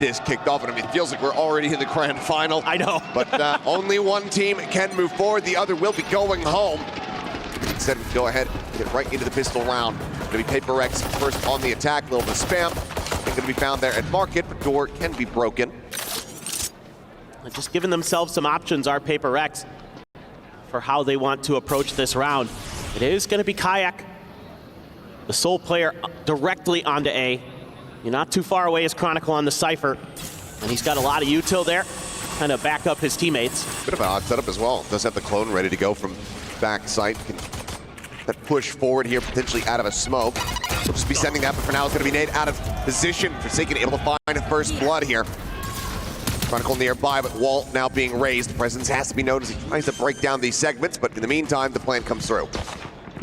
this kicked off, and I mean, it feels like we're already in the grand final. I know. But only one team can move forward. The other will be going home. Instead, we go ahead and get right into the pistol round. Going to be Paper Rex first on the attack. A little bit of spam. Going to be found there at market, but door can be broken. Just giving themselves some options, our Paper Rex, for how they want to approach this round. It is going to be Kayak, the sole player directly onto A. You're not too far away as Chronicle on the Cypher, and he's got a lot of util there, kind of back up his teammates. Bit of an odd setup as well. Does have the clone ready to go from backside. Can that push forward here, potentially out of a smoke. We'll just be sending that, but for now it's going to be Nate out of position. Forsaken able to find a first blood here. Chronicle nearby, but wall now being raised. Presence has to be noticed. He tries to break down these segments, but in the meantime, the plant comes through.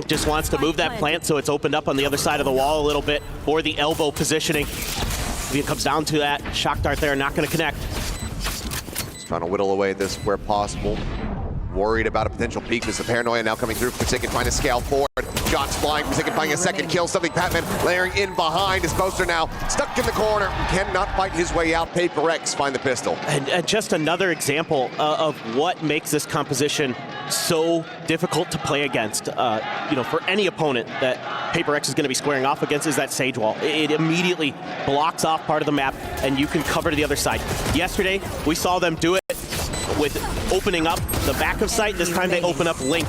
Just wants to move that plant so it's opened up on the other side of the wall a little bit for the elbow positioning. It comes down to that. Shock dart there, not going to connect. Just trying to whittle away this where possible. Worried about a potential peak. There's the paranoia now coming through. Forsaken trying to scale forward. Shots flying. Forsaken finding a second kill. Something Patman layering in behind. His poster now stuck in the corner. Cannot fight his way out. Paper X find the pistol. And just another example of what makes this composition so difficult to play against. You know, for any opponent that Paper X is going to be squaring off against is that Sage Wall. It immediately blocks off part of the map, and you can cover to the other side. Yesterday, we saw them do it with opening up the back of site. This time they open up link.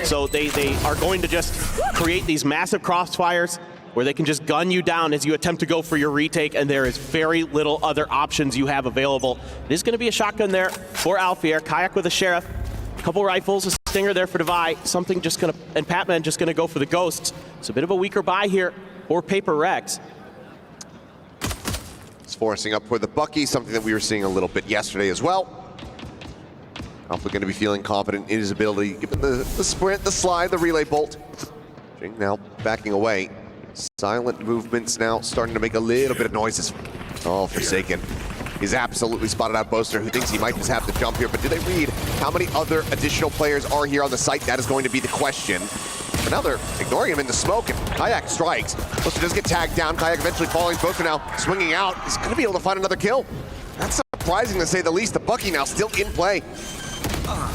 So they are going to just create these massive crossfires where they can just gun you down as you attempt to go for your retake, and there is very little other options you have available. It is going to be a shotgun there for Alfier. Kayak with a Sheriff. A couple rifles, a Stinger there for Devi. Something just going to, and Patman just going to go for the Ghosts. It's a bit of a weaker buy here for Paper Rex. It's forcing up for the Bucky, something that we were seeing a little bit yesterday as well. Alpha going to be feeling confident in his ability, given the sprint, the slide, the relay bolt. Jing now backing away. Silent movements now starting to make a little bit of noises. Oh, Forsaken. He's absolutely spotted out Boaster, who thinks he might just have to jump here, but do they read how many other additional players are here on the site? That is going to be the question. But now they're ignoring him in the smoke, and Kayak strikes. Boaster does get tagged down. Kayak eventually falling. Boaster now swinging out. He's going to be able to find another kill. That's surprising to say the least. The Bucky now still in play.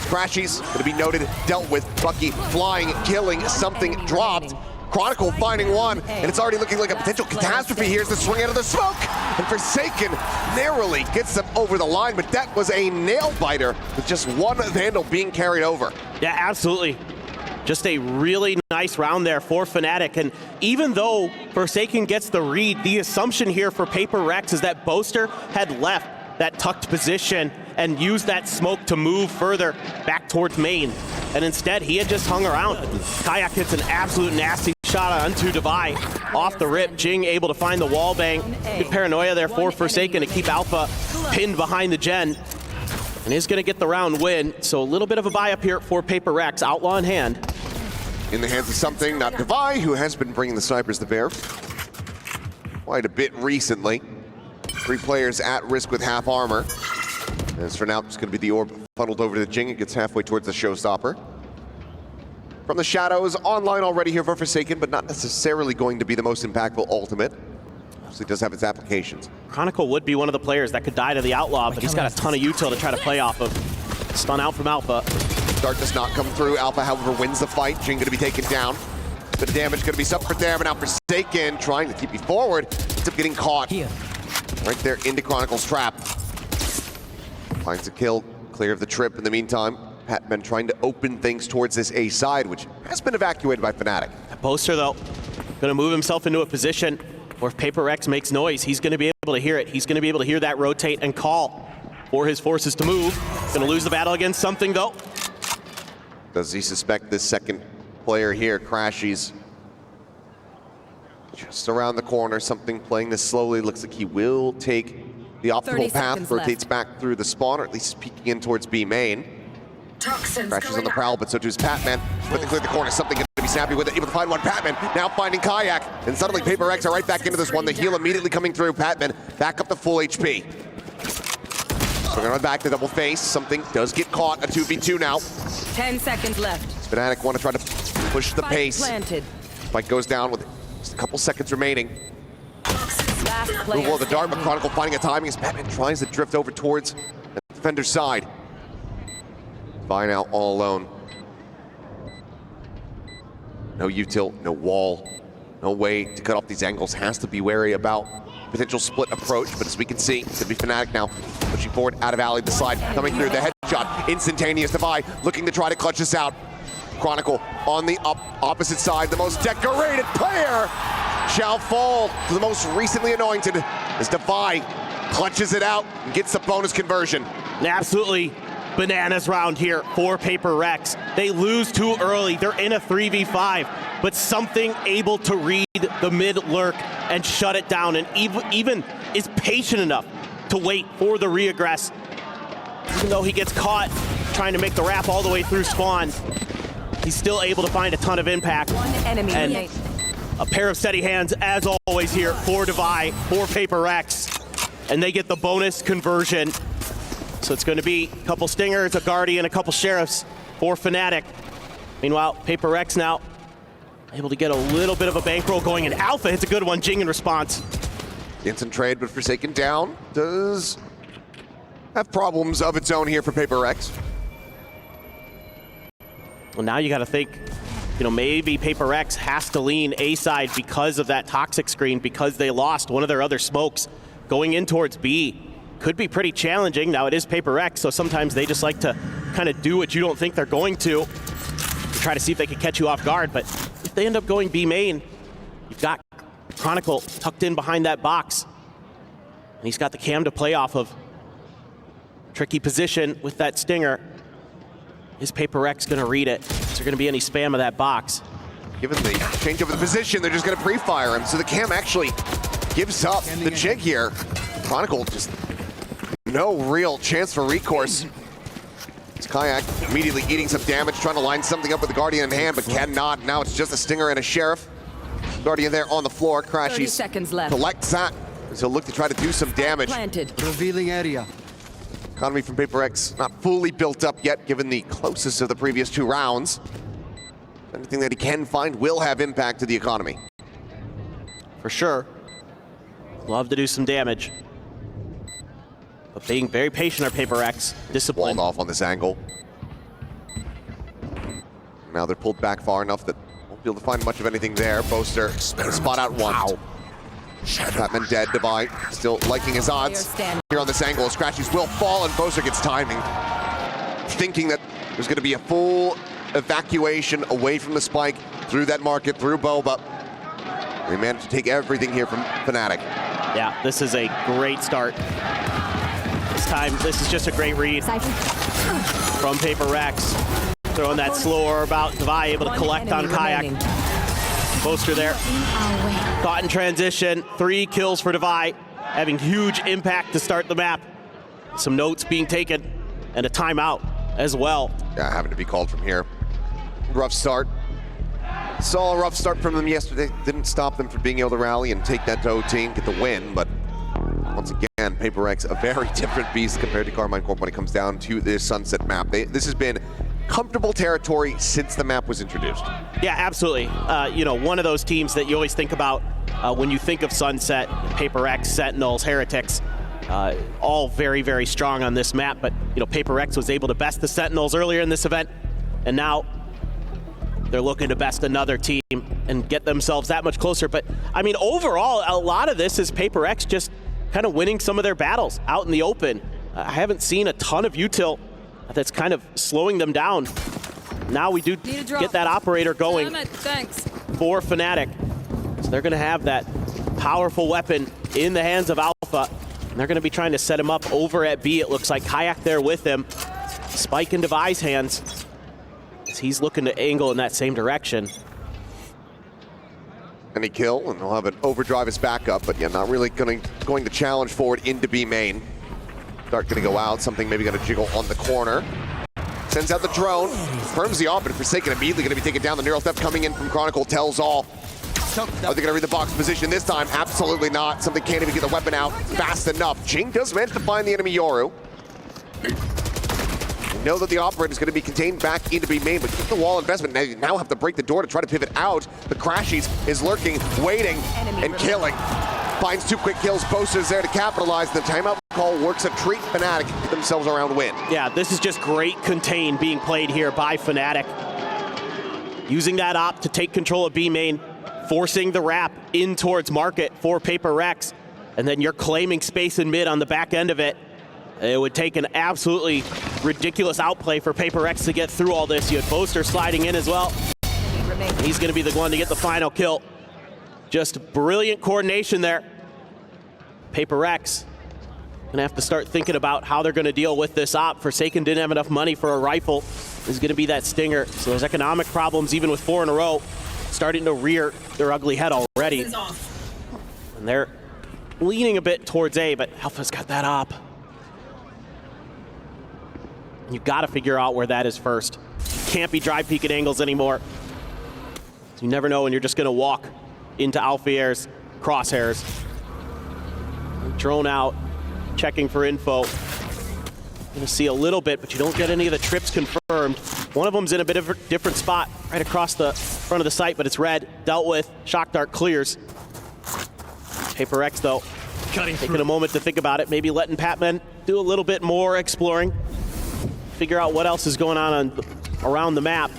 Crashies, going to be noted, dealt with. Bucky flying, killing, something dropped. Chronicle finding one, and it's already looking like a potential catastrophe. Here's the swing out of the smoke, and Forsaken narrowly gets them over the line, but that was a nail biter with just one Vandal being carried over. Yeah, absolutely. Just a really nice round there for Fnatic, and even though Forsaken gets the read, the assumption here for Paper Rex is that Boaster had left that tucked position and used that smoke to move further back towards main. And instead, he had just hung around. Kayak hits an absolute nasty shot onto Devi. Off the rip, Jing able to find the wall bang. Good paranoia there for Forsaken to keep Alpha pinned behind the gen. And he's going to get the round win. So a little bit of a buy up here for Paper Rex. Outlaw in hand. In the hands of something, not Devi, who has been bringing the snipers to bear quite a bit recently. 3 players at risk with half armor. As for now, it's going to be the orb funneled over to the Jing. It gets halfway towards the showstopper. From the shadows, online already here for Forsaken, but not necessarily going to be the most impactful ultimate. Obviously does have its applications. Chronicle would be one of the players that could die to the Outlaw, but he's got a ton of util to try to play off of. Stun out from Alpha. Dart does not come through. Alpha, however, wins the fight. Jing going to be taken down. The damage going to be suffered there, but now Forsaken trying to keep you forward. Ends up getting caught. Right there into Chronicle's trap. Finds a kill, clear of the trip in the meantime. Patman trying to open things towards this A side, which has been evacuated by Fnatic. Boaster, though, going to move himself into a position where if Paper X makes noise, he's going to be able to hear it. He's going to be able to hear that rotate and call for his forces to move. Going to lose the battle against something, though. Does he suspect this second player here, Crashies? Just around the corner, something playing this slowly. Looks like he will take the optimal path, rotates back through the spawn, or at least peeking in towards B main. Crashes on the prowl, but so too is Patman. But they clear the corner, something going to be snappy with it, able to find one. Patman now finding Kayak, and suddenly Paper X are right back into this one. The heal immediately coming through. Patman back up to full HP. So we're going to run back to double face. Something does get caught, a 2v2 now. 10 seconds left. Fnatic want to try to push the pace. Planted. Fight goes down with just a couple seconds remaining. Last player Removal of the dart, but standing. Chronicle finding a timing as Batman tries to drift over towards the defender's side. Vi now all alone. No util, no wall, no way to cut off these angles. Has to be wary about potential split approach, but as we can see, it's gonna be Fnatic now pushing forward out of alley, the slide coming through, the headshot, instantaneous to Vi, looking to try to clutch this out. Chronicle on the opposite side, the most decorated player shall fall to the most recently anointed as Devi clutches it out and gets the bonus conversion. Absolutely bananas round here for Paper Rex. They lose too early. They're in a 3v5, but something able to read the mid lurk and shut it down, and even is patient enough to wait for the reaggress. Even though he gets caught trying to make the wrap all the way through spawn, he's still able to find a ton of impact. One enemy And remaining. a pair of steady hands, as always, here for Devi, for Paper Rex. And they get the bonus conversion. So it's going to be a couple Stingers, a Guardian, a couple Sheriffs for Fnatic. Meanwhile, Paper Rex now able to get a little bit of a bankroll going, and Alpha hits a good one, Jing in response. Instant trade, but Forsaken down. Does have problems of its own here for Paper Rex. Well, now you got to think, maybe Paper Rex has to lean A side because of that toxic screen, because they lost one of their other smokes. Going in towards B could be pretty challenging. Now it is Paper Rex, so sometimes they just like to kind of do what you don't think they're going to try to see if they can catch you off guard. But if they end up going B main, you've got Chronicle tucked in behind that box, and he's got the cam to play off of. Tricky position with that Stinger. Is Paper Rex going to read it? Is there going to be any spam of that box? Given the change over the position, they're just going to pre-fire him. So the cam actually gives up the jig here. Chronicle just no real chance for recourse. It's Kayak immediately eating some damage, trying to line something up with the Guardian in hand, but cannot. Now it's just a Stinger and a Sheriff. Guardian there on the floor. 30 Crashies seconds left. collects that. So look to try to do some damage. Planted. Revealing area. Economy from Paper X not fully built up yet, given the closest of the previous 2 rounds. Anything that he can find will have impact to the economy. For sure. Love to do some damage. But being very patient are Paper X. Disciplined. Walled off on this angle. Now they're pulled back far enough that won't be able to find much of anything there. Boaster spot out one. Wow. Batman dead. Devi still liking his odds here on this angle. Scratchies will fall and Boaster gets timing. Thinking that there's going to be a full evacuation away from the spike, through that market, through Boba. They managed to take everything here from Fnatic. Yeah, this is a great start. This time, this is just a great read from Paper Rex. Throwing that slow orb out. Devi able to collect on Kayak. Remaining. Boaster there. Caught in transition. 3 kills for Devi. Having huge impact to start the map. Some notes being taken and a timeout as well. Yeah, having to be called from here. Rough start. Saw a rough start from them yesterday. Didn't stop them from being able to rally and take that to OT and get the win, but once again, Paper X, a very different beast compared to Carmine Corp when it comes down to this Sunset map. This has been comfortable territory since the map was introduced. Yeah, absolutely. One of those teams that you always think about when you think of Sunset, Paper X, Sentinels, Heretics, all very, very strong on this map. But, Paper X was able to best the Sentinels earlier in this event, and now they're looking to best another team and get themselves that much closer. But, overall, a lot of this is Paper X just kind of winning some of their battles out in the open. I haven't seen a ton of util that's kind of slowing them down. Now we do get that operator going for Fnatic. So they're going to have that powerful weapon in the hands of Alpha. And they're going to be trying to set him up over at B. It looks like Kayak there with him. Spike in Devi's hands as he's looking to angle in that same direction. Any kill, and he'll have an overdrive as backup, but yeah, not really going to challenge forward into B main. Dart going to go out, something maybe going to jiggle on the corner. Sends out the drone, confirms the op, but Forsaken immediately going to be taken down. The neural theft coming in from Chronicle tells all. Are they going to read the box position this time? Absolutely not. Something can't even get the weapon out fast enough. Jing does manage to find the enemy Yoru. You know that the operator is going to be contained back into B main, but keep the wall investment. Now you have to break the door to try to pivot out. The Crashies is lurking, waiting, and killing. finds 2 quick kills. Boaster's there to capitalize. The timeout call works a treat. Fnatic get themselves a round win. Yeah, this is just great contain being played here by Fnatic. Using that op to take control of B main, forcing the wrap in towards market for Paper Rex, and then you're claiming space in mid on the back end of it. It would take an absolutely ridiculous outplay for Paper Rex to get through all this. You had Boaster sliding in as well. He's going to be the one to get the final kill. Just brilliant coordination there. Paper Rex gonna have to start thinking about how they're gonna deal with this op. Forsaken didn't have enough money for a rifle. Is gonna be that stinger. So those economic problems, even with 4 in a row, starting to rear their ugly head already. And they're leaning a bit towards A, but Alpha's got that op. You gotta figure out where that is first. Can't be drive peek at angles anymore. So you never know when you're just gonna walk into Alpha Air's crosshairs. Drone out, checking for info. Gonna see a little bit, but you don't get any of the trips confirmed. One of them's in a bit of a different spot, right across the front of the site, but it's red, dealt with. Shock Dart clears. Paper X though, taking a moment to think about it, maybe letting Patman do a little bit more exploring, figure out what else is going on around the map.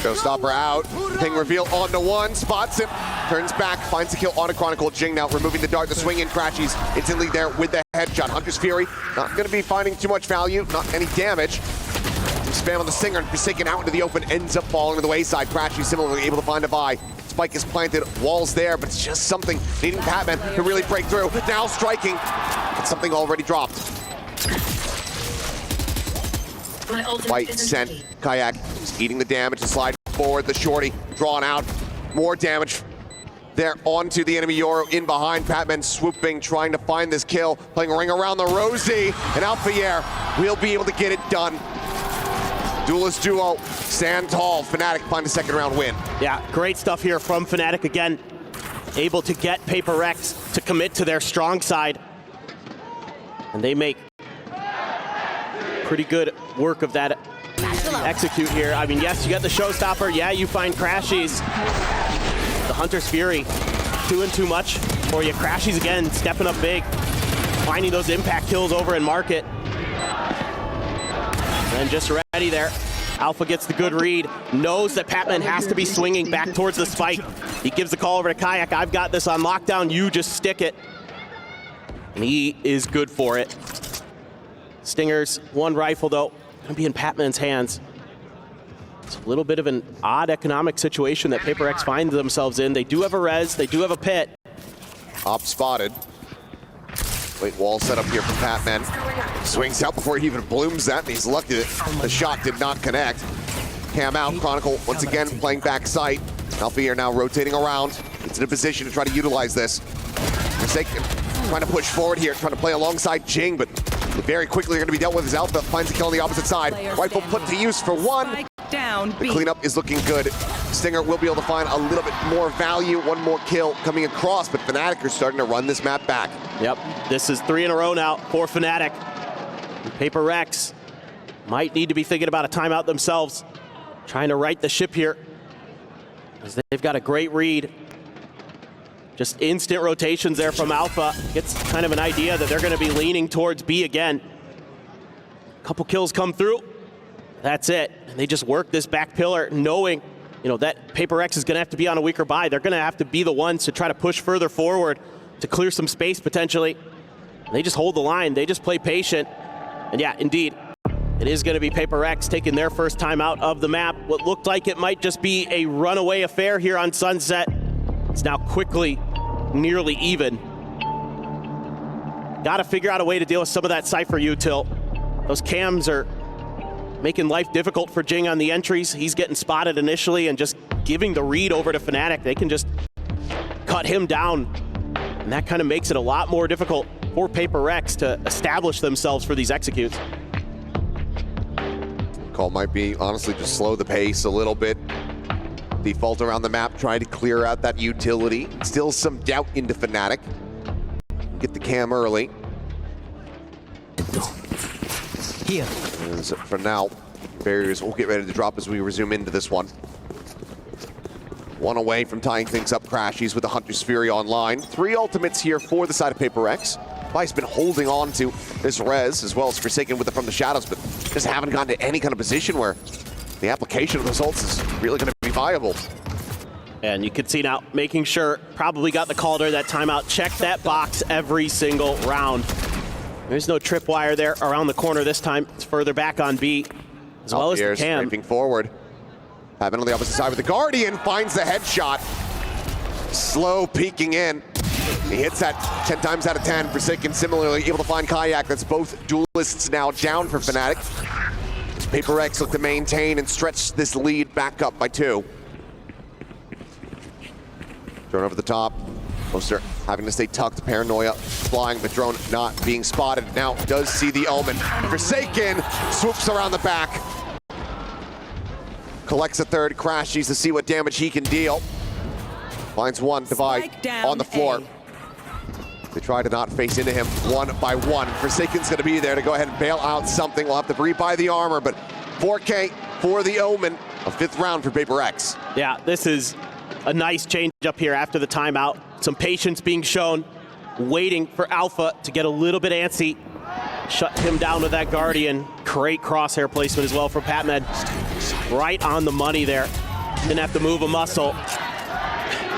Showstopper out, ping reveal onto 1, spots him, turns back, finds the kill on a Chronicle. Jing now removing the dart, the swing in, Crashies instantly there with the headshot. Hunter's Fury, not going to be finding too much value, not any damage. Some spam on the Stinger, and Forsaken out into the open, ends up falling to the wayside. Crashies similarly able to find a buy. Spike is planted, walls there, but it's just something needing Patman to really break through. Now striking, but something already dropped. Fight sent, Kayak is eating the damage to slide forward, the shorty drawn out, more damage there onto the enemy Yoro in behind. Patman swooping, trying to find this kill, playing a ring around the Rosie, and Alphayer will be able to get it done. Duelist duo, stand tall. Fnatic find a 2nd round win. Yeah, great stuff here from Fnatic again. Able to get Paper Rex to commit to their strong side. And they make pretty good work of that execute here. I mean, yes, you got the showstopper. Yeah, you find Crashies. The Hunter's Fury doing too much for you. Crashies again, stepping up big. Finding those impact kills over in market. And just ready there. Alpha gets the good read. Knows that Patman has to be swinging back towards the spike. He gives the call over to Kayak. I've got this on lockdown. You just stick it. And he is good for it. Stingers, 1 rifle though, gonna be in Patman's hands. It's a little bit of an odd economic situation that Paper X finds themselves in. They do have a res, they do have a pit. Op spotted. Wait, wall set up here from Patman. Swings out before he even blooms that, and he's lucky that the shot did not connect. Cam out, Chronicle once again playing back sight. Alpha now rotating around. It's in a position to try to utilize this. Forsaken trying to push forward here, trying to play alongside Jing, but very quickly they're going to be dealt with as Alpha finds a kill on the opposite side. Rifle put to use for 1. The cleanup is looking good. Stinger will be able to find a little bit more value, 1 more kill coming across, but Fnatic are starting to run this map back. Yep, this is 3 in a row now for Fnatic. Paper Rex might need to be thinking about a timeout themselves, trying to right the ship here, as they've got a great read. Just instant rotations there from Alpha. Gets kind of an idea that they're going to be leaning towards B again. Couple kills come through. That's it. And they just work this back pillar, knowing, you know, that Paper X is going to have to be on a weaker buy. They're going to have to be the ones to try to push further forward to clear some space potentially. And they just hold the line. They just play patient. And yeah, indeed, it is going to be Paper X taking their first time out of the map. What looked like it might just be a runaway affair here on Sunset. It's now quickly nearly even. Got to figure out a way to deal with some of that Cypher util. Those cams are making life difficult for Jing on the entries. He's getting spotted initially and just giving the read over to Fnatic. They can just cut him down. And that kind of makes it a lot more difficult for Paper X to establish themselves for these executes. Call might be, honestly, just slow the pace a little bit. Default around the map, trying to clear out that utility. Still some doubt into Fnatic. Get the cam early. Here. For now, barriers will get ready to drop as we resume into this one. One away from tying things up. Crashies with the Hunter's Fury online. 3 ultimates here for the side of Paper Rex. Vice been holding on to this res, as well as Forsaken with it from the shadows, but just haven't gotten to any kind of position where the application of the results is really going to be viable. And you can see now, making sure, probably got the call during that timeout. Check that box every single round. There's no tripwire there around the corner this time. It's further back on B, as well as the cam. Scraping forward. Having on the opposite side with the Guardian, finds the headshot. Slow peeking in. He hits that 10 times out of 10. Forsaken similarly able to find Kayak. That's both duelists now down for Fnatic. Paper Rex look to maintain and stretch this lead back up by 2. Drone over the top. Poster having to stay tucked. Paranoia flying, but drone not being spotted. Now does see the Omen. Forsaken swoops around the back. Collects a third. Crashies to see what damage he can deal. Finds one. Divide on the floor. They try to not face into him one by one. Forsaken's going to be there to go ahead and bail out something. We'll have to rebuy the armor, but 4K for the Omen. A 5th round for Paper Rex. Yeah, this is a nice change up here after the timeout. Some patience being shown, waiting for Alpha to get a little bit antsy. Shut him down with that Guardian. Great crosshair placement as well for Patmed. Right on the money there. Didn't have to move a muscle.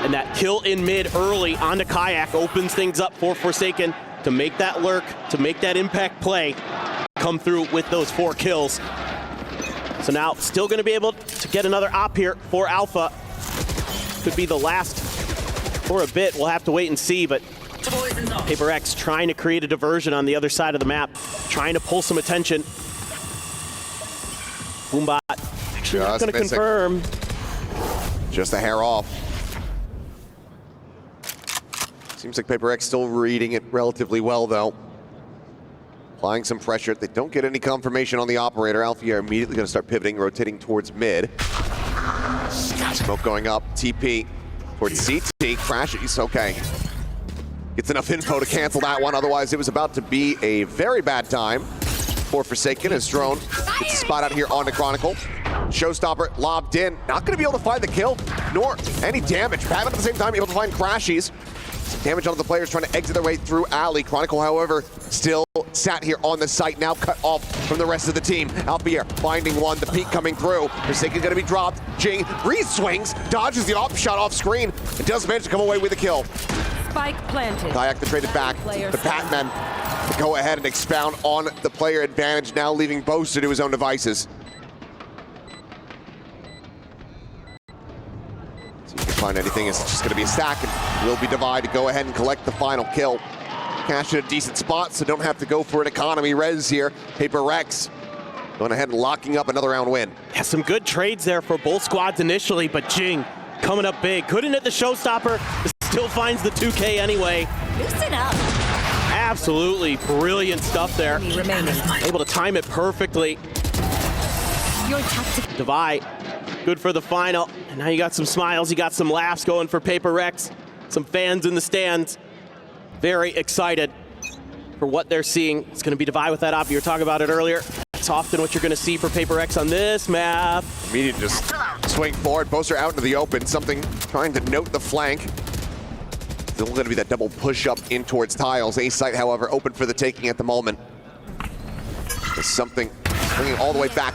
And that kill in mid early onto Kayak opens things up for Forsaken to make that lurk, to make that impact play, come through with those 4 kills. So now still going to be able to get another op here for Alpha. Could be the last for a bit. We'll have to wait and see, but Paper X trying to create a diversion on the other side of the map, trying to pull some attention. Boombot actually not going to confirm. Just a hair off. Seems like Paper X still reading it relatively well, though. Applying some pressure. They don't get any confirmation on the operator. Alfie are immediately going to start pivoting, rotating towards mid. Smoke going up. TP towards CT. Crashes. Okay. Gets enough info to cancel that one. Otherwise, it was about to be a very bad time for Forsaken as drone gets a spot out here onto Chronicle. Showstopper lobbed in. Not going to be able to find the kill, nor any damage. Patman at the same time able to find Crashies. Damage onto the players trying to exit their way through alley. Chronicle, however, still sat here on the site, now cut off from the rest of the team. Alpier finding one, the peek coming through. Forsaken gonna be dropped. Jing re-swings, dodges the off shot off screen, and does manage to come away with a kill. Spike planted. Kayak to trade it back. The Patman to go ahead and expound on the player advantage, now leaving Boaster to his own devices. Find anything, it's just going to be a stack and will be Divide to go ahead and collect the final kill. Cash in a decent spot, so don't have to go for an economy res here. Paper Rex going ahead and locking up another round win. Yeah, some good trades there for both squads initially, but Jing coming up big. Couldn't hit the showstopper, still finds the 2K anyway. Loosen up. Absolutely brilliant stuff there. Able to time it perfectly. Your tactic. Divide, good for the final. And now you got some smiles, you got some laughs going for Paper Rex. Some fans in the stands, very excited for what they're seeing. It's going to be Divide with that op. You were talking about it earlier. It's often what you're going to see for Paper Rex on this map. Immediate just swing forward, Boaster out into the open. Something trying to note the flank. Still going to be that double push up in towards tiles. A site, however, open for the taking at the moment. There's something bringing all the way back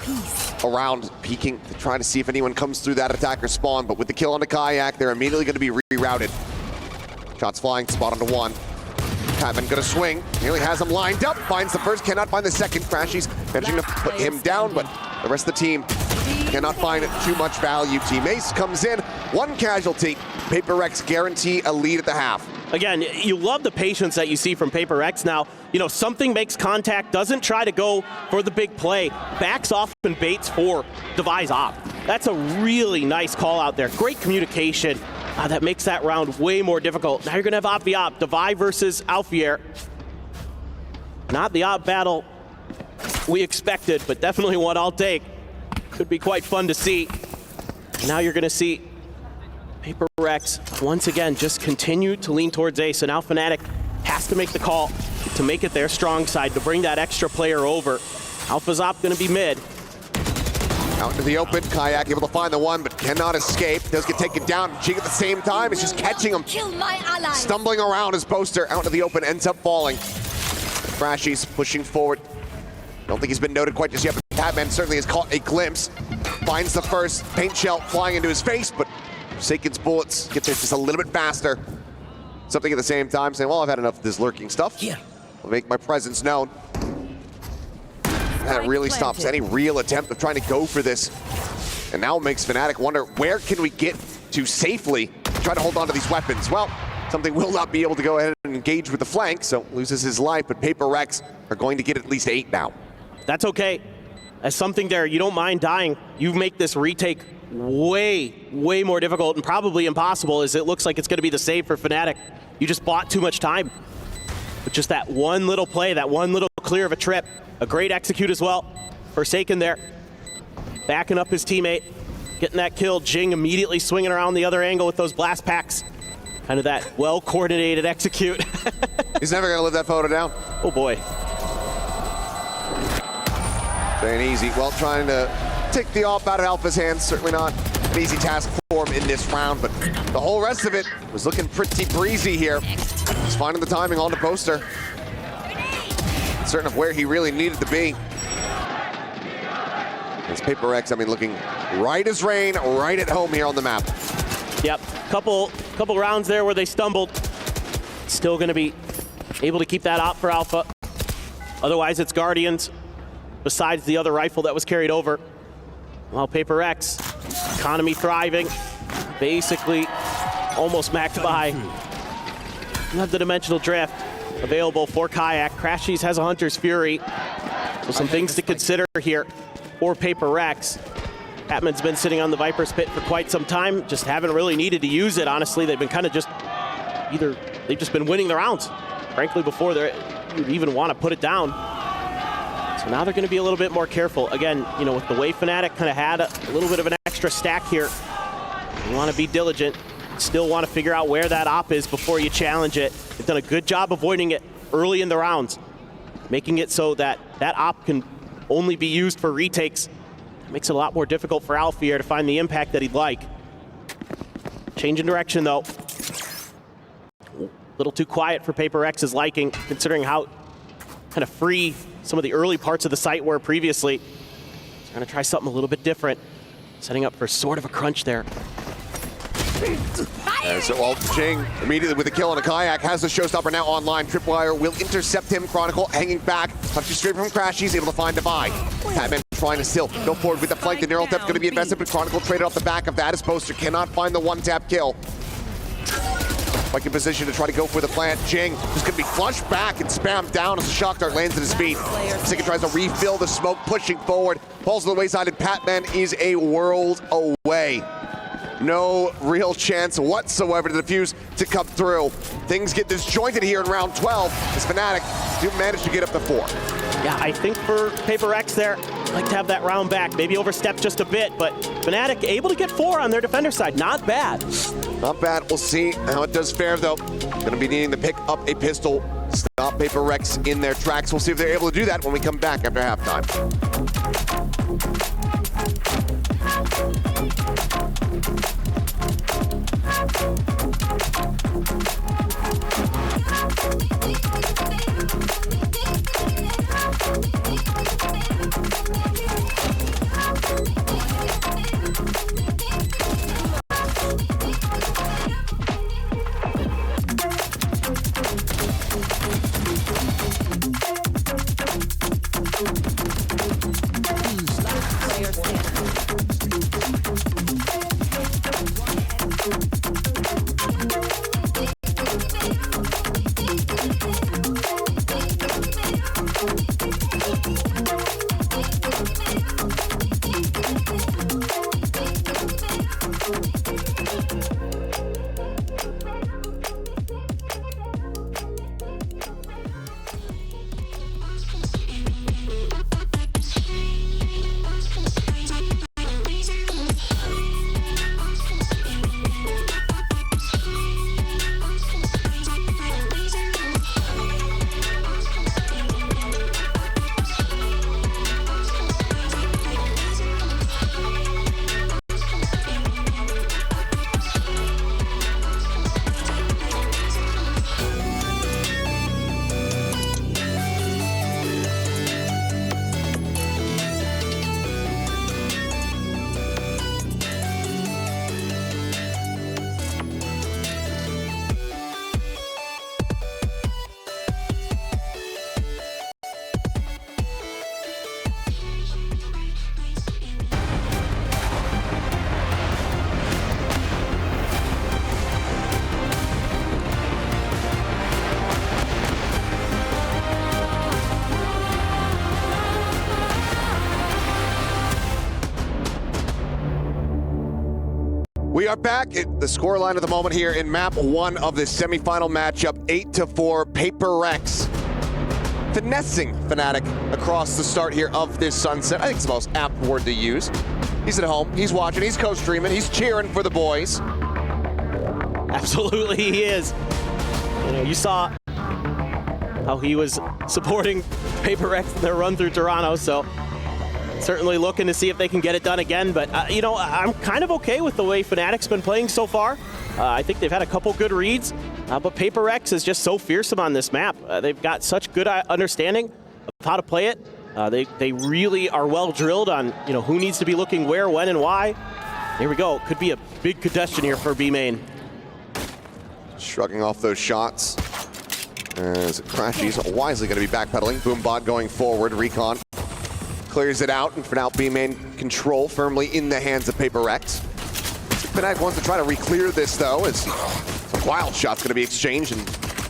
around, peeking to try to see if anyone comes through that attacker spawn, but with the kill on the Kayak, they're immediately going to be rerouted. Shots flying, spot onto one. Patman gonna swing, nearly has him lined up, finds the first, cannot find the second. Crashies managing to put him down, but the rest of the team cannot find too much value. Team Ace comes in, one casualty. Paper Rex guarantee a lead at the half. Again, you love the patience that you see from Paper Rex now. You know, something makes contact, doesn't try to go for the big play, backs off and baits for Devi's op. That's a really nice call out there. Great communication. That makes that round way more difficult. Now you're gonna have op v op, Devi versus Alfier. Not the op battle we expected, but definitely one I'll take. Could be quite fun to see. Now you're gonna see Paper Rex once again just continue to lean towards A. So now Fnatic has to make the call to make it their strong side, to bring that extra player over. Alpha's op gonna be mid. Out into the open, Kayak able to find the one, but cannot escape. Does get taken down. Jing at the same time is just catching him. Kill my ally. Stumbling around his poster out into the open, ends up falling. Crashies pushing forward. Don't think he's been noted quite just yet, but Patman certainly has caught a glimpse. Finds the first paint shell flying into his face, but Forsaken's bullets get there just a little bit faster. Something at the same time saying, well, I've had enough of this lurking stuff. Here. I'll make my presence known. That really stops any real attempt of trying to go for this. And now makes Fnatic wonder, where can we get to safely try to hold on to these weapons? Well, something will not be able to go ahead and engage with the flank, so loses his life, but Paper Rex are going to get at least 8 now. That's okay. As something there, you don't mind dying. You make this retake way, way more difficult and probably impossible, as it looks like it's going to be the save for Fnatic. You just bought too much time. But just that one little play, that one little clear of a trip, a great execute as well. Forsaken there, backing up his teammate, getting that kill. Jing immediately swinging around the other angle with those blast packs. Kind of that well-coordinated execute. He's never going to live that photo down. Oh boy. Staying easy, well, trying to take the off out of Alpha's hands. Certainly not an easy task for him in this round, but the whole rest of it was looking pretty breezy here. He's finding the timing on the poster. Certain of where he really needed to be. It's Paper Rex, I mean, looking right as rain, right at home here on the map. Yep, couple rounds there where they stumbled. Still gonna be able to keep that op for Alpha. Otherwise, it's Guardians, besides the other rifle that was carried over. Well, Paper Rex, economy thriving, basically almost maxed by. You have the Dimensional Drift available for Kayak. Crashies has a Hunter's Fury. So some things to consider here for Paper Rex. Patman's been sitting on the Viper's Pit for quite some time, just haven't really needed to use it, honestly. They've been kind of just, they've just been winning the rounds, frankly, before they even want to put it down. So now they're going to be a little bit more careful. Again, you know, with the way Fnatic kind of had a little bit of an extra stack here, you want to be diligent, still want to figure out where that op is before you challenge it. They've done a good job avoiding it early in the rounds, making it so that that op can only be used for retakes. It makes it a lot more difficult for Alfier to find the impact that he'd like. Changing direction though. A little too quiet for Paper Rex's liking, considering how kind of free some of the early parts of the site were previously. He's gonna try something a little bit different. Setting up for sort of a crunch there. So, well, Jing immediately with a kill on a Kayak has the showstopper now online. Tripwire will intercept him. Chronicle hanging back. Touches straight from Crash. He's able to find Divide. Patman trying to still go forward with the flank. The neural depth going to be invested, but Chronicle traded off the back of that. His poster cannot find the one-tap kill. Like in position to try to go for the plant. Jing just going to be flushed back and spammed down as the shock dart lands at his feet. Forsaken tries to refill the smoke, pushing forward. Falls to the wayside, and Patman is a world away. No real chance whatsoever to defuse to come through. Things get disjointed here in round 12 as Fnatic do manage to get up to 4. Yeah, I think for Paper Rex there, I'd like to have that round back. Maybe overstep just a bit, but Fnatic able to get 4 on their defender side. Not bad. Not bad. We'll see how it does fare, though. Going to be needing to pick up a pistol. Stop Paper Rex in their tracks. We'll see if they're able to do that when we come back after halftime. We are back at the scoreline at the moment here in map 1 of this semifinal matchup, 8-4, Paper Rex. Finessing Fnatic across the start here of this sunset. I think it's the most apt word to use. He's at home, he's watching, he's co-streaming, he's cheering for the boys. Absolutely he is. You know, you saw how he was supporting Paper Rex in their run through Toronto, so certainly looking to see if they can get it done again. But, you know, I'm kind of okay with the way Fnatic's been playing so far. I think they've had a couple good reads, but Paper Rex is just so fearsome on this map. They've got such good understanding of how to play it. They really are well drilled on, you know, who needs to be looking where, when, and why. Here we go. Could be a big congestion here for B main. Shrugging off those shots. As Crashy's wisely going to be backpedaling. Boombot going forward. Recon clears it out, and for now, B main control firmly in the hands of Paper Rex. Fnatic wants to try to re-clear this, though, as some wild shots going to be exchanged, and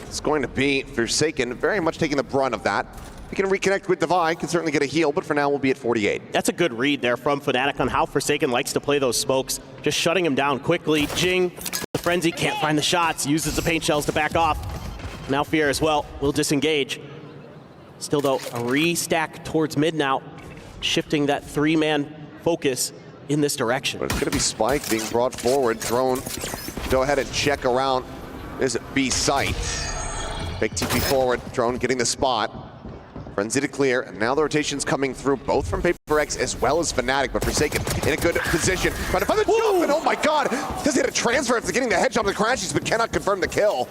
it's going to be Forsaken very much taking the brunt of that. He can reconnect with Divine, can certainly get a heal, but for now we'll be at 48. That's a good read there from Fnatic on how Forsaken likes to play those smokes, just shutting him down quickly. Jing, the Frenzy, can't find the shots, uses the paint shells to back off. Now Fear as well will disengage. Still though, a restack towards mid now, shifting that 3-man focus in this direction. But it's going to be Spike being brought forward. Drone, go ahead and check around this B site. Big TP forward, Drone getting the spot. Frenzy to clear, and now the rotation's coming through, both from Paper Rex as well as Fnatic, but Forsaken in a good position. Trying to find the jump, and oh my god! Does he hit a transfer after getting the headshot on the Crashies, but cannot confirm the kill.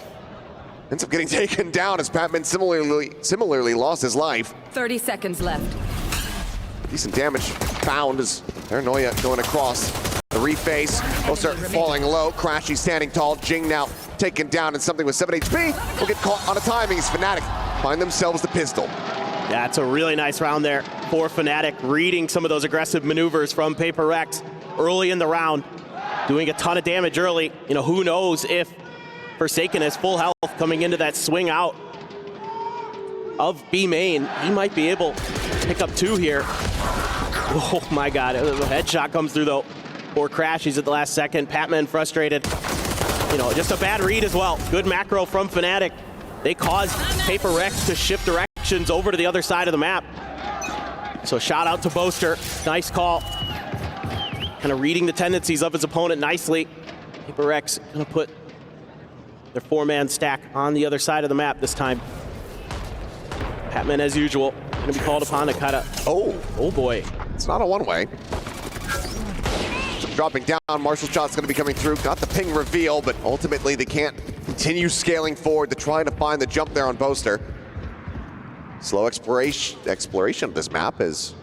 Ends up getting taken down as Patman similarly lost his life. 30 seconds left. Decent damage found as Paranoia going across the reface. Both are falling low. Crashy standing tall. Jing now taken down, and something with 7 HP will get caught on a timing as Fnatic find themselves the pistol. That's a really nice round there for Fnatic, reading some of those aggressive maneuvers from Paper Rex early in the round, doing a ton of damage early. You know, who knows if Forsaken has full health coming into that swing out of B main. He might be able to pick up 2 here. Oh my god, a headshot comes through though. Or Crashies at the last second. Patman frustrated. You know, just a bad read as well. Good macro from Fnatic. They caused Paper Rex to shift directions over to the other side of the map. So shout out to Boaster. Nice call. Kind of reading the tendencies of his opponent nicely. Paper Rex gonna put their 4-man stack on the other side of the map this time. Patman, as usual, gonna be called upon to kind of. Oh boy. It's not a one-way. Dropping down, Marshall's shot's gonna be coming through. Got the ping reveal, but ultimately they can't continue scaling forward to try to find the jump there on Boaster. Slow exploration of this map as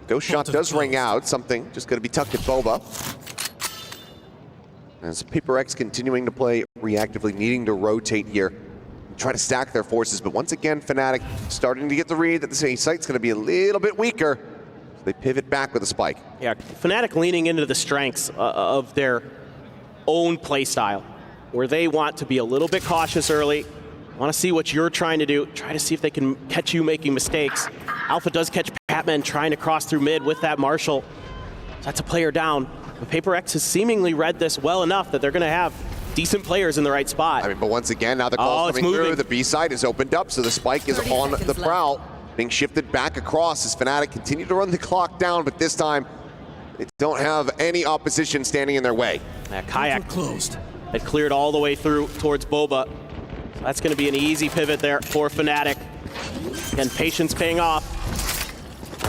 Ghost Shot does ring out. Something just gonna be tucked at Boba. As Paper Rex continuing to play reactively, needing to rotate here, try to stack their forces, but once again, Fnatic starting to get the read that the site's gonna be a little bit weaker. So they pivot back with a spike. Yeah, Fnatic leaning into the strengths of their own play style, where they want to be a little bit cautious early, want to see what you're trying to do, try to see if they can catch you making mistakes. Alpha does catch Patman trying to cross through mid with that Marshall. So that's a player down. But Paper Rex has seemingly read this well enough that they're going to have decent players in the right spot. I mean, but once again, now the call's coming through, the B side is opened up, so the spike is on the prowl, being shifted back across as Fnatic continue to run the clock down, but this time they don't have any opposition standing in their way. That Kayak closed. It cleared all the way through towards Boba. So that's going to be an easy pivot there for Fnatic. Again, patience paying off.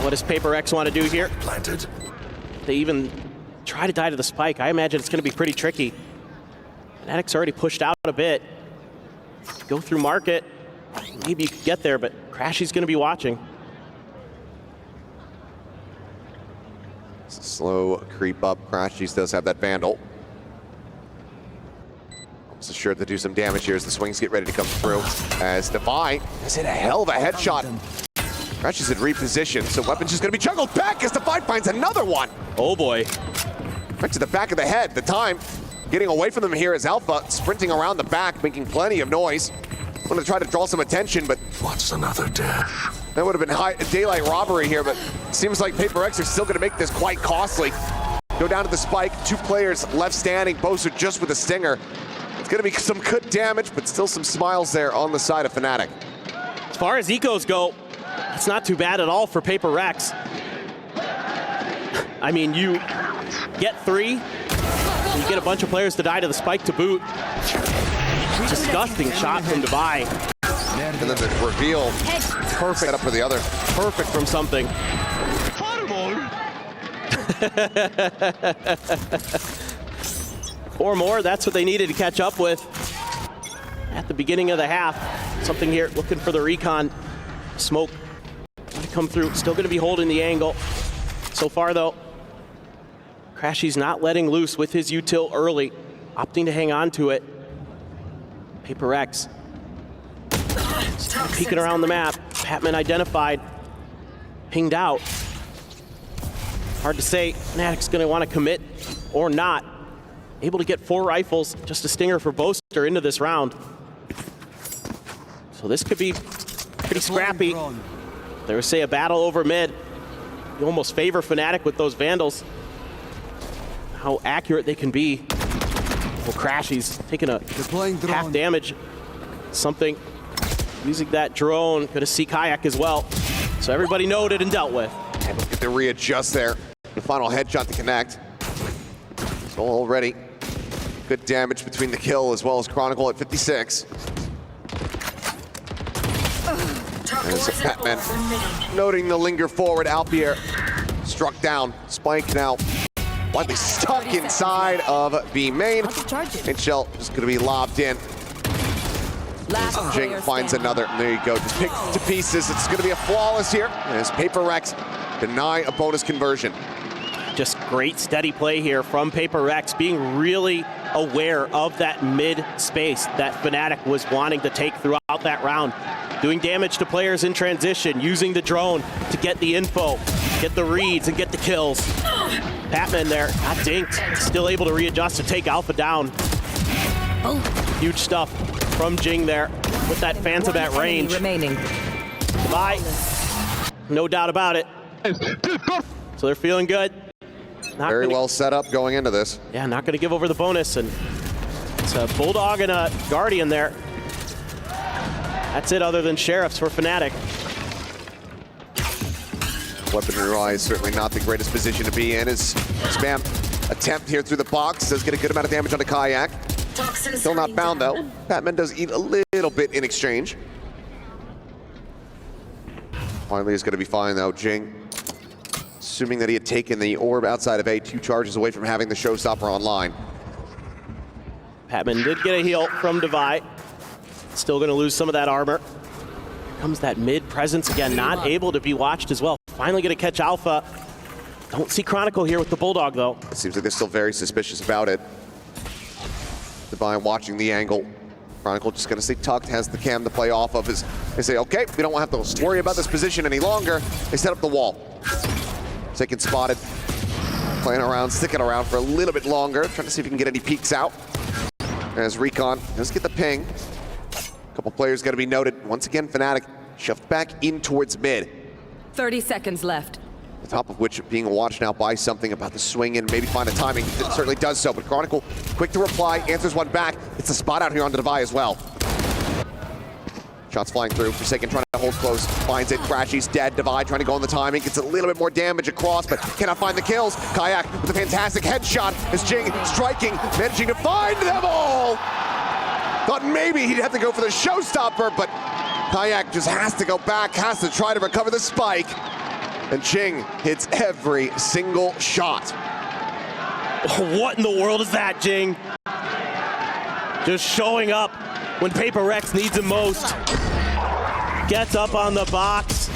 What does Paper Rex want to do here? Planted. They even try to die to the spike. I imagine it's going to be pretty tricky. Fnatic's already pushed out a bit. Go through market. Maybe you could get there, but Crashy's going to be watching. It's a slow creep up. Crashies does have that Vandal. Almost assured to do some damage here as the swings get ready to come through. As Defy has hit a hell of a headshot. Crashies had repositioned, so weapon's just going to be juggled back as Defy finds another one. Oh boy. Right to the back of the head. The time getting away from them here is Alpha sprinting around the back, making plenty of noise. Want to try to draw some attention, but what's another dash? That would have been daylight robbery here, but it seems like Paper Rex are still going to make this quite costly. go down to the spike. 2 players left standing, Boaster just with a stinger. It's gonna be some good damage, but still some smiles there on the side of Fnatic. As far as ecos go, it's not too bad at all for Paper Rex. I mean, you get 3, and you get a bunch of players to die to the spike to boot. Disgusting shot from Devi. And then the reveal, perfect set up for the other. Perfect from something. 4 more, that's what they needed to catch up with at the beginning of the half. Something here, looking for the recon. Smoke to come through, still gonna be holding the angle. So far though, Crashy's not letting loose with his util early, opting to hang on to it. Paper X peeking around the map. Patman identified, pinged out. Hard to say, Fnatic's gonna wanna commit or not. Able to get 4 rifles, just a stinger for Boaster into this round. So this could be pretty scrappy. There was, say, a battle over mid. You almost favor Fnatic with those Vandals. How accurate they can be. Well, Crashy's taking a half damage. Something, using that drone, gonna see Kayak as well. So everybody noted and dealt with. Able to get the readjust there. The final headshot to connect. So already good damage between the kill as well as Chronicle at 56. And it's Patman noting the linger forward. Alpier struck down. Spike now widely stuck inside of B main. And Shell is going to be lobbed in. Jing finds another. And there you go. Just picked to pieces. It's going to be a flawless here as Paper Rex deny a bonus conversion. Just great steady play here from Paper Rex, being really aware of that mid space that Fnatic was wanting to take throughout that round. Doing damage to players in transition, using the drone to get the info, get the reads, and get the kills. Patman there, got dinked, still able to readjust to take Alpha down. Huge stuff from Jing there with that Phantom at range. Bye. No doubt about it. So they're feeling good. Very well set up going into this. Yeah, not going to give over the bonus, and it's a Bulldog and a Guardian there. That's it other than Sheriffs for Fnatic. Weaponry-wise, certainly not the greatest position to be in. His spam attempt here through the box does get a good amount of damage onto Kayak. Still not bound though. Patman does eat a little bit in exchange. Finally is going to be fine though. Jing, assuming that he had taken the orb outside of A, 2 charges away from having the showstopper online. Patman did get a heal from Devi. Still going to lose some of that armor. Here comes that mid presence again, not able to be watched as well. Finally going to catch Alpha. Don't see Chronicle here with the Bulldog though. It seems like they're still very suspicious about it. Devi watching the angle. Chronicle just going to stay tucked, has the cam to play off of. As they say, okay, we don't have to worry about this position any longer. They set up the wall. Second spotted, playing around, sticking around for a little bit longer, trying to see if he can get any peeks out. As Recon does get the ping. A couple players got to be noted. Once again, Fnatic shoved back in towards mid. 30 seconds left. The top of which being watched now by something about the swing and maybe find a timing. It certainly does so, but Chronicle quick to reply, answers one back. It's a spot out here on the Devi as well. Shots flying through. Forsaken trying to hold close. Finds it. Crashy's dead. Devi trying to go on the timing. Gets a little bit more damage across, but cannot find the kills. Kayak with a fantastic headshot as Jing striking, managing to find them all. Thought maybe he'd have to go for the showstopper, but Kayak just has to go back, has to try to recover the spike. And Jing hits every single shot. What in the world is that, Jing? Just showing up when Paper Rex needs him most. Gets up on the box.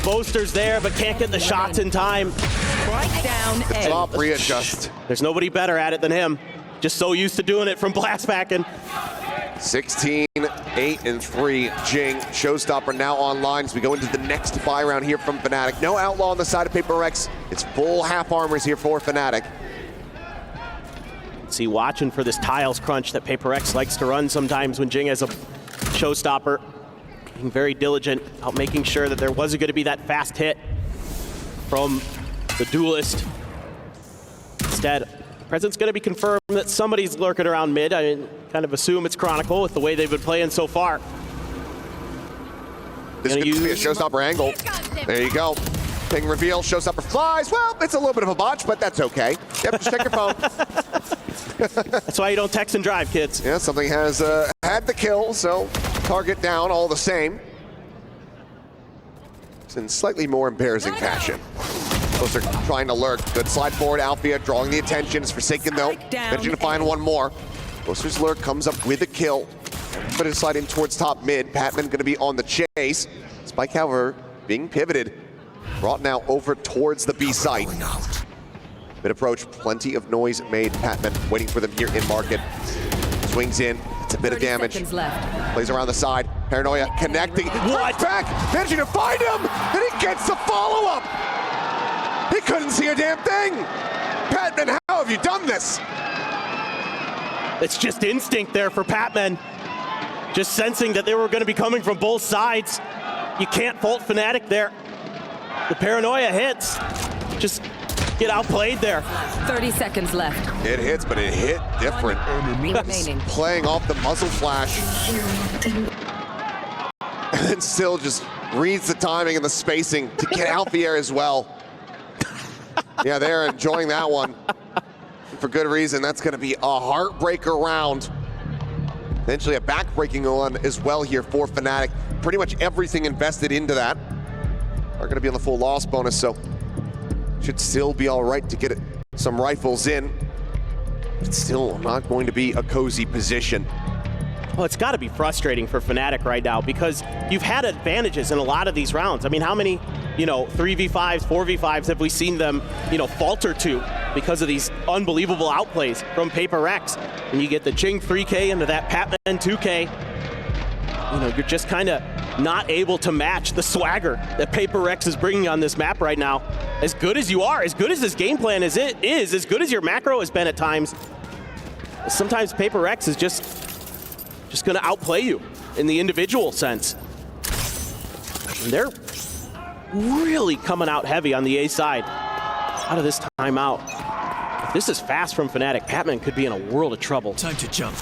Boaster's there, but can't get the shots in time. Right down A. Top readjust. There's nobody better at it than him. Just so used to doing it from Blastpacking. 16, 8, and 3. Jing, showstopper now online as we go into the next buy round here from Fnatic. No Outlaw on the side of Paper Rex. It's full half armors here for Fnatic. See, watching for this tiles crunch that Paper Rex likes to run sometimes when Jing has a showstopper. Being very diligent about making sure that there wasn't going to be that fast hit from the duelist. instead. Present's going to be confirmed that somebody's lurking around mid. I kind of assume it's Chronicle with the way they've been playing so far. This could be a showstopper angle. There you go. Ping reveal, showstopper flies. Well, it's a little bit of a botch, but that's okay. Yep, just check your phone. That's why you don't text and drive, kids. Yeah, something has had the kill, so target down all the same. It's in slightly more embarrassing fashion. Those are trying to lurk. Good slide forward, Alfia drawing the attention. It's Forsaken though. Managing to find one more. Closer's lurk comes up with a kill. But it's sliding towards top mid. Patman going to be on the chase. Spike, however, being pivoted. Brought now over towards the B site. Mid approach, plenty of noise made. Patman waiting for them here in market. Swings in, it's a bit of damage. Plays around the side. Paranoia connecting. What? Back, managing to find him, and he gets the follow-up. He couldn't see a damn thing. Patman, how have you done this? It's just instinct there for Patman. Just sensing that they were going to be coming from both sides. You can't fault Fnatic there. The paranoia hits. Just get outplayed there. 30 seconds left. It hits, but it hit different. Remaining. Playing off the muzzle flash. And still just reads the timing and the spacing to get Alfier as well. Yeah, they're enjoying that one. For good reason. That's going to be a heartbreaker round. Potentially a back-breaking one as well here for Fnatic. Pretty much everything invested into that are going to be on the full loss bonus, so should still be all right to get some rifles in. It's still not going to be a cozy position. Well, it's got to be frustrating for Fnatic right now because you've had advantages in a lot of these rounds. I mean, how many, 3v5s, 4v5s have we seen them, falter to because of these unbelievable outplays from Paper Rex? And you get the Ching 3K into that Patman 2K. You're just kind of not able to match the swagger that Paper Rex is bringing on this map right now. As good as you are, as good as this game plan as it is, as good as your macro has been at times, sometimes Paper Rex is just going to outplay you in the individual sense. And they're really coming out heavy on the A side out of this timeout. If this is fast from Fnatic, Patman could be in a world of trouble. Time to jump.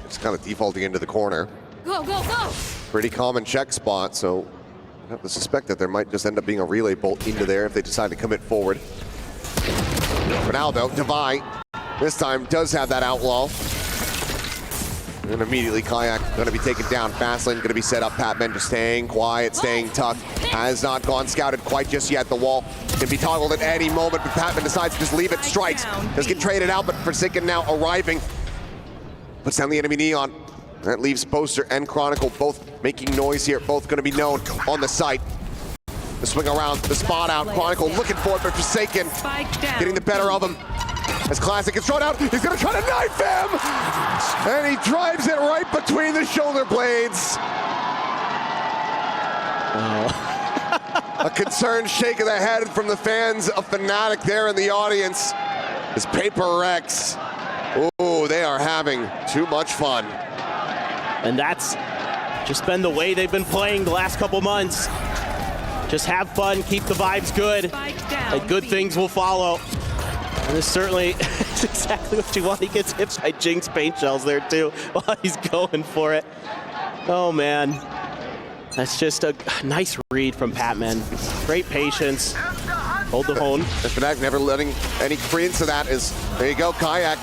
It's kind of defaulting into the corner. Go, go, go! Pretty common check spot, so I have to suspect that there might just end up being a relay bolt into there if they decide to commit forward. For now, though, Devi this time does have that outlaw. And immediately Kayak going to be taken down. Fastlane going to be set up. Patman just staying quiet, staying tucked. Has not gone scouted quite just yet. The wall can be toggled at any moment, but Patman decides to just leave it. Strikes. Does get traded out, but Forsaken now arriving. Puts down the enemy Neon. That leaves Poster and Chronicle both making noise here. Both going to be known on the site. The swing around, the spot out. Chronicle looking for it, but Forsaken getting the better of him. As Classic is thrown out, he's going to try to knife him! And he drives it right between the shoulder blades. A concerned shake of the head from the fans of Fnatic there in the audience. As Paper Rex, ooh, they are having too much fun. And that's just been the way they've been playing the last couple months. Just have fun, keep the vibes good, and good things will follow. And this certainly is exactly what you want. He gets hit by Jinx paint shells there too while he's going for it. Oh man, that's just a nice read from Patman. Great patience. Hold the hone. Fnatic never letting any credence to that is, there you go, Kayak.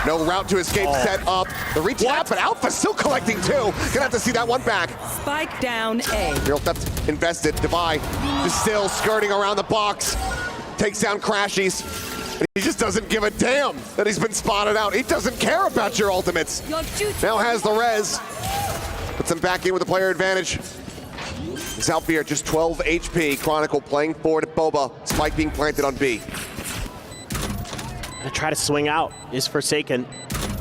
No route to escape set up. The reach out, but Alpha still collecting too. Gonna have to see that one back. Spike down A. Real theft invested. Devi is still skirting around the box. Takes down Crashies. And he just doesn't give a damn that he's been spotted out. He doesn't care about your ultimates. Now has the res. Puts him back in with the player advantage. It's Alfier, just 12 HP. Chronicle playing forward at Boba. Spike being planted on B. Gonna try to swing out is Forsaken.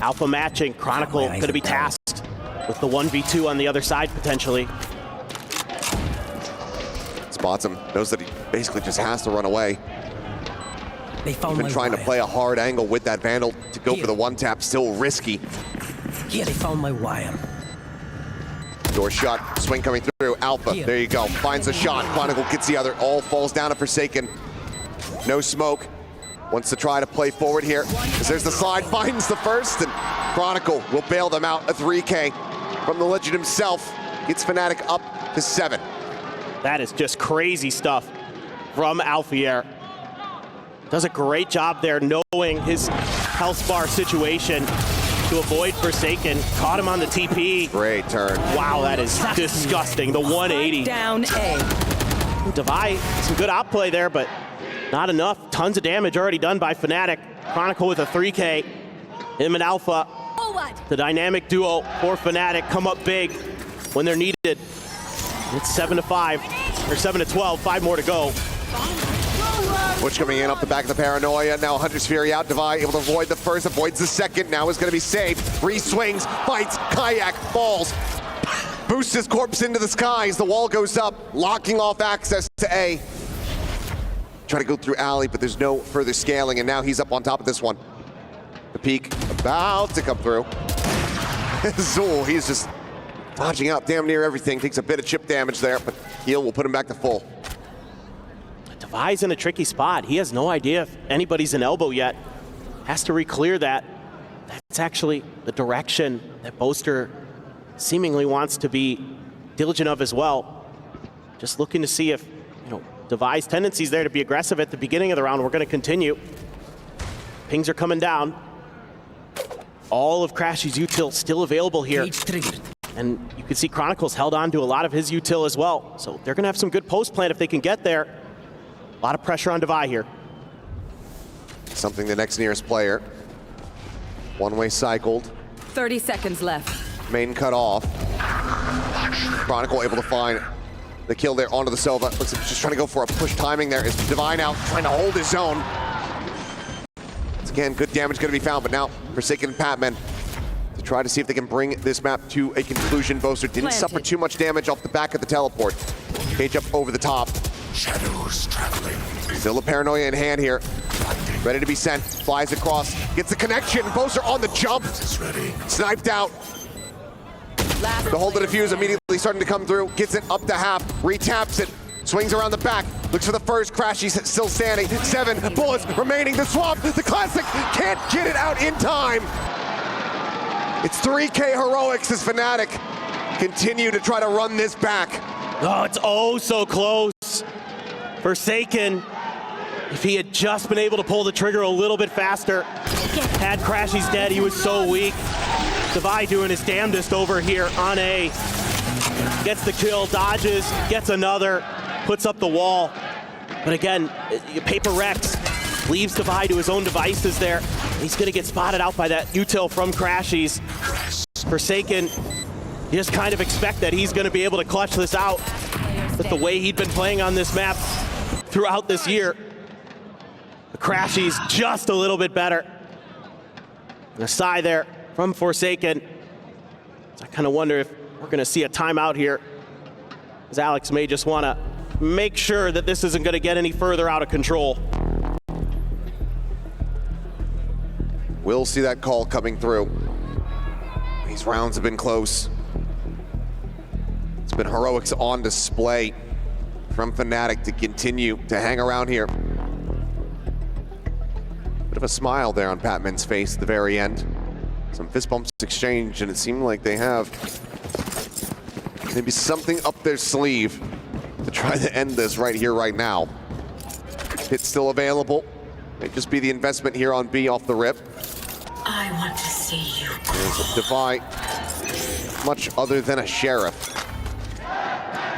Alpha matching. Chronicle gonna be tasked with the 1v2 on the other side potentially. Spots him. Knows that he basically just has to run away. They found Been trying to play a hard angle with that Vandal to go for the one tap. Still risky. Here they found my wire. Door shut. Swing coming through. Alpha. There you go. Finds a shot. Chronicle gets the other. All falls down to Forsaken. No smoke. wants to try to play forward here. As there's the slide, finds the first, and Chronicle will bail them out. A 3K from the legend himself. Gets Fnatic up to 7. That is just crazy stuff from Alfier. Does a great job there knowing his health bar situation to avoid Forsaken. Caught him on the TP. Great turn. Wow, that is disgusting. The 180. Down A. Devi, some good outplay there, but not enough. Tons of damage already done by Fnatic. Chronicle with a 3K. Him and Alpha, the dynamic duo for Fnatic, come up big when they're needed. It's 7-5, or 7-12, 5 more to go. Butch coming in off the back of the Paranoia. Now Hunter's Fury out. Devi able to avoid the first, avoids the second. Now is going to be saved. Re-swings, fights, Kayak, falls. Boosts his corpse into the skies. The wall goes up, locking off access to A. Try to go through alley, but there's no further scaling, and now he's up on top of this one. The peak about to come through. Zul, he's just dodging out damn near everything. Takes a bit of chip damage there, but heal will put him back to full. Devi's in a tricky spot. He has no idea if anybody's in elbow yet. Has to re-clear that. That's actually the direction that Boaster seemingly wants to be diligent of as well. Just looking to see if, Devi's tendencies there to be aggressive at the beginning of the round. We're going to continue. Pings are coming down. All of Crashy's util still available here. And you can see Chronicles held on to a lot of his util as well. So they're going to have some good post plan if they can get there. A lot of pressure on Devi here. Something the next nearest player. One-way cycled. 30 seconds left. Main cut off. Chronicle able to find the kill there onto the Sova. Looks like he's just trying to go for a push timing there. Is Divine out, trying to hold his own. Once again, good damage going to be found, but now Forsaken and Patman to try to see if they can bring this map to a conclusion. Boaster didn't suffer too much damage off the back of the teleport. Cage up over the top. Shadows traveling. Still a Paranoia in hand here. Ready to be sent. Flies across. Gets the connection. Boaster on the jump. Ready. Sniped out. The hold the defuse immediately starting to come through. Gets it up to half. Retaps it. Swings around the back. Looks for the first. Crashy's still standing. 7 bullets remaining. The swap. The classic can't get it out in time. It's 3K heroics as Fnatic continue to try to run this back. Oh, it's oh so close. Forsaken, if he had just been able to pull the trigger a little bit faster, had Crashy's dead, he was so weak. Devi doing his damnedest over here on A. Gets the kill, dodges, gets another, puts up the wall. But again, Paper Rex leaves Devi to his own devices there. He's gonna get spotted out by that util from Crashy's. Forsaken, you just kind of expect that he's gonna be able to clutch this out with the way he'd been playing on this map throughout this year. Crashy's just a little bit better. And a sigh there from Forsaken. So I kind of wonder if we're going to see a timeout here, as Alex may just want to make sure that this isn't going to get any further out of control. We'll see that call coming through. These rounds have been close. It's been heroics on display from Fnatic to continue to hang around here. Bit of a smile there on Patman's face at the very end. Some fist bumps exchanged, and it seemed like they have maybe something up their sleeve to try to end this right here, right now. Hit's still available. May just be the investment here on B off the rip. I want to see you. There's a Devi, much other than a sheriff.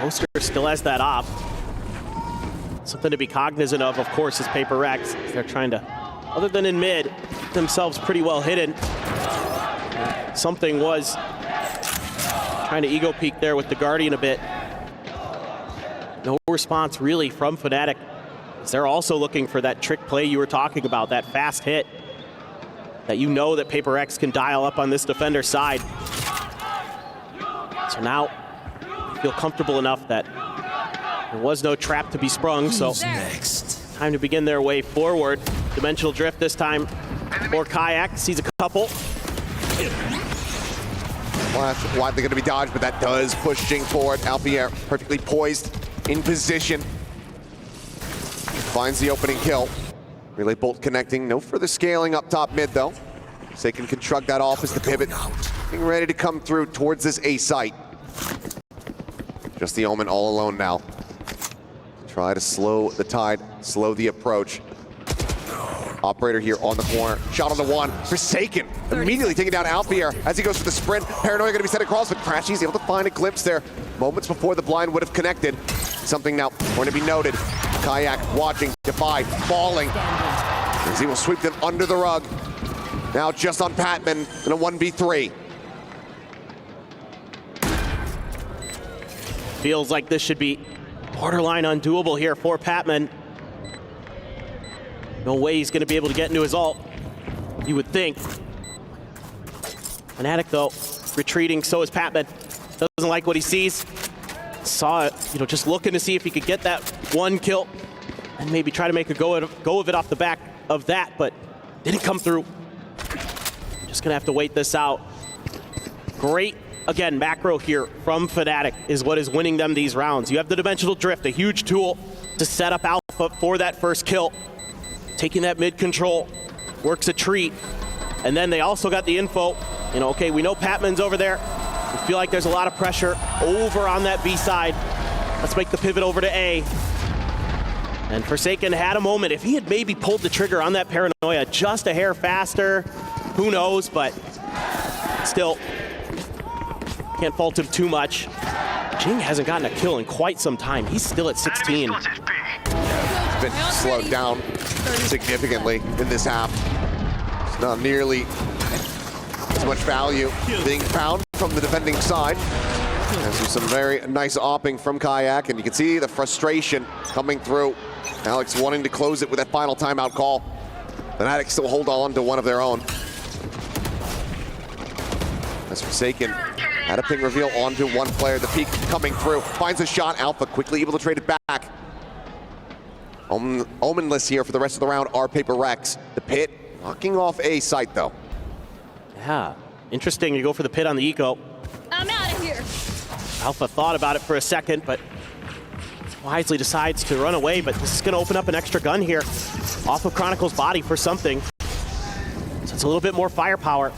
Boaster still has that op. Something to be cognizant of course, is Paper Rex. They're trying to, other than in mid, themselves pretty well hidden. Something was trying to ego peek there with the Guardian a bit. No response really from Fnatic. They're also looking for that trick play you were talking about, that fast hit that you know that Paper X can dial up on this defender's side. So now you feel comfortable enough that there was no trap to be sprung, so Next. time to begin their way forward. Dimensional drift this time for Kayak. Sees a couple. Well, that's why they're going to be dodged, but that does push Jing forward. Alfier perfectly poised in position. Finds the opening kill. Relay bolt connecting, no further scaling up top mid though. Forsaken can shrug that off as the pivot getting ready to come through towards this A site. Just the Omen all alone now. Try to slow the tide, slow the approach. Operator here on the corner, shot on the one. Forsaken immediately taking down Alfier as he goes for the sprint. Paranoia gonna be sent across, but Crashy's able to find a glimpse there. Moments before the blind would have connected. Something now going to be noted. Kayak watching, Defy, falling. As he will sweep them under the rug. Now just on Patman in a 1v3. Feels like this should be borderline undoable here for Patman. No way he's going to be able to get into his ult, you would think. Fnatic, though, retreating, so is Patman. Doesn't like what he sees. Saw it, just looking to see if he could get that one kill and maybe try to make a go of it off the back of that, but didn't come through. Just going to have to wait this out. Great, again, macro here from Fnatic is what is winning them these rounds. You have the Dimensional Drift, a huge tool to set up Alpha for that first kill. Taking that mid control, works a treat. And then they also got the info, okay, we know Patman's over there. We feel like there's a lot of pressure over on that B side. Let's make the pivot over to A. And Forsaken had a moment. If he had maybe pulled the trigger on that Paranoia just a hair faster, who knows, but still, can't fault him too much. Jing hasn't gotten a kill in quite some time. He's still at 16. Been slowed down significantly in this half. It's not nearly as much value being found from the defending side. There's some very nice opping from Kayak, and you can see the frustration coming through. Alex wanting to close it with that final timeout call. Fnatic still hold on to one of their own. As Forsaken had a ping reveal onto one player. The peak coming through, finds a shot. Alpha quickly able to trade it back. Omenless here for the rest of the round are Paper Rex. The pit knocking off A site though. Yeah, interesting. You go for the pit on the eco. I'm out of here. Alpha thought about it for a second, but wisely decides to run away. But this is going to open up an extra gun here off of Chronicle's body for something. So it's a little bit more firepower.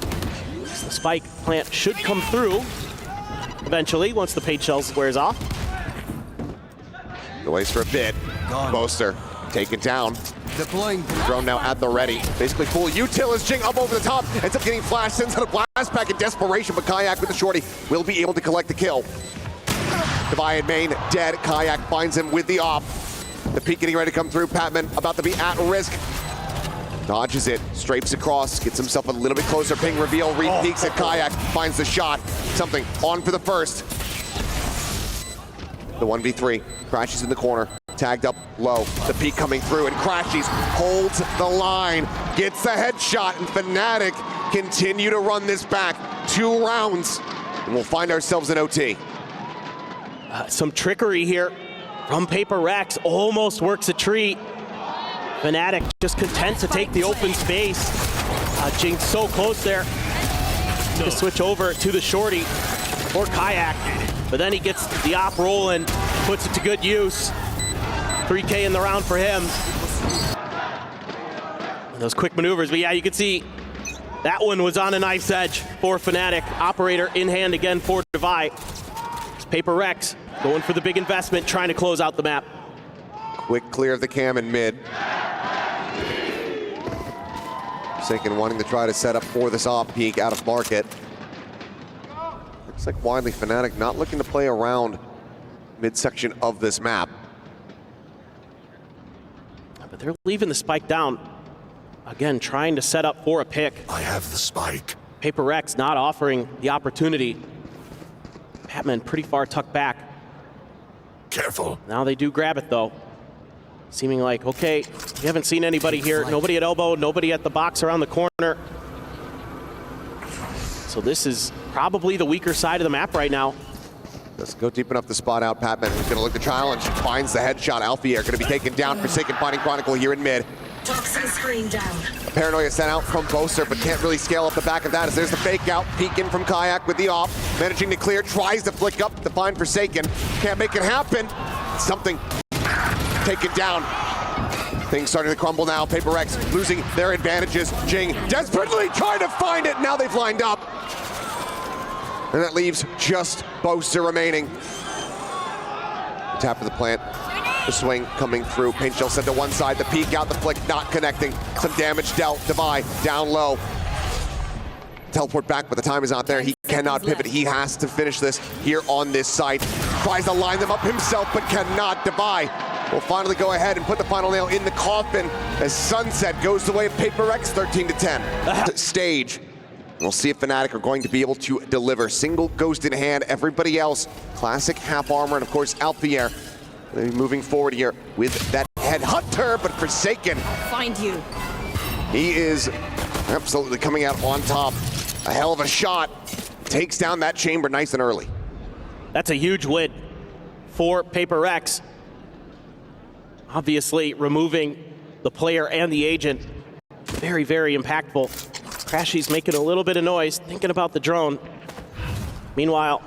The spike plant should come through eventually once the page shells wears off. Delays for a bit. Boaster taken down. Deploying. Drone now at the ready. Basically full util as Jing up over the top. Ends up getting flashed, sends out a blast pack in desperation, but Kayak with the shorty will be able to collect the kill. Devi in main, dead. Kayak finds him with the op. The peak getting ready to come through. Patman about to be at risk. Dodges it, strafes across, gets himself a little bit closer. Ping reveal, re-peeks at Kayak, finds the shot. Something on for the first. The 1v3, Crashes in the corner, tagged up low. The peak coming through, and Crashes holds the line, gets the headshot, and Fnatic continue to run this back. 2 rounds, and we'll find ourselves in OT. Some trickery here from Paper Rex, almost works a treat. Fnatic just content to take the open space. Jing so close there to switch over to the shorty or Kayak, but then he gets the op rolling, puts it to good use. 3K in the round for him. And those quick maneuvers, but yeah, you can see that one was on a knife's edge for Fnatic. Operator in hand again for Devi. It's Paper Rex going for the big investment, trying to close out the map. Quick clear of the cam in mid. Forsaken wanting to try to set up for this off peak out of market. Looks like widely Fnatic not looking to play around midsection of this map. But they're leaving the spike down. Again, trying to set up for a pick. I have the spike. Paper Rex not offering the opportunity. Patman pretty far tucked back. Careful. Now they do grab it though. Seeming like, okay, we haven't seen anybody here. Nobody at elbow, nobody at the box around the corner. So this is probably the weaker side of the map right now. Let's go deep enough to spot out Patman, who's gonna look to challenge. Finds the headshot. Alfier gonna be taken down. Forsaken finding Chronicle here in mid. Toxin screen down. Paranoia sent out from Boaster, but can't really scale up the back of that as there's the fake out. Peek in from Kayak with the op. Managing to clear, tries to flick up to find Forsaken. Can't make it happen. Something taken down. Things starting to crumble now. Paper X losing their advantages. Jing desperately trying to find it. Now they've lined up. And that leaves just Boaster remaining. The tap of the plant. The swing coming through. Paint shell sent to one side. The peek out, the flick not connecting. Some damage dealt. Divide down low. Teleport back, but the time is not there. He cannot pivot. He has to finish this here on this site. Tries to line them up himself, but cannot. Divide will finally go ahead and put the final nail in the coffin as Sunset goes the way of Paper X 13-10. Stage. We'll see if Fnatic are going to be able to deliver. Single ghost in hand. Everybody else, classic half armor, and of course Alfier. Moving forward here with that headhunter, but Forsaken. Find you. He is absolutely coming out on top. A hell of a shot. Takes down that chamber nice and early. That's a huge win for Paper X. Obviously, removing the player and the agent, very, very impactful. Crashy's making a little bit of noise, thinking about the drone. Meanwhile,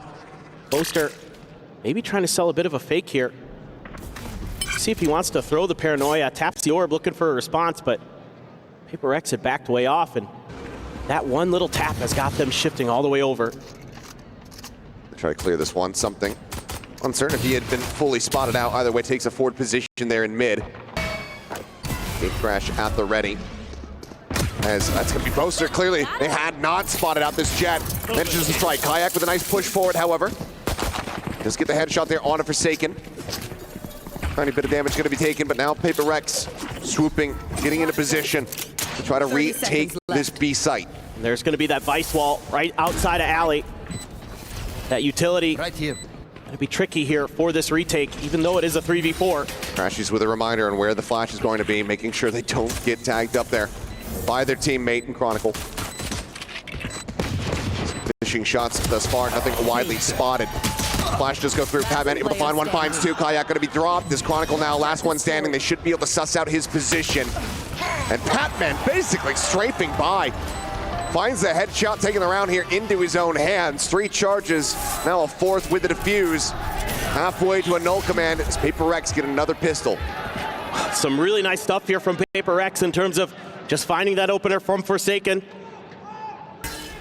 Boaster maybe trying to sell a bit of a fake here. See if he wants to throw the paranoia, taps the orb looking for a response, but Paper X had backed way off, and that one little tap has got them shifting all the way over. Try to clear this one, something. Uncertain if he had been fully spotted out. Either way, takes a forward position there in mid. Gate crash at the ready. As that's gonna be Boaster, clearly they had not spotted out this jet. Manages to strike. Kayak with a nice push forward, however. Just get the headshot there on a Forsaken. Tiny bit of damage going to be taken, but now Paper X swooping, getting into position to try to retake this B site. There's going to be that vice wall right outside of alley. That utility Right here. going to be tricky here for this retake, even though it is a 3v4. Crashies with a reminder on where the flash is going to be, making sure they don't get tagged up there by their teammate in Chronicle. Finishing shots thus far, nothing widely spotted. Flash does go through. Patman able to find one, finds two. Kayak going to be dropped. This Chronicle now, last one standing. They should be able to suss out his position. And Patman basically strafing by. Finds the headshot, taking the round here into his own hands. 3 charges, now a 4th with the defuse. Halfway to a null command as Paper X get another pistol. Some really nice stuff here from Paper X in terms of just finding that opener from Forsaken.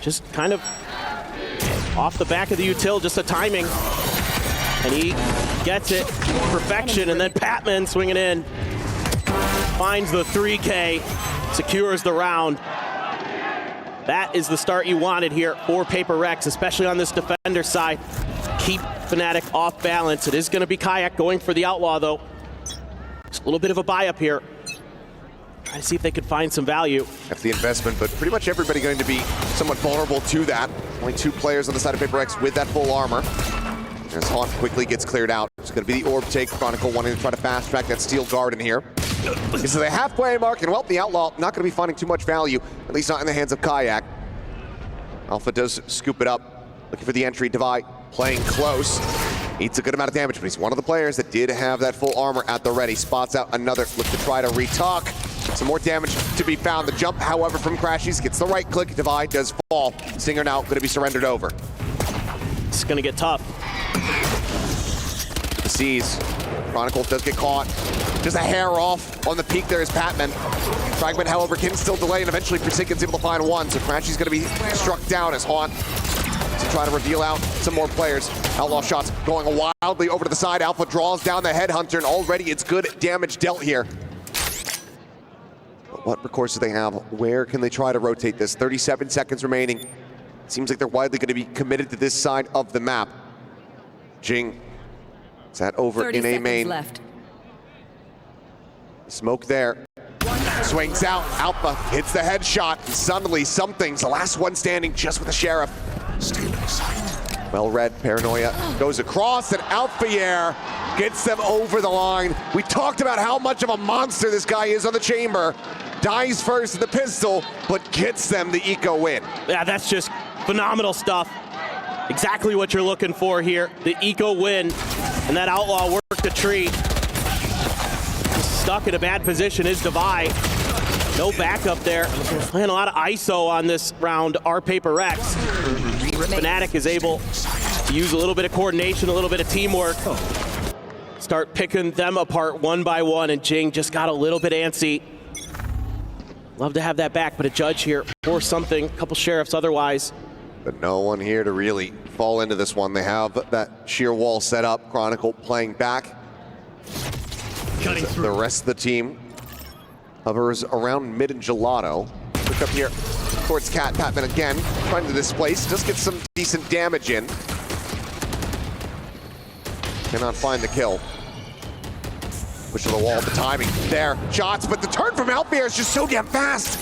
Just kind of off the back of the util, just a timing. And he gets it, perfection, and then Patman swinging in. Finds the 3K, secures the round. That is the start you wanted here for Paper X, especially on this defender side. Keep Fnatic off balance. It is going to be Kayak going for the outlaw, though. Just a little bit of a buy up here. Try to see if they could find some value. That's the investment, but pretty much everybody going to be somewhat vulnerable to that. Only 2 players on the side of Paper X with that full armor. As Haunt quickly gets cleared out. It's going to be the orb take. Chronicle wanting to try to fast track that steel garden here. This is the halfway mark, and well, the outlaw not going to be finding too much value, at least not in the hands of Kayak. Alpha does scoop it up, looking for the entry. Divide playing close. Eats a good amount of damage, but he's one of the players that did have that full armor at the ready. Spots out another, look to try to retalk. Some more damage to be found. The jump, however, from Crashies gets the right click. Divide does fall. Singer now going to be surrendered over. It's going to get tough. The Seas. Chronicle does get caught. Just a hair off on the peak there is Patman. Fragment, however, can still delay, and eventually Forsaken's able to find one. So Crashy's going to be struck down as Haunt to try to reveal out some more players. Outlaw shots going wildly over to the side. Alpha draws down the headhunter, and already it's good damage dealt here. But what recourse do they have? Where can they try to rotate this? 37 seconds remaining. It seems like they're widely going to be committed to this side of the map. Jing. Is that over in A main? Left. Smoke there. Swings out. Alpha hits the headshot. And suddenly, something's the last one standing just with the Sheriff. Still in sight. Well read. Paranoia goes across, and Alfier gets them over the line. We talked about how much of a monster this guy is on the chamber. Dies first in the pistol, but gets them the eco win. Yeah, that's just phenomenal stuff. Exactly what you're looking for here. The eco win, and that outlaw worked the tree. Stuck in a bad position is Divide. No backup there. Playing a lot of ISO on this round, our Paper X. Fnatic is able to use a little bit of coordination, a little bit of teamwork. start picking them apart one by one, and Jing just got a little bit antsy. Love to have that back, but a judge here or something, a couple sheriffs otherwise. But no one here to really fall into this one. They have that sheer wall set up. Chronicle playing back. The rest of the team hovers around mid and gelato. Look up here towards Cat. Patman again, trying to displace. Just get some decent damage in. Cannot find the kill. Push to the wall, the timing there. Shots, but the turn from Alpha is just so damn fast.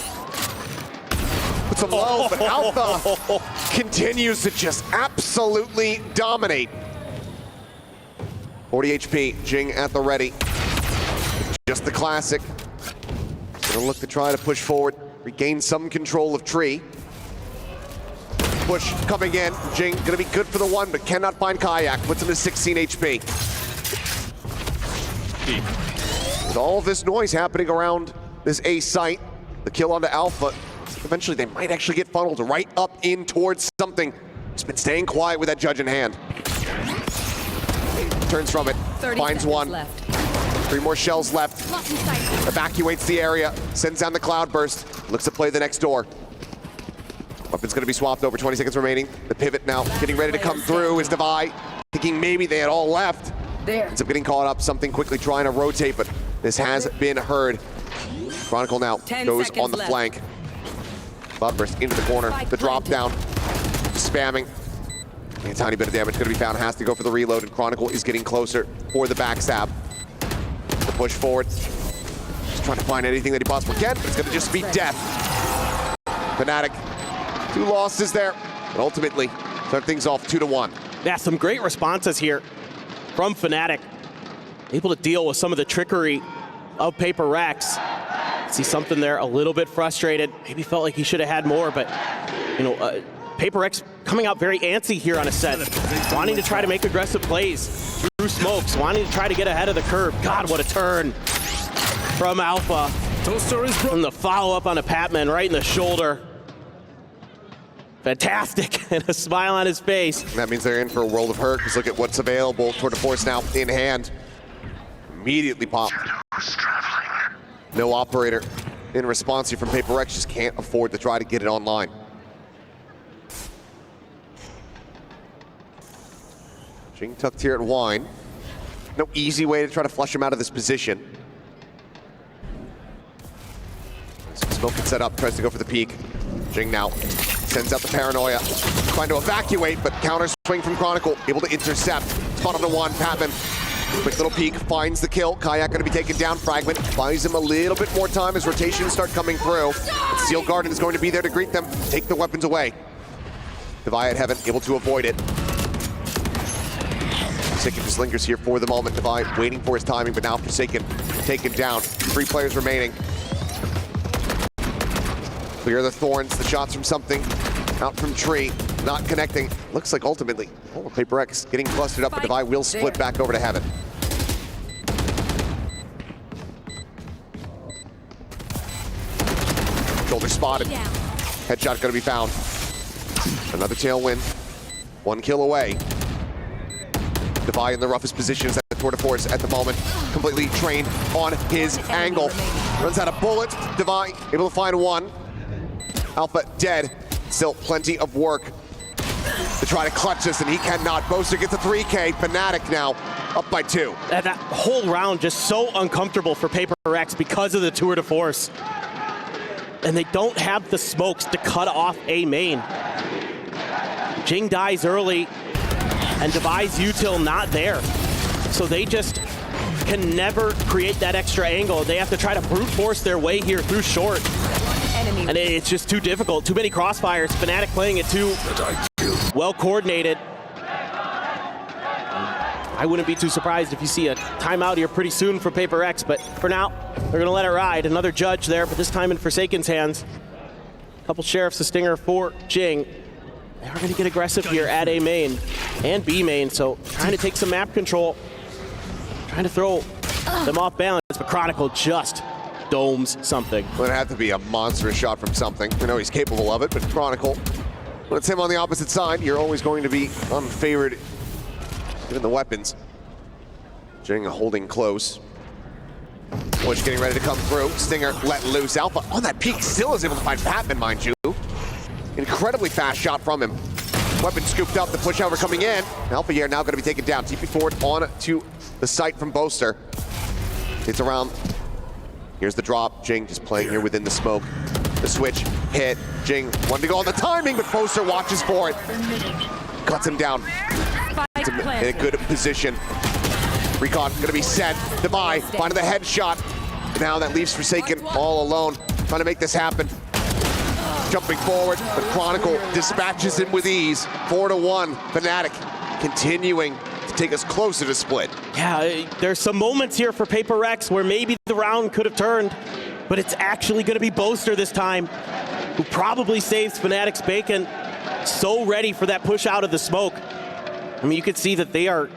Puts him low, but Alpha continues to just absolutely dominate. 40 HP, Jing at the ready. Just the classic. Gonna look to try to push forward, regain some control of Tree. Push coming in. Jing gonna be good for the one, but cannot find Kayak. Puts him to 16 HP. With all of this noise happening around this A site, the kill onto Alpha, eventually they might actually get funneled right up in towards something. He's been staying quiet with that judge in hand. Turns from it, finds one. Left. 3 more shells left. Evacuates the area, sends down the cloudburst, looks to play the next door. Weapon's gonna be swapped over, 20 seconds remaining. The pivot now getting ready to come through is Devi, thinking maybe they had all left. Ends up getting caught up, something quickly trying to rotate, but this has been heard. Chronicle now goes on the flank. Cloudburst into the corner, the drop down, spamming. A tiny bit of damage gonna be found, has to go for the reload, and Chronicle is getting closer for the backstab. The push forward, just trying to find anything that he possibly can, but it's gonna just be death. Fnatic, 2 losses there, but ultimately start things off 2-1. Yeah, some great responses here from Fnatic. Able to deal with some of the trickery of Paper Rex. See something there, a little bit frustrated. Maybe felt like he should have had more, but you know, Paper Rex coming out very antsy here on Ascent, wanting to try to make aggressive plays through smokes, wanting to try to get ahead of the curve. God, what a turn from Alpha. From the follow-up on a Patman right in the shoulder. Fantastic, and a smile on his face. That means they're in for a world of hurt, because look at what's available. Tour de Force now in hand. Immediately popped. No operator in response here from Paper Rex, just can't afford to try to get it online. Jing tucked here at Wine. No easy way to try to flush him out of this position. Smoke gets set up, tries to go for the peak. Jing now sends out the paranoia, trying to evacuate, but counter swing from Chronicle, able to intercept. Spot on the one, Patman. Quick little peek, finds the kill. Kayak gonna be taken down. Fragment buys him a little bit more time as rotations start coming through. And Steel Garden is going to be there to greet them, take the weapons away. Devi at Heaven, able to avoid it. Forsaken just lingers here for the moment. Devi waiting for his timing, but now Forsaken taken down. 3 players remaining. Clear the thorns, the shots from something. Out from Tree, not connecting. Looks like ultimately, Paper X getting clustered up, but Devi will split back over to Heaven. Shoulder spotted. Headshot gonna be found. Another tailwind. 1 kill away. Devi in the roughest positions at the Tour de Force at the moment. Completely trained on his angle. Runs out of bullets. Devi able to find one. Alpha dead. Still plenty of work to try to clutch this, and he cannot. Boaster gets a 3K. Fnatic now up by 2. That whole round just so uncomfortable for Paper Rex because of the Tour de Force. And they don't have the smokes to cut off A main. Jing dies early, and Devi's util not there. So they just can never create that extra angle. They have to try to brute force their way here through short. And it's just too difficult. Too many crossfires. Fnatic playing it too well coordinated. I wouldn't be too surprised if you see a timeout here pretty soon for Paper X, but for now, they're gonna let it ride. Another judge there, but this time in Forsaken's hands. Couple sheriffs, a stinger for Jing. They're gonna get aggressive here at A main and B main, so trying to take some map control. Trying to throw them off balance, but Chronicle just domes something. Well, it had to be a monstrous shot from something. We know he's capable of it, but Chronicle, when it's him on the opposite side, you're always going to be unfavored given the weapons. Jing holding close. Bush getting ready to come through. Stinger let loose. Alpha on that peak still is able to find Patman, mind you. Incredibly fast shot from him. Weapon scooped up, the pushover coming in. Alpha here now going to be taken down. TP forward on to the site from Boaster. It's around. Here's the drop. Jing just playing here within the smoke. The switch, hit. Jing wanted to go on the timing, but Boaster watches for it. Cuts him down. It's in a good position. Recon going to be set. Devi finding the headshot. Now that leaves Forsaken all alone, trying to make this happen. Jumping forward, but Chronicle dispatches him with ease. 4-1, Fnatic continuing to take us closer to split. Yeah, there's some moments here for Paper Rex where maybe the round could have turned, but it's actually going to be Boaster this time, who probably saves Fnatic's bacon. So ready for that push out of the smoke. I mean, you could see that they are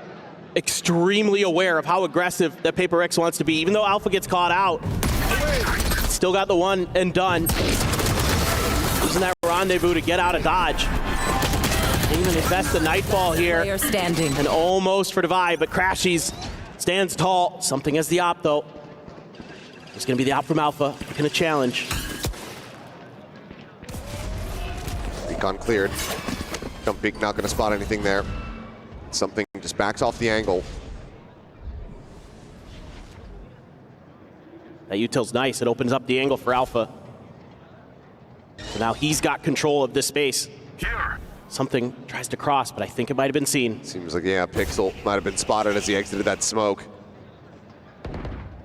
extremely aware of how aggressive that Paper Rex wants to be. Even though Alpha gets caught out, still got the one and done. Using that rendezvous to get out of dodge. Even invest the Nightfall here. Player standing. And almost for Devi, but Crashies stands tall. Something as the op, though. It's going to be the op from Alpha. Going to challenge. Recon cleared. Jump peek, not going to spot anything there. Something just backs off the angle. That util's nice. It opens up the angle for Alpha. So now he's got control of this space. Something tries to cross, but I think it might have been seen. Seems like, yeah, Pixel might have been spotted as he exited that smoke.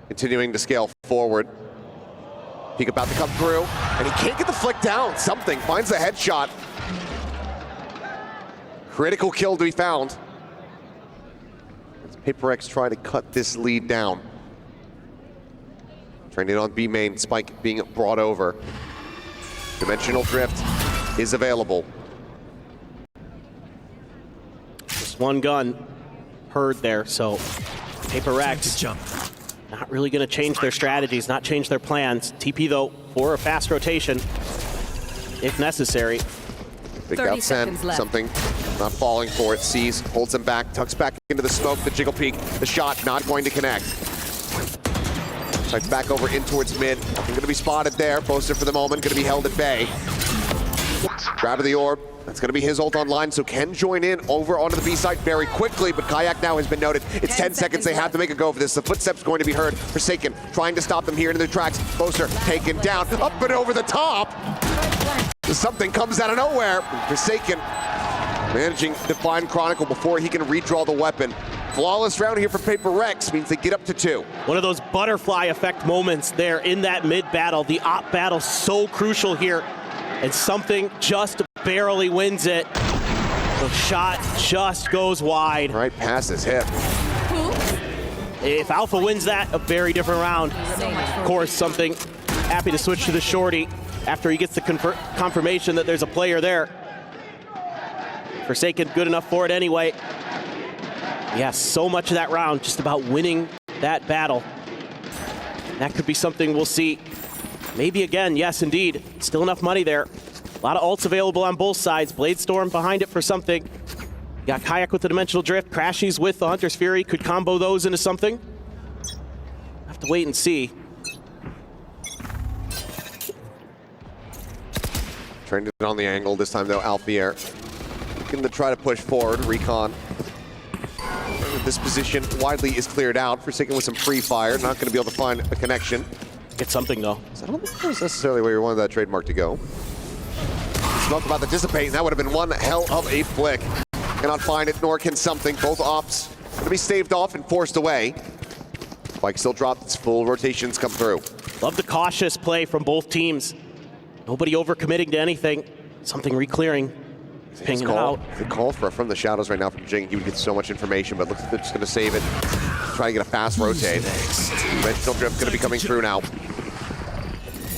Continuing to scale forward. Peek about to come through, and he can't get the flick down. Something finds the headshot. Critical kill to be found. As Paper X try to cut this lead down. Trying it on B main, Spike being brought over. Dimensional drift is available. Just one gun heard there, so Paper Rex not really going to change their strategies, not change their plans. TP though for a fast rotation if necessary. Big 30 out send, seconds left. something not falling for it. Sees, holds him back, tucks back into the smoke, the jiggle peek, the shot not going to connect. Right back over in towards mid. Nothing going to be spotted there. Boaster for the moment, going to be held at bay. Grab of the orb. That's going to be his ult online, so can join in over onto the B side very quickly, but Kayak now has been noted. It's 10 seconds. They have to make a go for this. The footsteps going to be heard. Forsaken trying to stop them here in the tracks. Boaster taken down, up and over the top. Something comes out of nowhere. Forsaken managing to find Chronicle before he can redraw the weapon. Flawless round here for Paper Rex means they get up to 2. One of those butterfly effect moments there in that mid battle. The op battle so crucial here, and something just barely wins it. The shot just goes wide. Right past his hip. If Alpha wins that, a very different round. Of course, something happy to switch to the shorty after he gets the confirmation that there's a player there. Forsaken good enough for it anyway. Yes, so much of that round just about winning that battle. That could be something we'll see. Maybe again, yes indeed. Still enough money there. A lot of ults available on both sides. Bladestorm behind it for something. You got Kayak with the Dimensional Drift. Crashies with the Hunter's Fury. Could combo those into something. Have to wait and see. Trying it on the angle this time though, Alfier. Looking to try to push forward, Recon. This position widely is cleared out. Forsaken with some free fire, not going to be able to find a connection. Get something though. I don't think that was necessarily where you wanted that trademark to go. Smoke about to dissipate, and that would have been one hell of a flick. Cannot find it, nor can something. Both ops going to be staved off and forced away. Spike still dropped, its full rotations come through. Love the cautious play from both teams. Nobody overcommitting to anything. Something re-clearing. Pinging it out. The call from the shadows right now from Jing, he would get so much information, but looks like they're just going to save it. Try to get a fast rotate. Dimensional Drift going to be coming through now.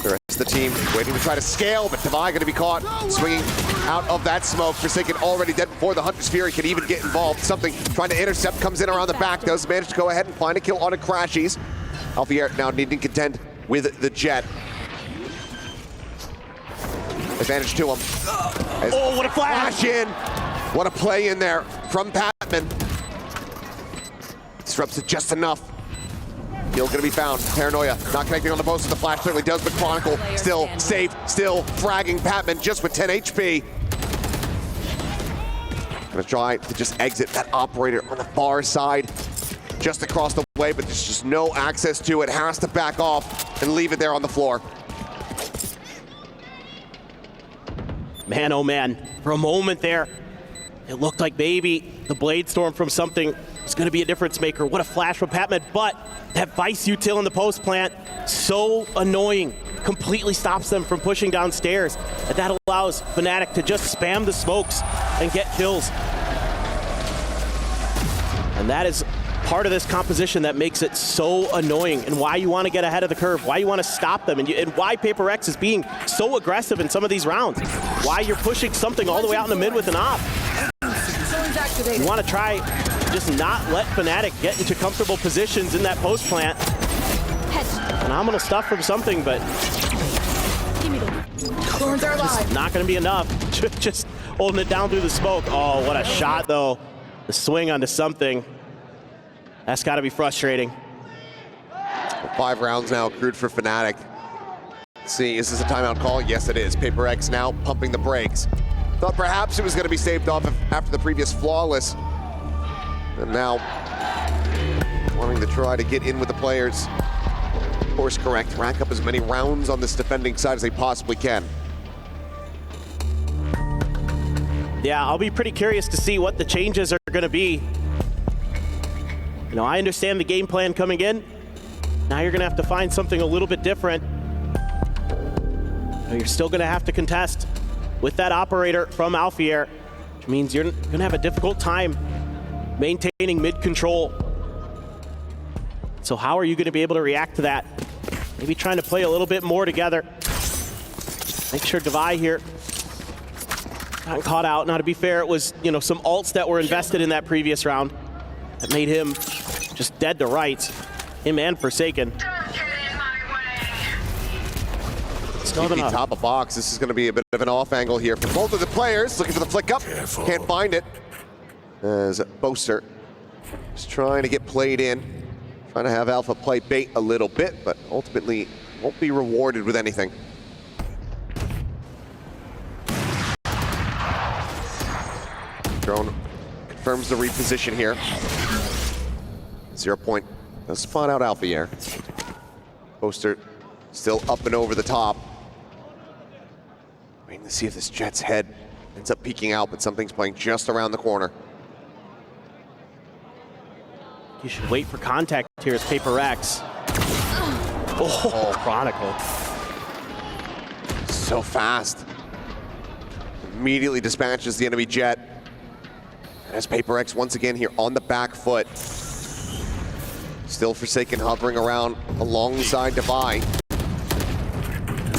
The rest of the team waiting to try to scale, but Devi going to be caught swinging out of that smoke. Forsaken already dead before the Hunter's Fury can even get involved. Something trying to intercept, comes in around the back, does manage to go ahead and find a kill on a Crashies. Alfier now needing to contend with the Jet. Advantage to him. Oh, what a flash! In. What a play in there from Patman. Disrupts it just enough. Heal gonna be found. Paranoia not connecting on the post. The flash certainly does, but Chronicle still safe, still fragging Patman just with 10 HP. Gonna try to just exit that operator on the far side, just across the way, but there's just no access to it. Has to back off and leave it there on the floor. Man, oh man, for a moment there, it looked like maybe the Blade Storm from something was going to be a difference maker. What a flash from Patman, but that Vice util in the post plant, so annoying. Completely stops them from pushing downstairs. And that allows Fnatic to just spam the smokes and get kills. And that is part of this composition that makes it so annoying, and why you want to get ahead of the curve, why you want to stop them, and why Paper Rex is being so aggressive in some of these rounds. Why you're pushing something all the way out in the mid with an op. You want to try just not let Fnatic get into comfortable positions in that post plant. Phenomenal stuff from something, but just not going to be enough. Just holding it down through the smoke. Oh, what a shot though. The swing onto something. That's got to be frustrating. 5 rounds now accrued for Fnatic. Let's see, is this a timeout call? Yes, it is. Paper X now pumping the brakes. Thought perhaps it was going to be saved off after the previous flawless. And now wanting to try to get in with the players. Course correct, rack up as many rounds on this defending side as they possibly can. Yeah, I'll be pretty curious to see what the changes are going to be. You know, I understand the game plan coming in. Now you're going to have to find something a little bit different. You're still going to have to contest with that operator from Alfier, which means you're going to have a difficult time maintaining mid control. So how are you going to be able to react to that? Maybe trying to play a little bit more together. Make sure Devi here got caught out. Now, to be fair, it was, you know, some ults that were invested in that previous round that made him just dead to rights. Him and Forsaken. Still TP top of box. This is going to be a bit of an off angle here for both of the players. Looking for the flick up. Careful. Can't find it. As Boaster is trying to get played in. Trying to have Alpha play bait a little bit, but ultimately won't be rewarded with anything. Drone confirms the reposition here. 0 point. Let's spot out Alpha here. Boaster still up and over the top. Waiting to see if this Jet's head ends up peeking out, but something's playing just around the corner. You should wait for contact here as Paper X. Oh, Chronicle. So fast. Immediately dispatches the enemy Jet. And as Paper X once again here on the back foot. Still Forsaken hovering around alongside Devi.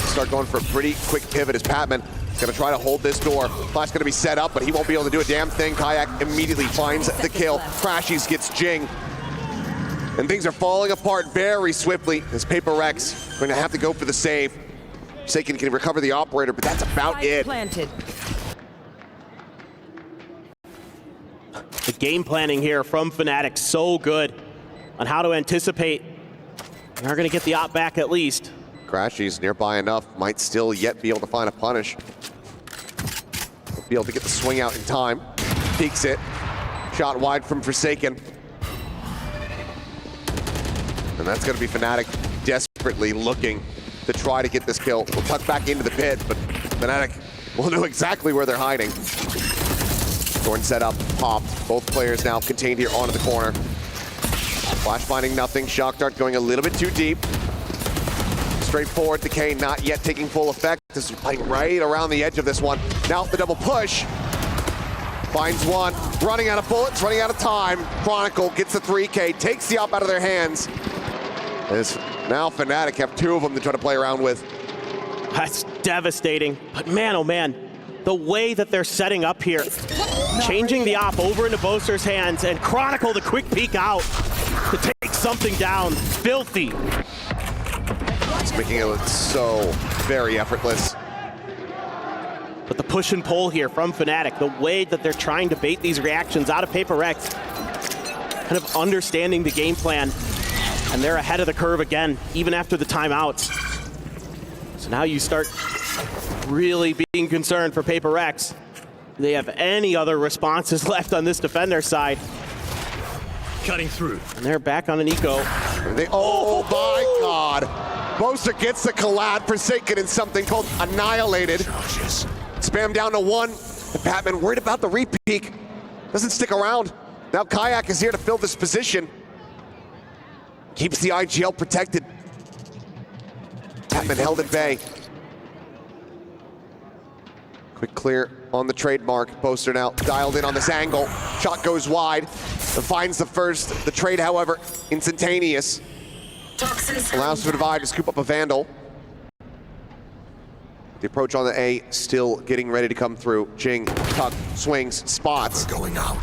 Start going for a pretty quick pivot as Patman is going to try to hold this door. Flash going to be set up, but he won't be able to do a damn thing. Kayak immediately finds the kill. Crashies gets Jing. And things are falling apart very swiftly as Paper Rex going to have to go for the save. Forsaken can recover the operator, but that's about it. Planted. The game planning here from Fnatic, so good on how to anticipate. They are going to get the op back at least. Crashies nearby enough, might still yet be able to find a punish. Won't be able to get the swing out in time. Peeks it. Shot wide from Forsaken. And that's going to be Fnatic desperately looking to try to get this kill. We'll tuck back into the pit, but Fnatic will know exactly where they're hiding. Thorn set up, popped. Both players now contained here onto the corner. Flash finding nothing. Shock Dart going a little bit too deep. Straightforward decay not yet taking full effect. This is playing right around the edge of this one. Now the double push. Finds one, running out of bullets, running out of time. Chronicle gets the 3K, takes the op out of their hands. As now Fnatic have 2 of them to try to play around with. That's devastating. But man, oh man, the way that they're setting up here. Changing the op over into Boaster's hands, and Chronicle the quick peek out to take something down. Filthy. It's making it look so very effortless. But the push and pull here from Fnatic, the way that they're trying to bait these reactions out of Paper Rex. kind of understanding the game plan, and they're ahead of the curve again, even after the timeouts. So now you start really being concerned for Paper X. Do they have any other responses left on this defender side? Cutting through. And they're back on an eco. Oh my God. Boaster gets the collab, Forsaken in something called Annihilated. Charges. Spam down to one. And Patman worried about the repeak. Doesn't stick around. Now Kayak is here to fill this position. Keeps the IGL protected. Patman held at bay. Quick clear on the trademark. Boaster now dialed in on this angle. Shot goes wide and finds the first. The trade, however, instantaneous. Allows for Divide to scoop up a Vandal. The approach on the A still getting ready to come through. Jing, tuck, swings, spots. Going out.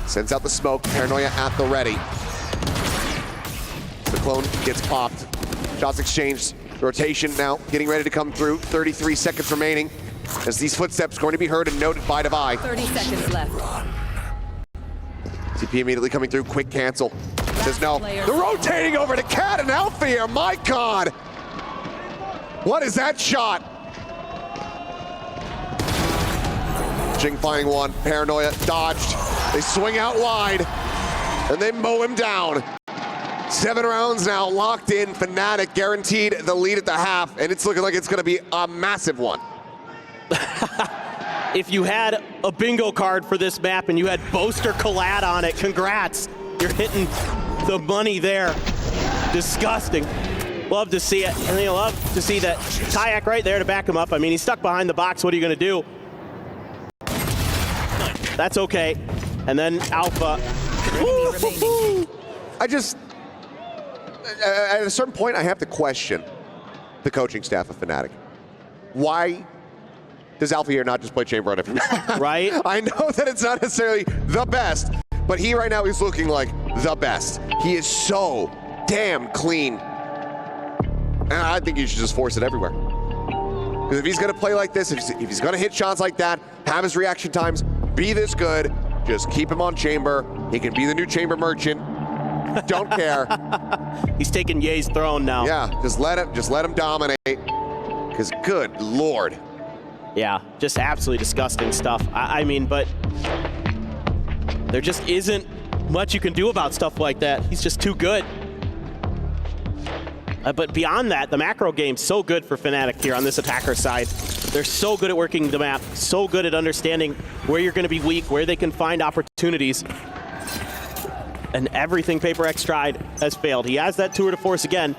Sends out the smoke. Paranoia at the ready. The clone gets popped. Shots exchanged. Rotation now getting ready to come through. 33 seconds remaining. As these footsteps going to be heard and noted by Divide. 30 seconds left. TP immediately coming through, quick cancel. Says no. player They're rotating over to Cat and Alpha here, my God! What is that shot? Jing finding one, Paranoia dodged. They swing out wide, and they mow him down. 7 rounds now locked in, Fnatic guaranteed the lead at the half, and it's looking like it's gonna be a massive one. If you had a bingo card for this map and you had Boaster Collad on it, congrats. You're hitting the money there. Disgusting. Love to see it. And you love to see that Kayak right there to back him up. I mean, he's stuck behind the box. What are you going to do? That's okay. And then Alpha. I just, at a certain point, I have to question the coaching staff of Fnatic. Why does Alpha here not just play Chamber on every map? Right? I know that it's not necessarily the best, but he right now is looking like the best. He is so damn clean. And I think you should just force it everywhere. Because if he's gonna play like this, if he's gonna hit shots like that, have his reaction times, be this good, just keep him on Chamber. He can be the new Chamber merchant. Don't care. He's taking Ye's throne now. Yeah, just let him dominate. Because good Lord. Yeah, just absolutely disgusting stuff. I mean, but there just isn't much you can do about stuff like that. He's just too good. But beyond that, the macro game's so good for Fnatic here on this attacker side. They're so good at working the map, so good at understanding where you're going to be weak, where they can find opportunities. And everything Paper X tried has failed. He has that tour de force again.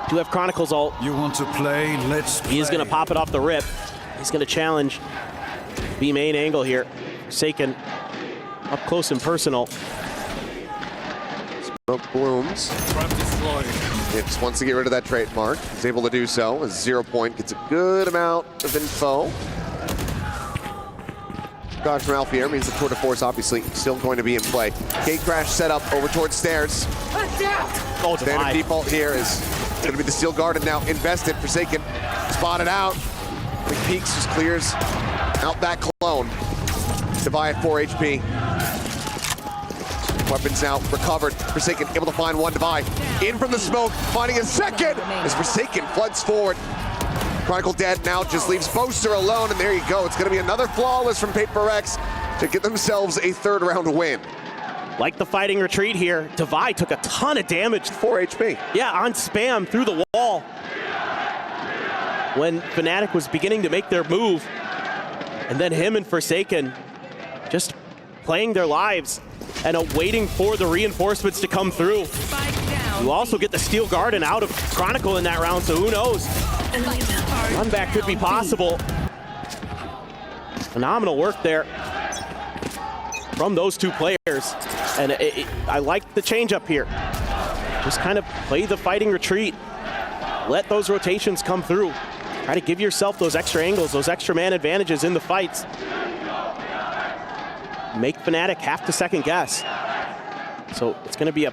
Do have Chronicles ult. You want to play? Let's play. He is going to pop it off the rip. He's going to challenge B main angle here. Forsaken up close and personal. Smoke blooms. It's wants to get rid of that trademark. He's able to do so. As 0 point gets a good amount of info. Dodge from Alfier means the tour de force obviously still going to be in play. Gate crash set up over towards stairs. Oh, Standard default here is going to be the Steel Garden now invested. Forsaken spotted out. Quick peeks just clears out that clone. Divide 4 HP. Weapons now recovered. Forsaken able to find one Divide. In from the smoke, finding a second as Forsaken floods forward. Chronicle dead now, just leaves Boaster alone, and there you go. It's going to be another flawless from Paper X to get themselves a 3rd round win. Like the fighting retreat here, Divide took a ton of damage. 4 HP. Yeah, on spam through the wall. When Fnatic was beginning to make their move. And then him and Forsaken just playing their lives and waiting for the reinforcements to come through. You also get the Steel Garden out of Chronicle in that round, so who knows? Run back could be possible. Phenomenal work there from those two players. And I like the change up here. Just kind of play the fighting retreat. Let those rotations come through. Try to give yourself those extra angles, those extra man advantages in the fights. Make Fnatic have to second guess. So it's going to be, I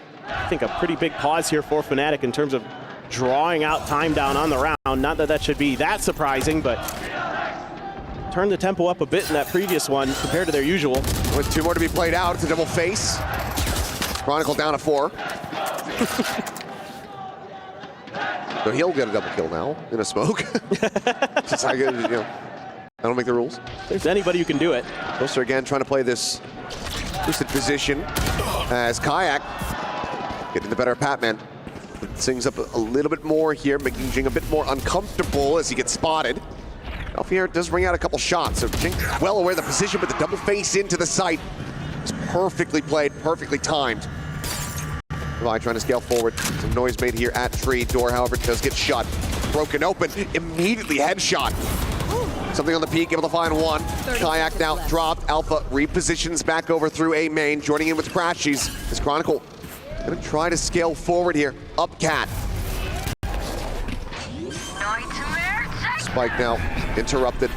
think, a pretty big pause here for Fnatic in terms of drawing out time down on the round. Not that that should be that surprising, but turn the tempo up a bit in that previous one compared to their usual. With 2 more to be played out, it's a double face. Chronicle down to 4. So he'll get a double kill now in a smoke. Just how good, I don't make the rules. If there's anybody who can do it. Boaster again trying to play this boosted position as Kayak getting the better of Patman. Sings up a little bit more here, making Jing a bit more uncomfortable as he gets spotted. Alfier does ring out a couple shots, so Jing well aware of the position, but the double face into the site is perfectly played, perfectly timed. Levi trying to scale forward. Some noise made here at tree. Door, however, does get shut. Broken open, immediately headshot. Something on the peak, able to find one. Kayak now dropped. Alpha repositions back over through A main, joining in with Crashies. As Chronicle gonna try to scale forward here. Up Cat. Spike now interrupted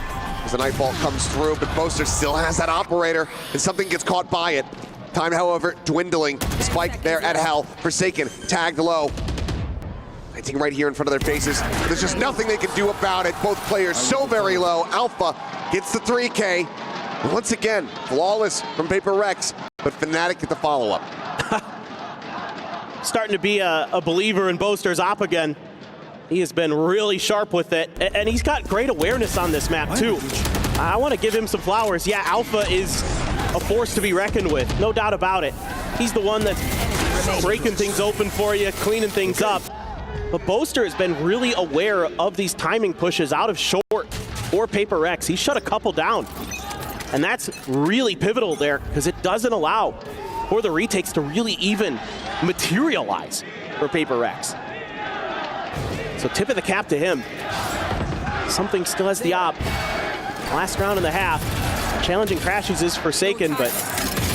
as the Nightfall comes through, but Boaster still has that operator, and something gets caught by it. Time, however, dwindling. Spike there at Hell. Forsaken, tagged low. Hitting right here in front of their faces. There's just nothing they can do about it. Both players so very low. Alpha gets the 3K. And once again, flawless from Paper Rex, but Fnatic get the follow-up. Starting to be a believer in Boaster's op again. He has been really sharp with it, and he's got great awareness on this map too. I want to give him some flowers. Yeah, Alpha is a force to be reckoned with, no doubt about it. He's the one that's breaking things open for you, cleaning things up. But Boaster has been really aware of these timing pushes out of short or Paper Rex. He shut a couple down, and that's really pivotal there because it doesn't allow for the retakes to really even materialize for Paper Rex. So tip of the cap to him. Something still has the op. Last round and a half. Challenging Crashies is Forsaken, but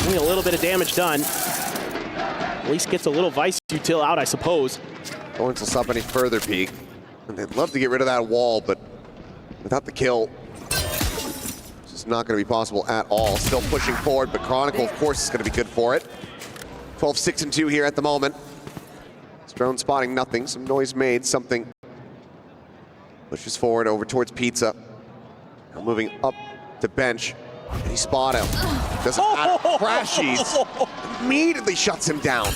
only a little bit of damage done. At least gets a little Vice util out, I suppose. Lawrence will stop any further peek. And they'd love to get rid of that wall, but without the kill, it's just not going to be possible at all. Still pushing forward, but Chronicle, of course, is going to be good for it. 12-6-2 here at the moment. Drone spotting nothing, some noise made, something pushes forward over towards Pizza. Now moving up to bench, and he spot him. Doesn't matter, Crashies immediately shuts him down.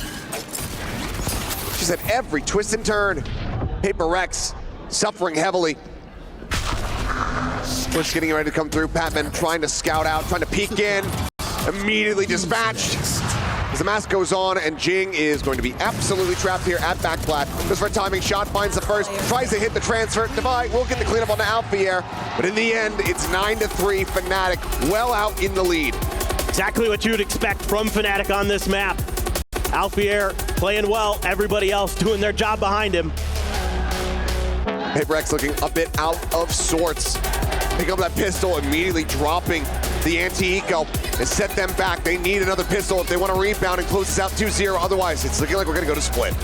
She's at every twist and turn. Paper Rex suffering heavily. Push getting ready to come through. Patman trying to scout out, trying to peek in. Immediately dispatched. As the mask goes on, and Jing is going to be absolutely trapped here at backplat. Goes for a timing shot, finds the first, tries to hit the transfer. Devi will get the cleanup on the Alfier, but in the end, it's 9-3. Fnatic well out in the lead. Exactly what you'd expect from Fnatic on this map. Alfier playing well, everybody else doing their job behind him. Paper Rex looking a bit out of sorts. Pick up that pistol, immediately dropping the anti-eco and set them back. They need another pistol if they want to rebound and close this out 2-0. Otherwise, it's looking like we're going to go to split.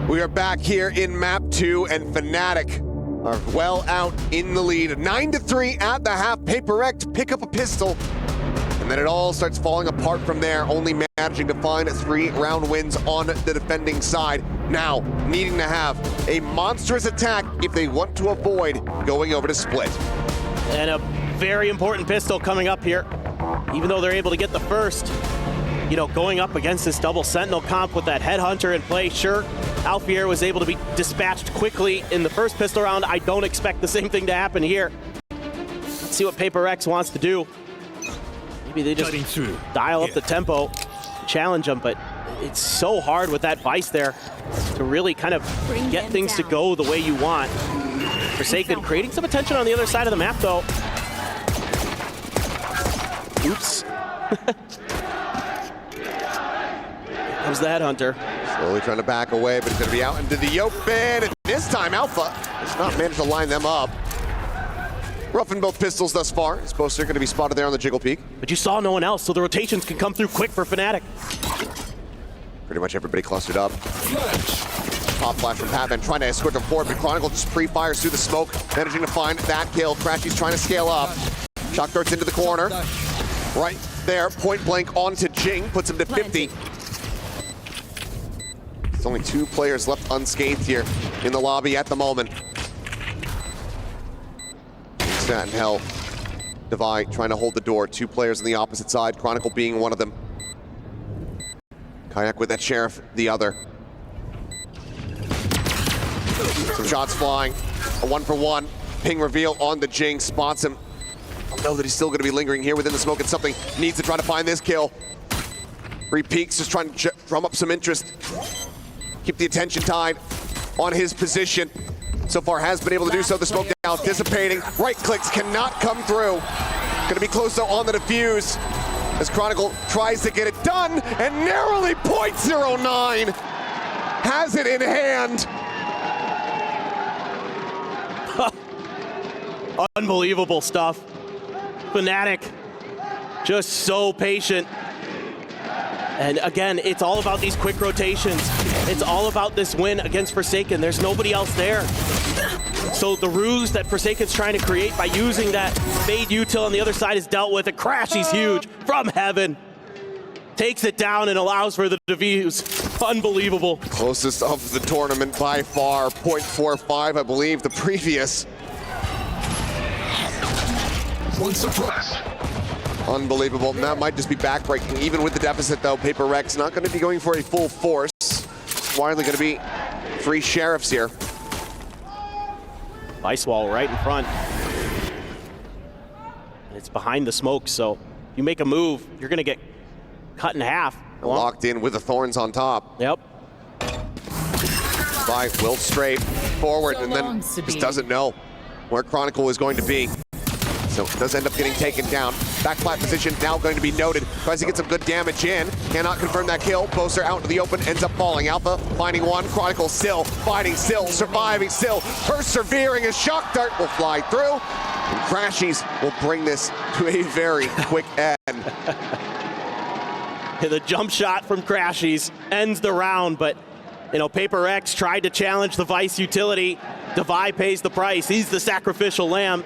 We are back here in map 2, and Fnatic are well out in the lead. 9-3 at the half. PaperX pick up a pistol, and then it all starts falling apart from there, only managing to find 3 round wins on the defending side. Now, needing to have a monstrous attack if they want to avoid going over to Split. And a very important pistol coming up here. Even though they're able to get the first, you know, going up against this double Sentinel comp with that Headhunter in play, sure, Alfier was able to be dispatched quickly in the first pistol round. I don't expect the same thing to happen here. Let's see what PaperX wants to do. Maybe they just dial up the tempo, challenge them, but it's so hard with that Vice there to really kind of get things to go the way you want. Forsaken creating some attention on the other side of the map, though. Oops. Here comes the Headhunter. Slowly trying to back away, but he's going to be out into the open. And this time, Alpha has not managed to line them up. Roughing both pistols thus far. It's supposed to going to be spotted there on the Jiggle Peak. But you saw no one else, so the rotations can come through quick for Fnatic. Pretty much everybody clustered up. Pop flash from Patman trying to escort them forward, but Chronicle just pre-fires through the smoke, managing to find that kill. Crashy's trying to scale up. Shock darts into the corner. Right there, point blank onto Jing, puts him to 50. There's only 2 players left unscathed here in the lobby at the moment. Stat and Hell. Devi trying to hold the door. 2 players on the opposite side, Chronicle being one of them. Kayak with that Sheriff, the other. Some shots flying. A 1-for-1. Ping reveal on the Jing, spots him. I'll know that he's still going to be lingering here within the smoke, and something needs to try to find this kill. Peaks just trying to drum up some interest. Keep the attention tied on his position. So far has been able to do so. The smoke now dissipating. Right clicks cannot come through. Going to be close though on the defuse as Chronicle tries to get it done, and narrowly .09 has it in hand. Unbelievable stuff. Fnatic just so patient. And again, it's all about these quick rotations. It's all about this win against Forsaken. There's nobody else there. So the ruse that Forsaken's trying to create by using that fade util on the other side is dealt with. A crash, he's huge from heaven. Takes it down and allows for the defuse. Unbelievable. Closest of the tournament by far. .45, I believe, the previous. One surprise. Unbelievable. And that might just be backbreaking. Even with the deficit, though, PaperX not going to be going for a full force. It's widely going to be 3 Sheriffs here. Ice wall right in front. And it's behind the smoke, so you make a move, you're going to get cut in half. Locked in with the thorns on top. Yep. By Will straight forward, and then just doesn't know where Chronicle is going to be. So it does end up getting taken down. Back flat position now going to be noted. Tries to get some good damage in. Cannot confirm that kill. Poster out into the open, ends up falling. Alpha finding one. Chronicle still fighting, still surviving, still persevering. A shock dart will fly through. And Crashies will bring this to a very quick end. The jump shot from Crashies ends the round, but you know, PaperX tried to challenge the Vice utility. Devi pays the price. He's the sacrificial lamb.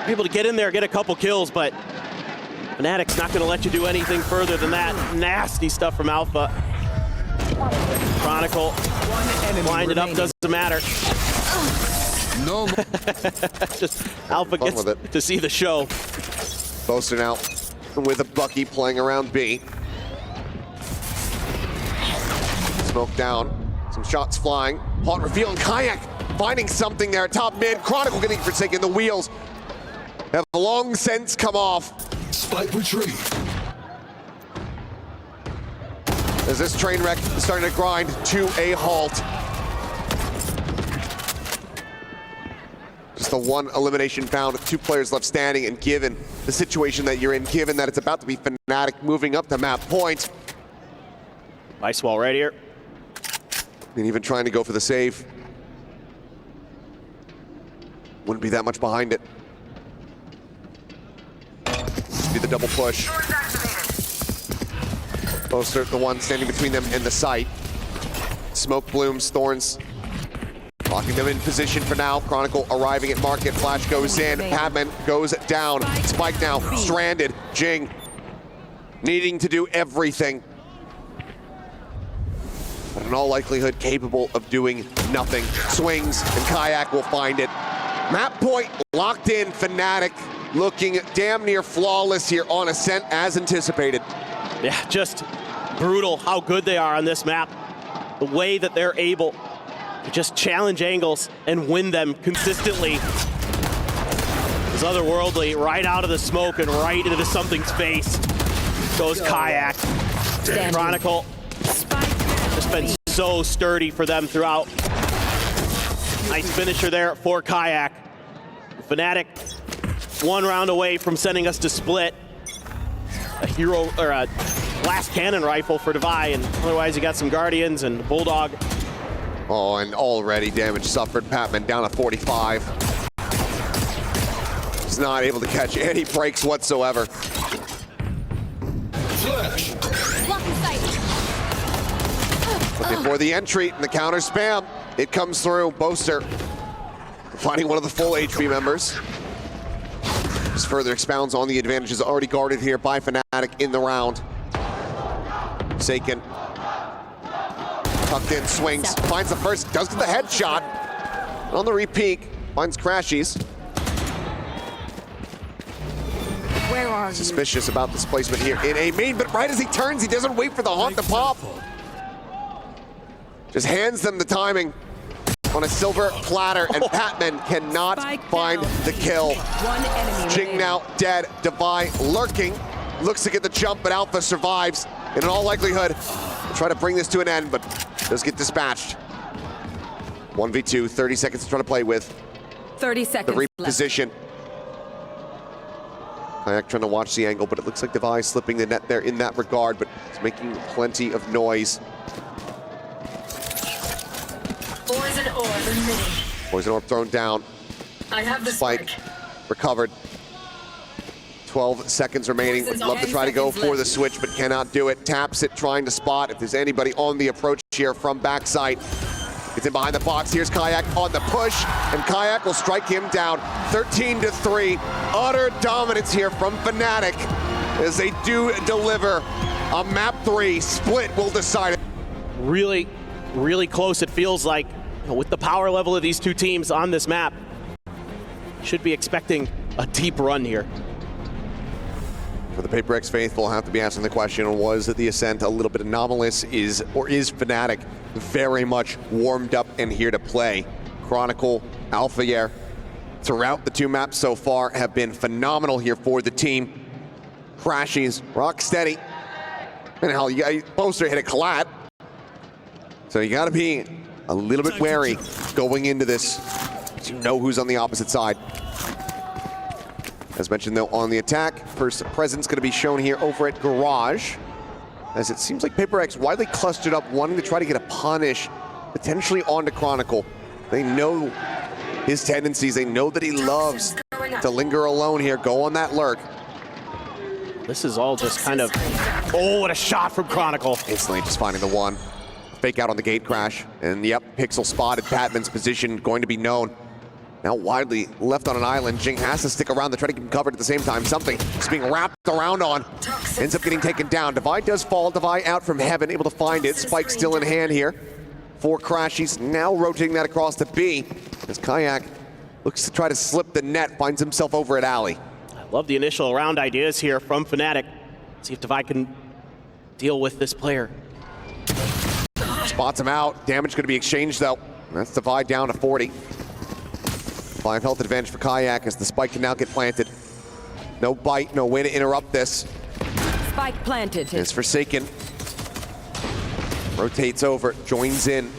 Able to get in there, get a couple kills, but Fnatic's not going to let you do anything further than that. Nasty stuff from Alpha. Chronicle blinded up, doesn't matter. No. Just Alpha gets to see the show. Poster now with a Bucky playing around B. Smoke down, some shots flying. Hot reveal, and Kayak finding something there, top mid. Chronicle getting forsaken, the wheels have long since come off. Spike retreat. As this train wreck is starting to grind to a halt. Just the 1 elimination found, 2 players left standing, and given the situation that you're in, given that it's about to be Fnatic moving up to map point. Ice wall right here. And even trying to go for the save. Wouldn't be that much behind it. Be the double push. Poster, the one standing between them and the site. Smoke blooms, Thorns locking them in position for now. Chronicle arriving at market. Flash goes in. Padman goes down. Spike now stranded. Jing needing to do everything, but in all likelihood capable of doing nothing. Swings and Kayak will find it. Map point locked in. Fnatic looking damn near flawless here on Ascent as anticipated. Yeah, just brutal how good they are on this map. The way that they're able to just challenge angles and win them consistently is otherworldly. Right out of the smoke and right into something's face goes Kayak. Chronicle just been so sturdy for them throughout. Nice finisher there for Kayak. Fnatic 1 round away from sending us to split. A hero or a blast cannon rifle for Devi, and otherwise you got some Guardians and Bulldog. Oh, and already damage suffered. Patman down to 45. He's not able to catch any breaks whatsoever. Flash. But before the entry and the counter spam, it comes through. Boaster finding one of the full HP members. Just further expounds on the advantages already guarded here by Fnatic in the round. Saken tucked in, swings, finds the first, does get the headshot. And on the repeat, finds Crashies. Where are you? Suspicious about this placement here in a main, but right as he turns, he doesn't wait for the haunt to pop. Just hands them the timing on a silver platter, and Patman cannot find the kill. One enemy Jing remaining. now dead, Devi lurking, looks to get the jump, but Alpha survives. And in all likelihood, will try to bring this to an end, but does get dispatched. 1v2, 30 seconds to try to play with. 30 The seconds left. reposition. Kayak trying to watch the angle, but it looks like Devi slipping the net there in that regard, but it's making plenty of noise. Poison orb emitting. Poison orb thrown down. I have the Spike spike. recovered. 12 seconds remaining. Would love to try to go for the switch, but cannot do it. Taps it, trying to spot if there's anybody on the approach here from backside. Gets in behind the box. Here's Kayak on the push, and Kayak will strike him down. 13-3. Utter dominance here from Fnatic as they do deliver a map 3. Split will decide it. Really, really close. It feels like, you know, with the power level of these two teams on this map, should be expecting a deep run here. For the Paper X faithful, have to be asking the question, was the Ascent a little bit anomalous? Is Fnatic very much warmed up and here to play? Chronicle, Alpha Year, throughout the two maps so far have been phenomenal here for the team. Crashies, rock steady. And hell, you got Boaster hit a collat. So you gotta be a little bit wary going into this, to know who's on the opposite side. As mentioned though, on the attack, first presence going to be shown here over at Garage, as it seems like Paper X widely clustered up, wanting to try to get a punish, potentially onto Chronicle. They know his tendencies, they know that he loves to linger alone here, go on that lurk. This is all just kind of, oh, what a shot from Chronicle. Instantly just finding the one. Fake out on the gate crash, and yep, Pixel spotted Patman's position, going to be known. Now widely left on an island. Jing has to stick around to try to keep him covered at the same time. Something is being wrapped around on. Ends up getting taken down. Devi does fall. Devi out from heaven, able to find it. Spike still in hand here for Crashies. Now rotating that across to B, as Kayak looks to try to slip the net, finds himself over at Alley. I love the initial round ideas here from Fnatic. See if Devi can deal with this player. Spots him out. Damage going to be exchanged though. That's Devi down to 40. 5 health advantage for Kayak as the spike can now get planted. No bite, no way to interrupt this. Spike planted. It's Forsaken. Rotates over, joins in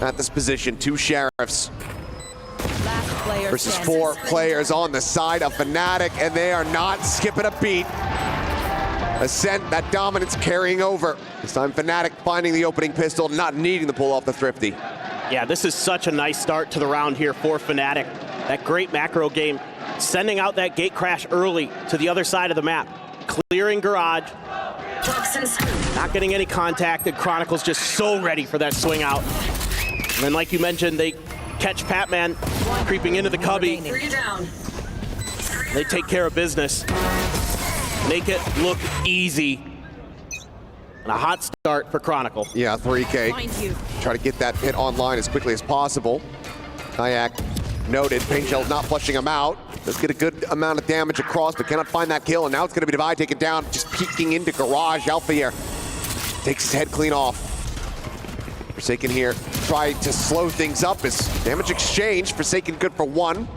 at this position. 2 sheriffs Last player versus standing. 4 players on the side of Fnatic, and they are not skipping a beat. Ascent, that dominance carrying over. This time Fnatic finding the opening pistol, not needing to pull off the Thrifty. Yeah, this is such a nice start to the round here for Fnatic. That great macro game, sending out that gate crash early to the other side of the map. clearing Garage, Toxin scoop. not getting any contact, and Chronicle's just so ready for that swing out. And then, like you mentioned, they catch Patman creeping into the cubby. 3 down. They take care of business. Make it look easy. And a hot start for Chronicle. Yeah, 3K. Try to get that hit online as quickly as possible. Kayak noted, Pain Shell's not flushing him out. Does get a good amount of damage across, but cannot find that kill. And now it's going to be Divide taken down, just peeking into Garage. Alpha here takes his head clean off. Forsaken here, try to slow things up as damage exchange. Forsaken good for 1.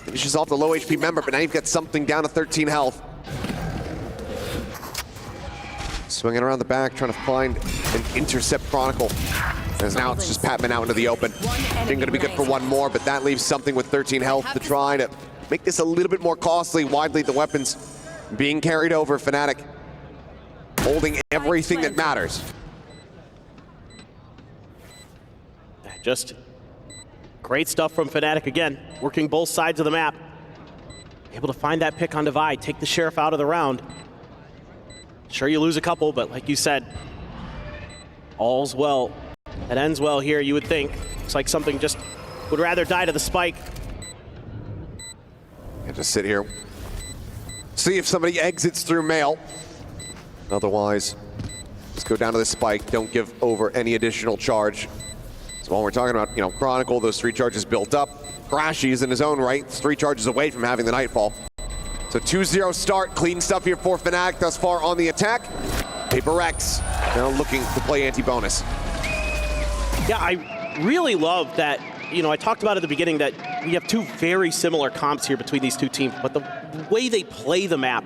Finishes off the low HP member, but now you've got something down to 13 health. Swinging around the back, trying to find and intercept Chronicle. As now it's just Patman out into the open. Ain't gonna be good for 1 more, but that leaves something with 13 health to try to make this a little bit more costly. Widely the weapons being carried over. Fnatic holding everything that matters. Just great stuff from Fnatic again, working both sides of the map. Able to find that pick on Divide, take the Sheriff out of the round. Sure, you lose a couple, but like you said, all's well. It ends well here, you would think. Looks like something just would rather die to the spike. And just sit here, see if somebody exits through mail. Otherwise, just go down to the spike, don't give over any additional charge. So while we're talking about, Chronicle, those 3 charges built up. Crashy's in his own right, 3 charges away from having the Nightfall. So 2-0 start, clean stuff here for Fnatic thus far on the attack. Paper Rex now looking to play anti-bonus. Yeah, I really love that, I talked about at the beginning that we have 2 very similar comps here between these 2 teams, but the way they play the map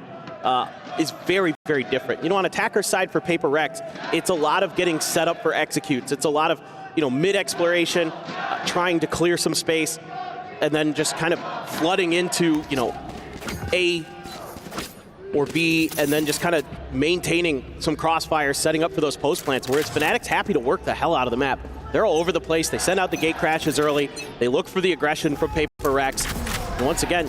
is very, very different. On attacker's side for Paper Rex, it's a lot of getting set up for executes. It's a lot of, mid-exploration, trying to clear some space, and then just kind of flooding into, A or B, and then just kind of maintaining some crossfire, setting up for those post plants, whereas Fnatic's happy to work the hell out of the map. They're all over the place. They send out the gate crashes early. They look for the aggression from Paper Rex. And once again,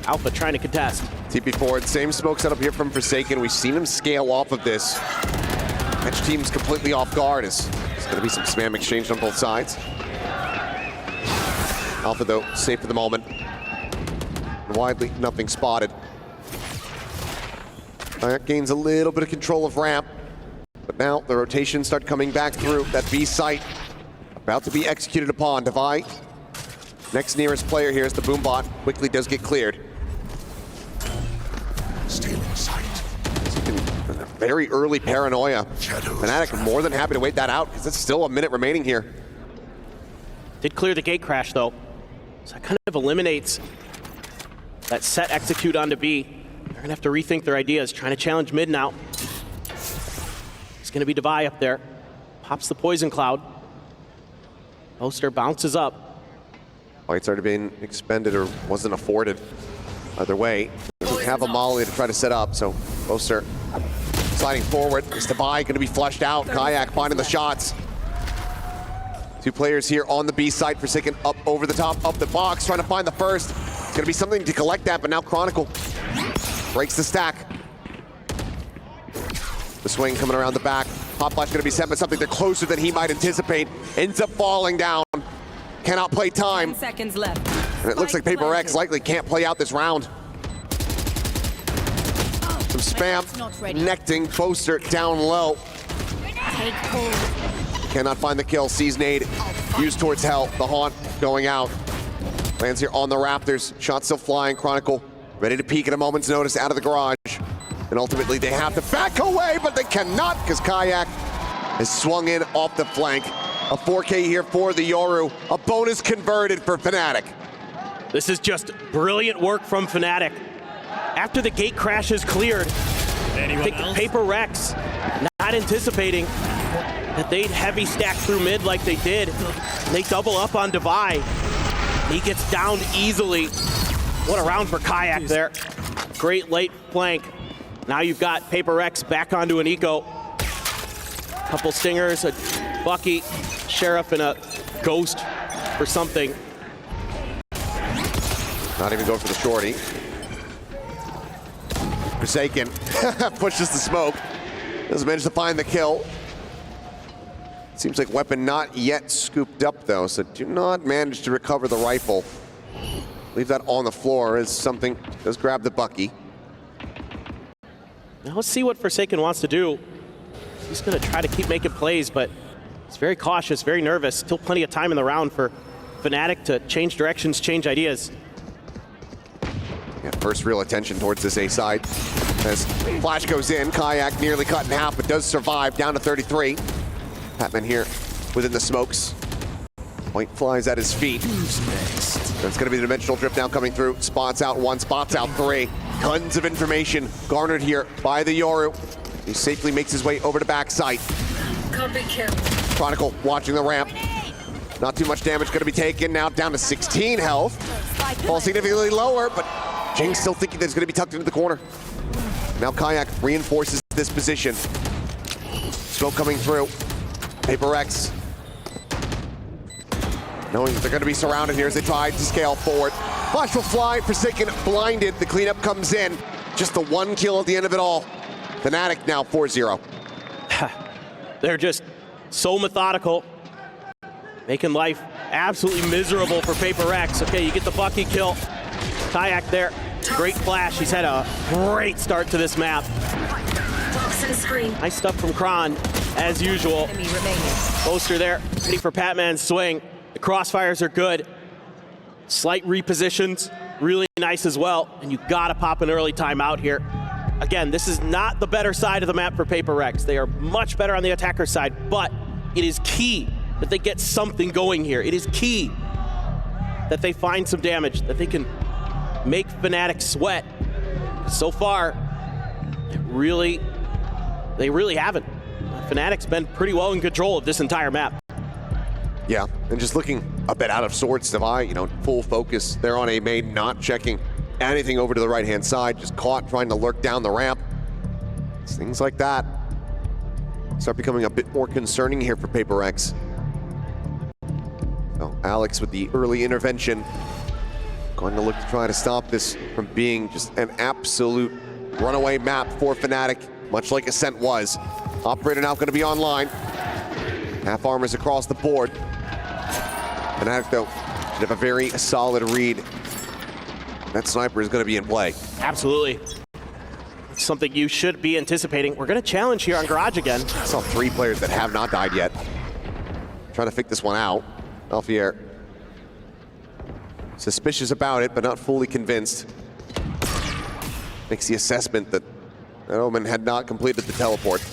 Alpha trying to contest. TP forward, same smoke setup here from Forsaken. We've seen him scale off of this. Catch team's completely off guard. There's going to be some spam exchanged on both sides. Alpha, though, safe for the moment. And widely, nothing spotted. That gains a little bit of control of ramp. But now the rotations start coming back through. That B site about to be executed upon. Divide, next nearest player here is the Boombot. Quickly does get cleared. Stealing sight. Very early paranoia. Fnatic more than happy to wait that out because it's still a minute remaining here. Did clear the gate crash though. So that kind of eliminates that set execute onto B. They're gonna have to rethink their ideas, trying to challenge mid now. It's gonna be Divide up there. Pops the poison cloud. Poster bounces up. Light's already been expended or wasn't afforded. Either way, doesn't have a molly to try to set up, so Poster sliding forward. Is Divide gonna be flushed out? Kayak finding the shots. 2 players here on the B side. Forsaken up over the top of the box, trying to find the first. It's gonna be something to collect that, but now Chronicle breaks the stack. The swing coming around the back. Pop flash gonna be sent, but something they're closer than he might anticipate. Ends up falling down. Cannot play time. 10 seconds left. And it looks like Paper Rex likely can't play out this round. Some spam, connecting, Poster down low. Take hold. Cannot find the kill, sees nade, used towards Hell, the Haunt going out. Lands here on the Raptors, shot still flying, Chronicle ready to peek at a moment's notice out of the garage. And ultimately they have to back away, but they cannot because Kayak has swung in off the flank. A 4K here for the Yoru, a bonus converted for Fnatic. This is just brilliant work from Fnatic. After the gate crash is cleared, I think Paper Rex, not anticipating that they'd heavy stack through mid like they did. They double up on Divide. He gets downed easily. What a round for Kayak there. Great late flank. Now you've got Paper Rex back onto an eco. Couple stingers, a Bucky, Sheriff, and a Ghost for something. Not even going for the shorty. Forsaken pushes the smoke. Doesn't manage to find the kill. Seems like weapon not yet scooped up though, so do not manage to recover the rifle. Leave that on the floor as something does grab the Bucky. Now let's see what Forsaken wants to do. He's gonna try to keep making plays, but he's very cautious, very nervous. Still plenty of time in the round for Fnatic to change directions, change ideas. Yeah, first real attention towards this A side. As flash goes in, Kayak nearly cut in half, but does survive, down to 33. Patman here within the smokes. Point flies at his feet. That's going to be the dimensional drift now coming through. Spots out one, spots out three. Tons of information garnered here by the Yoru. He safely makes his way over to backside. Copy kill. Chronicle watching the ramp. Not too much damage going to be taken. Now down to 16 health. Falls significantly lower, but Jing still thinking that it's going to be tucked into the corner. Now Kayak reinforces this position. Smoke coming through. Paper Rex knowing that they're going to be surrounded here as they try to scale forward. Flash will fly, Forsaken blinded. The cleanup comes in. Just the one kill at the end of it all. Fnatic now 4-0. They're just so methodical, making life absolutely miserable for Paper Rex. Okay, you get the Bucky kill. Kayak there, great flash. He's had a great start to this map. Toxin screen. Nice stuff from Kron, as usual. Poster there, ready for Patman's swing. The crossfires are good. Slight repositions, really nice as well. And you gotta pop an early timeout here. Again, this is not the better side of the map for Paper Rex. They are much better on the attacker side, but it is key that they get something going here. It is key that they find some damage, that they can make Fnatic sweat. So far, they really haven't. Fnatic's been pretty well in control of this entire map. Yeah, and just looking a bit out of sorts. Devi, full focus. They're on A main, not checking anything over to the right-hand side. Just caught trying to lurk down the ramp. It's things like that start becoming a bit more concerning here for Paper Rex. So Alex with the early intervention. Going to look to try to stop this from being just an absolute runaway map for Fnatic, much like Ascent was. Operator now going to be online. Half armors across the board. Fnatic, though, should have a very solid read. That sniper is going to be in play. Absolutely. It's something you should be anticipating. We're going to challenge here on Garage again. I saw 3 players that have not died yet. Trying to fake this one out. Alfier suspicious about it, but not fully convinced. Makes the assessment that Omen had not completed the teleport.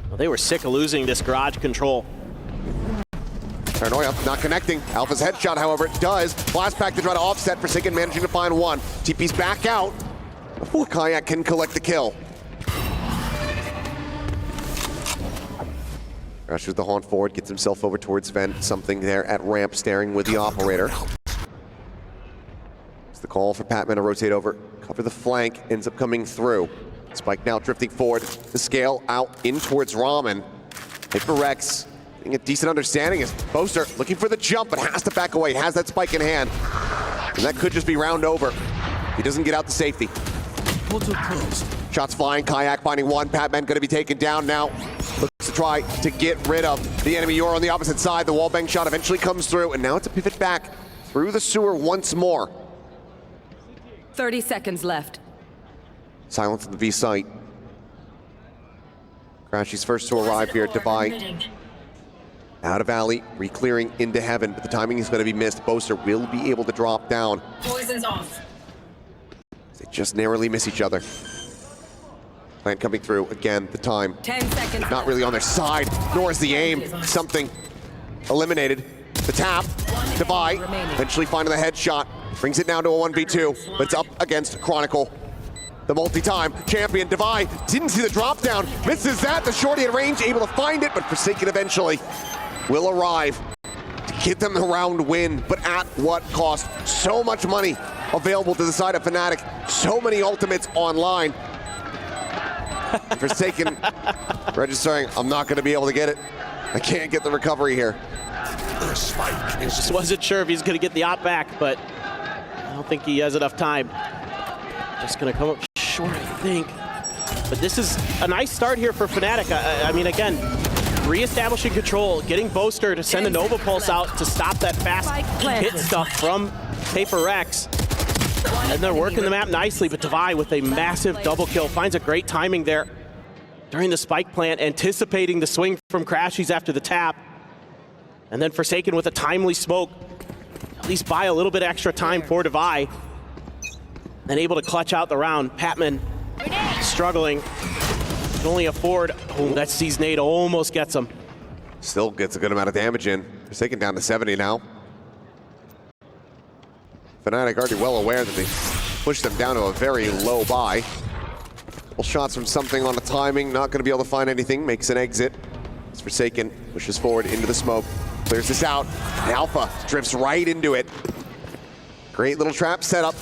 Well, they were sick of losing this Garage control. Paranoia not connecting. Alpha's headshot, however, does. Blast back to try to offset. Forsaken managing to find one. TP's back out before Kayak can collect the kill. Rushes the haunt forward, gets himself over towards Vent. Something there at ramp, staring with the operator. It's the call for Patman to rotate over. Cover the flank, ends up coming through. Spike now drifting forward. The scale out in towards Ramen. Paper Rex getting a decent understanding as Boaster looking for the jump, but has to back away. Has that spike in hand. And that could just be round over. He doesn't get out to safety. Shots flying, Kayak finding one. Patman going to be taken down now. Looks to try to get rid of the enemy Yoru on the opposite side. The wallbang shot eventually comes through, and now it's a pivot back through the sewer once more. 30 seconds left. Silence at the V site. Crashy's first to arrive here. Devi out of alley, re-clearing into heaven, but the timing is going to be missed. Boaster will be able to drop down. Poison's off. They just narrowly miss each other. Plant coming through again. The time 10 seconds. not really on their side, nor is the aim. Something eliminated. The tap. Devi eventually finding the headshot. Brings it down to a 1v2, but it's up against Chronicle. The multi-time champion, Devi, didn't see the drop down, misses that. The shorty at range, able to find it, but Forsaken eventually will arrive to get them the round win, but at what cost? So much money available to the side of Fnatic, so many ultimates online. Forsaken registering, I'm not going to be able to get it. I can't get the recovery here. Just wasn't sure if he's going to get the op back, but I don't think he has enough time. Just going to come up short, I think. But this is a nice start here for Fnatic. I mean, again, re-establishing control, getting Boaster to send a Nova Pulse out to stop that fast hit stuff from Paper Rex. And they're working the map nicely, but Devi with a massive double kill finds a great timing there during the spike plant, anticipating the swing from Crashies after the tap. And then Forsaken with a timely smoke, at least buy a little bit extra time for Devi. Then able to clutch out the round. Patman struggling, can only afford, oh, that Seized Nade almost gets him. Still gets a good amount of damage in. Forsaken down to 70 now. Fnatic already well aware that they pushed them down to a very low buy. Couple shots from something on the timing, not going to be able to find anything, makes an exit. It's Forsaken, pushes forward into the smoke, clears this out, and Alpha drifts right into it. Great little trap setup,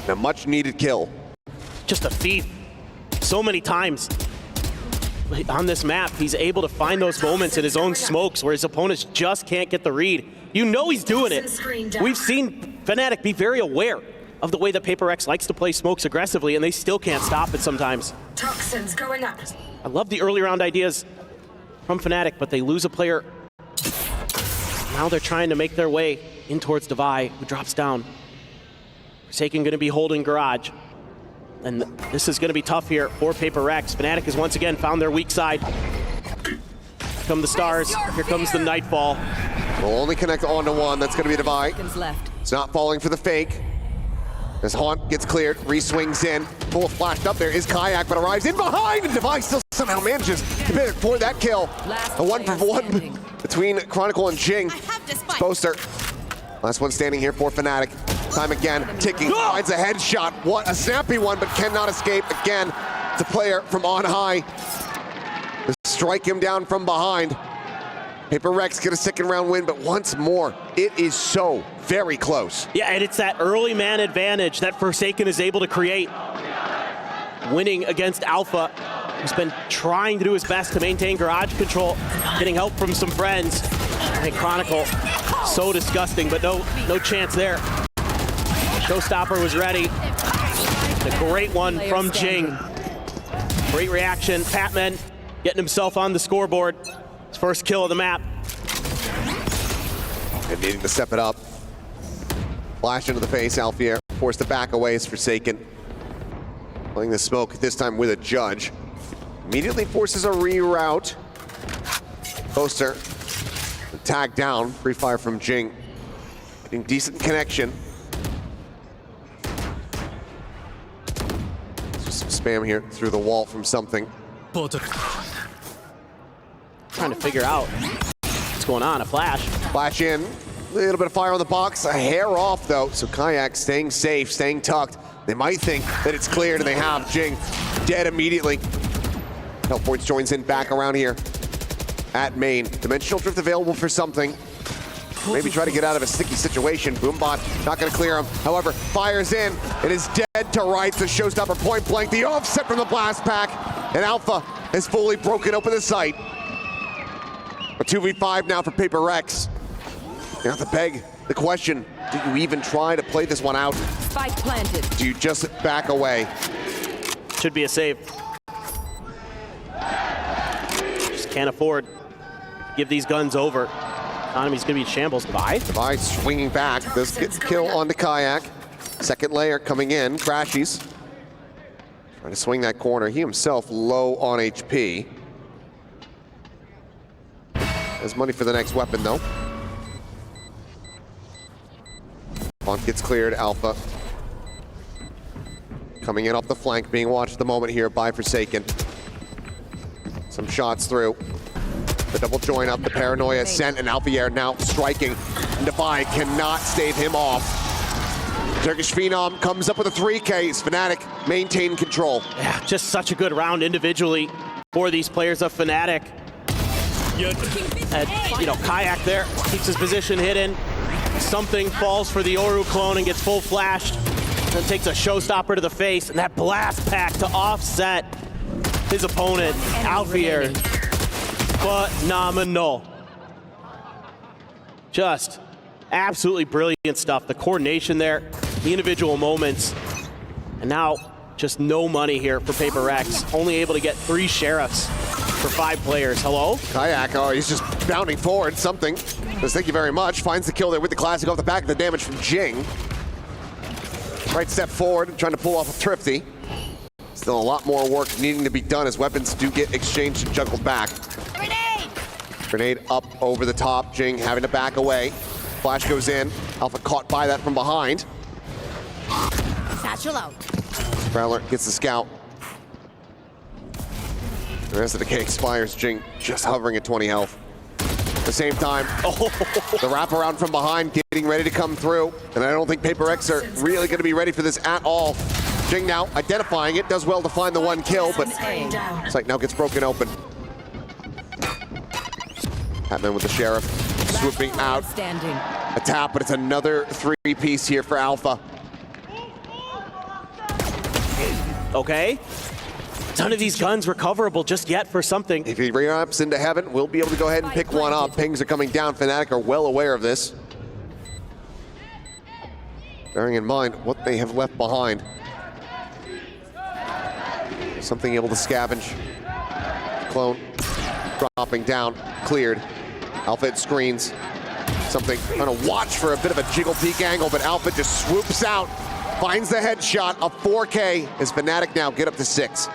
and a much needed kill. Just a feat. So many times on this map, he's able to find those moments in his own smokes where his opponents just can't get the read. You know he's doing it. We've seen Fnatic be very aware of the way that Paper Rex likes to play smokes aggressively, and they still can't stop it sometimes. Toxins going up. I love the early round ideas from Fnatic, but they lose a player. Now they're trying to make their way in towards Devi, who drops down. Forsaken going to be holding Garage. And this is going to be tough here for Paper Rex. Fnatic has once again found their weak side. Here come the stars. Here comes the Nightfall. Will only connect on to one. That's going to be Devi. It's not falling for the fake. As Haunt gets cleared, re-swings in. Full flashed up there is Kayak, but arrives in behind, and Devi still somehow manages to for that kill. A 1-for-1 between Chronicle and Jing. It's Boaster. Last one standing here for Fnatic. Time again, ticking, finds a headshot. What a snappy one, but cannot escape again. The player from on high. Strike him down from behind. Paper Rex get a second round win, but once more, it is so very close. Yeah, and it's that early man advantage that Forsaken is able to create. Winning against Alpha, who's been trying to do his best to maintain garage control, getting help from some friends. And Chronicle, so disgusting, but no chance there. Showstopper was ready. A great one from Jing. Great reaction. Patman getting himself on the scoreboard. His first kill of the map. And needing to step it up. Flash into the face, Alfier forced to back away is Forsaken. Playing the smoke, this time with a judge. Immediately forces a reroute. Boaster, tag down, free fire from Jing. Getting decent connection. Some spam here through the wall from something. Trying to figure out what's going on. A flash. Flash in. A little bit of fire on the box. A hair off, though. So Kayak staying safe, staying tucked. They might think that it's cleared, and they have. Jing dead immediately. Hellpoints joins in back around here at main. Dimensional Drift available for something. Maybe try to get out of a sticky situation. Boombot not going to clear him. However, fires in. It is dead to rights. The Showstopper point blank. The offset from the blast pack. And Alpha has fully broken open the site. A 2v5 now for Paper Rex. You have to beg the question, do you even try to play this one out? Spike planted. Do you just back away? Should be a save. Just can't afford to give these guns over. Economy's gonna be in shambles. Devi swinging back. Does get the kill onto Kayak. Second layer coming in. Crashies. Trying to swing that corner. He himself low on HP. Has money for the next weapon, though. Funk gets cleared. Alpha coming in off the flank, being watched at the moment here by Forsaken. Some shots through. The double join up, the paranoia sent, and Alfier now striking. Devi cannot stave him off. Turkish Phenom comes up with a 3K. Fnatic maintain control. Yeah, just such a good round individually for these players of Fnatic. And, you know, Kayak there keeps his position hidden. Something falls for the Oru clone and gets full flashed. Then takes a showstopper to the face, and that blast pack to offset his opponent, Alfier. Phenomenal. Just absolutely brilliant stuff. The coordination there, the individual moments. And now Just no money here for Paper Rex. Only able to get 3 sheriffs for 5 players. Hello? Kayak, oh, he's just bounding forward, something. Says thank you very much. Finds the kill there with the classic off the back of the damage from Jing. Right step forward, trying to pull off a Thrifty. Still a lot more work needing to be done as weapons do get exchanged and juggled back. Grenade! Grenade up over the top, Jing having to back away. Flash goes in, Alpha caught by that from behind. Satchel out. Prowler gets the scout. The rest of the K expires, Jing just hovering at 20 health. At the same time, the wraparound from behind getting ready to come through, and I don't think Paper X are really going to be ready for this at all. Jing now identifying it, does well to find the 1 kill, but site now gets broken open. Batman with the Sheriff, swooping out. Standing. A tap, but it's another 3-piece here for Alpha. Okay. None of these guns recoverable just yet for something. If he re-ups into heaven, we'll be able to go ahead and pick one up. Pings are coming down. Fnatic are well aware of this. Bearing in mind what they have left behind. Something able to scavenge. Clone dropping down, cleared. Alpha hit screens. Something trying to watch for a bit of a jiggle peek angle, but Alpha just swoops out. Finds the headshot, a 4K as Fnatic now get up to 6.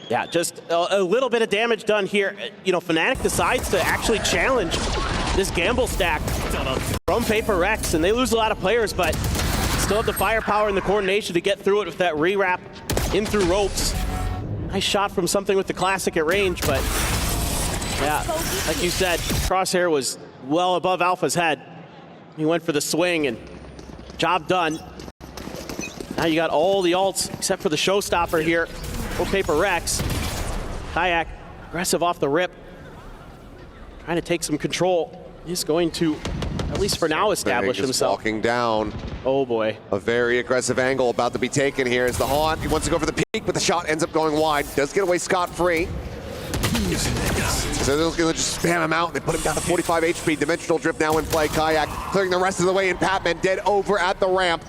Yeah, just a little bit of damage done here. You know, Fnatic decides to actually challenge this gamble stack from Paper Rex, and they lose a lot of players, but still have the firepower and the coordination to get through it with that re-wrap in through ropes. Nice shot from something with the classic at range, but yeah, like you said, Crosshair was well above Alpha's head. He went for the swing and job done. Now you got all the ults except for the showstopper here for Paper Rex. Kayak, aggressive off the rip. Trying to take some control. He's going to, at least for now, establish himself. Walking down. Oh boy. A very aggressive angle about to be taken here as the Haunt. He wants to go for the peak, but the shot ends up going wide. Does get away scot-free. So they're going to just spam him out. They put him down to 45 HP. Dimensional Drift now in play. Kayak clearing the rest of the way, and Patman dead over at the ramp.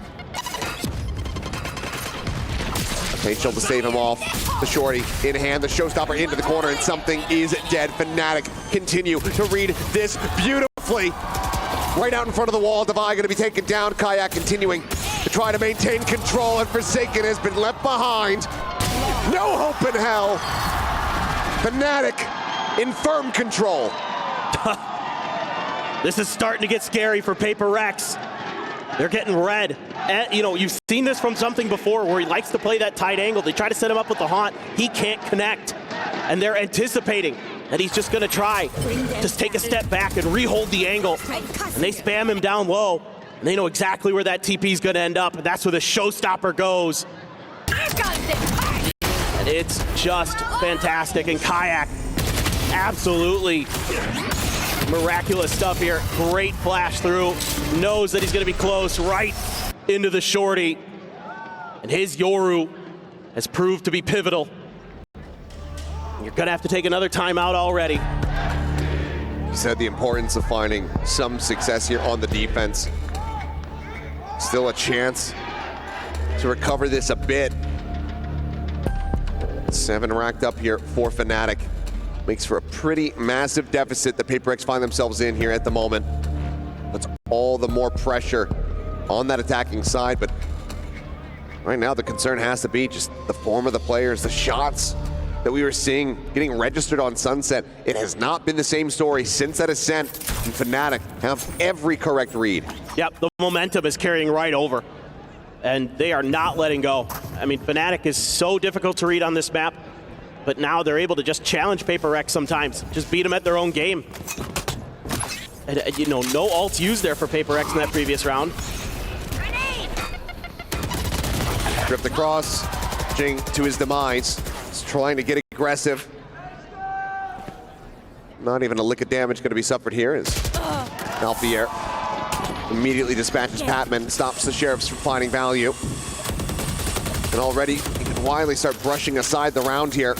Potential to save him off. The shorty in hand, the showstopper into the corner, and something is dead. Fnatic continue to read this beautifully. Right out in front of the wall, Devi going to be taken down. Kayak continuing to try to maintain control, and Forsaken has been left behind. No hope in hell. Fnatic in firm control. This is starting to get scary for Paper Rex. They're getting red. And, you know, you've seen this from something before where he likes to play that tight angle. They try to set him up with the Haunt. He can't connect. And they're anticipating that he's just going to try just take a step back and re-hold the angle. And they spam him down low. And they know exactly where that TP is going to end up. And that's where the showstopper goes. And it's just fantastic. And Kayak, absolutely miraculous stuff here. Great flash through. Knows that he's going to be close right into the shorty. And his Yoru has proved to be pivotal. You're going to have to take another timeout already. You said the importance of finding some success here on the defense. Still a chance to recover this a bit. 7 racked up here for Fnatic. Makes for a pretty massive deficit that Paper X find themselves in here at the moment. That's all the more pressure on that attacking side, but right now the concern has to be just the form of the players, the shots that we were seeing getting registered on Sunset. It has not been the same story since that Ascent, and Fnatic have every correct read. Yep, the momentum is carrying right over, and they are not letting go. I mean, Fnatic is so difficult to read on this map, but now they're able to just challenge Paper X sometimes, just beat them at their own game. And, you know, no ults used there for Paper X in that previous round. Drift across, Jing to his demise. He's trying to get aggressive. Not even a lick of damage going to be suffered here as Alfier immediately dispatches Patman, stops the Sheriffs from finding value. And already he can wildly start brushing aside the round here.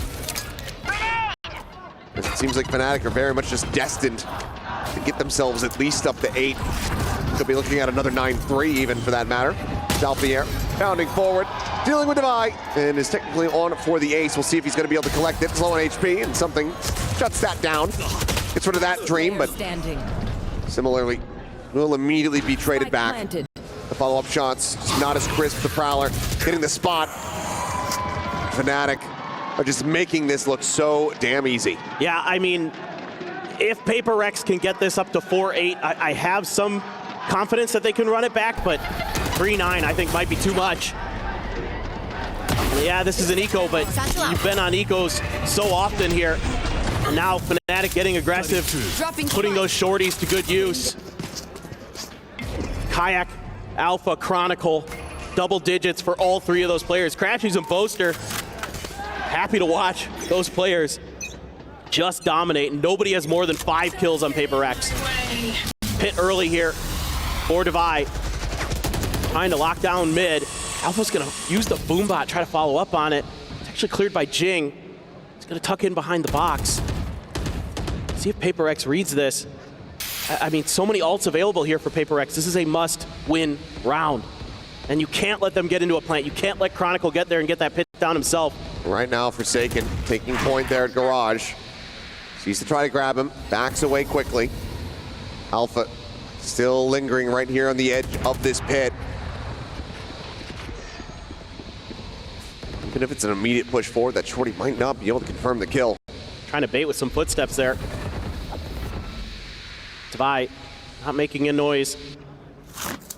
It seems like Fnatic are very much just destined to get themselves at least up to 8. Could be looking at another 9-3 even for that matter. Alfier pounding forward, dealing with Divide, and is technically on for the ace. We'll see if he's going to be able to collect it. Low on HP, and something shuts that down. Gets rid of that dream, but Standing. similarly, will immediately be traded Spike back. planted. The follow-up shots, not as crisp. The Prowler hitting the spot. Fnatic are just making this look so damn easy. Yeah, I mean, if Paper Rex can get this up to 4-8, I have some confidence that they can run it back, but 3-9 I think might be too much. Yeah, this is an eco, but you've been on ecos so often here. And now Fnatic getting aggressive, putting those shorties to good use. Kayak, Alpha, Chronicle, double digits for all three of those players. Crashies and Boaster, happy to watch those players just dominate. Nobody has more than 5 kills on Paper Rex. Pit early here for Divide. Trying to lock down mid. Alpha's gonna use the boombot, try to follow up on it. It's actually cleared by Jing. He's gonna tuck in behind the box. See if Paper Rex reads this. I mean, so many ults available here for Paper Rex. This is a must-win round. And you can't let them get into a plant. You can't let Chronicle get there and get that pit down himself. Right now, Forsaken taking point there at Garage. Sees to try to grab him, backs away quickly. Alpha still lingering right here on the edge of this pit. Even if it's an immediate push forward, that shorty might not be able to confirm the kill. Trying to bait with some footsteps there. Divide not making a noise.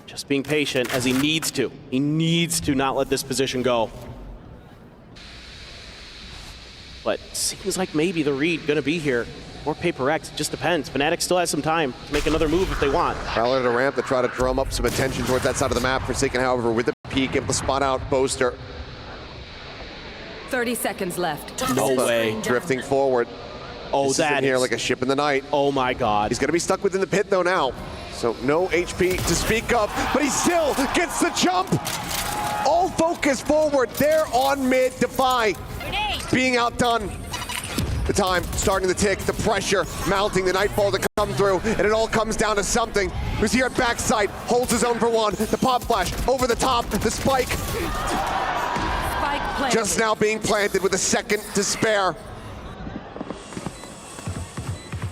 Just being patient as he needs to. He needs to not let this position go. But seems like maybe the read gonna be here. Or Paper X, it just depends. Fnatic still has some time to make another move if they want. Prowler to ramp to try to drum up some attention towards that side of the map. Forsaken, however, with the peek, able to spot out Boaster. 30 seconds left. No Alpha way. drifting forward. Oh, This is that in here is- like a ship in the night. Oh my God. He's gonna be stuck within the pit though now. So no HP to speak of, but he still gets the jump. All focus forward there on mid. Defy being outdone. The time starting to tick, the pressure mounting, the nightfall to come through, and it all comes down to something. Who's here at backside, holds his own for one. The pop flash over the top, the spike Spike planted. just now being planted with a second to spare.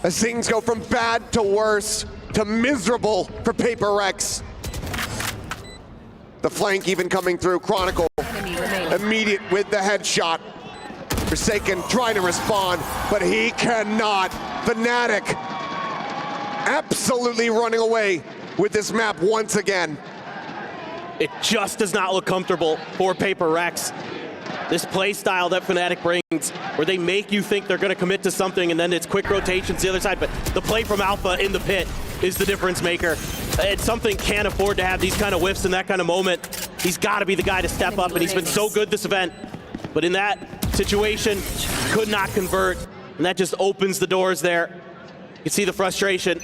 As things go from bad to worse to miserable for Paper Rex. The flank even coming through. Chronicle Enemy remaining. immediate with the headshot. Forsaken trying to respond, but he cannot. Fnatic absolutely running away with this map once again. It just does not look comfortable for Paper Rex. This play style that Fnatic brings, where they make you think they're going to commit to something and then it's quick rotations the other side, but the play from Alpha in the pit is the difference maker. It's something can't afford to have these kind of whiffs in that kind of moment. He's got to be the guy to step up, and he's been so good this event. But in that situation, could not convert, and that just opens the doors there. You can see the frustration.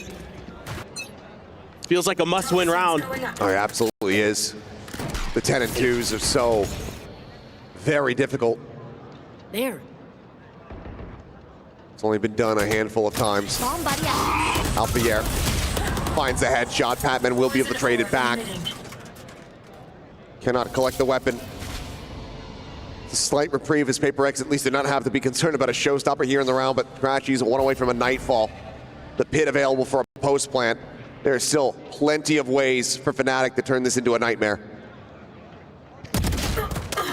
Feels like a must-win round. Oh, it absolutely is. The 10 and 2s are so very difficult. There. It's only been done a handful of times. Alpha finds the headshot. Patman will be able to trade it back. Cannot collect the weapon. It's a slight reprieve as Paper X at least did not have to be concerned about a showstopper here in the round, but Crashies one away from a nightfall. The pit available for a post plant. There are still plenty of ways for Fnatic to turn this into a nightmare.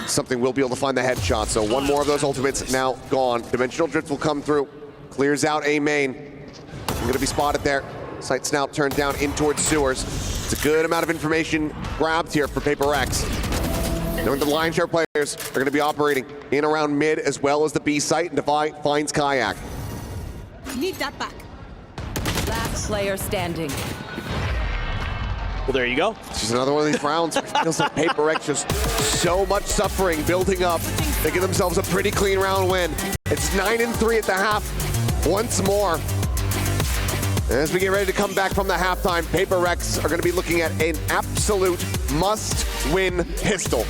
Something will be able to find the headshot, so one more of those ultimates now gone. Dimensional Drift will come through, clears out A main. Going to be spotted there. Sight snout turned down in towards sewers. It's a good amount of information grabbed here for Paper X. Knowing the lion's share players are going to be operating in around mid as well as the B site, and Defy finds Kayak. Need that back. Last player standing. Well, there you go. It's just another one of these rounds. It feels like Paper X just so much suffering building up. They give themselves a pretty clean round win. It's 9-3 at the half once more. As we get ready to come back from the halftime, Paper Rex are going to be looking at an absolute must-win pistol.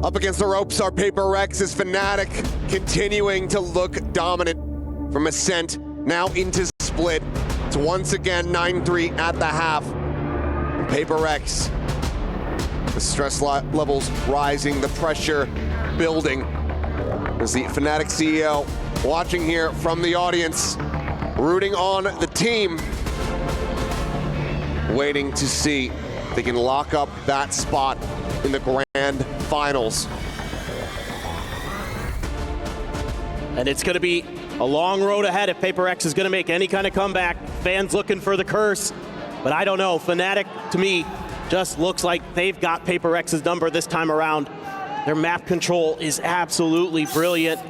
Up against the ropes are Paper Rex as Fnatic continuing to look dominant from Ascent now into Split. It's once again 9-3 at the half. Paper Rex, the stress levels rising, the pressure building. As the Fnatic CEO watching here from the audience, rooting on the team, waiting to see if they can lock up that spot in the grand finals. And it's going to be a long road ahead if Paper Rex is going to make any kind of comeback. Fans looking for the curse, but I don't know. Fnatic, to me, just looks like they've got Paper Rex's number this time around. Their map control is absolutely brilliant.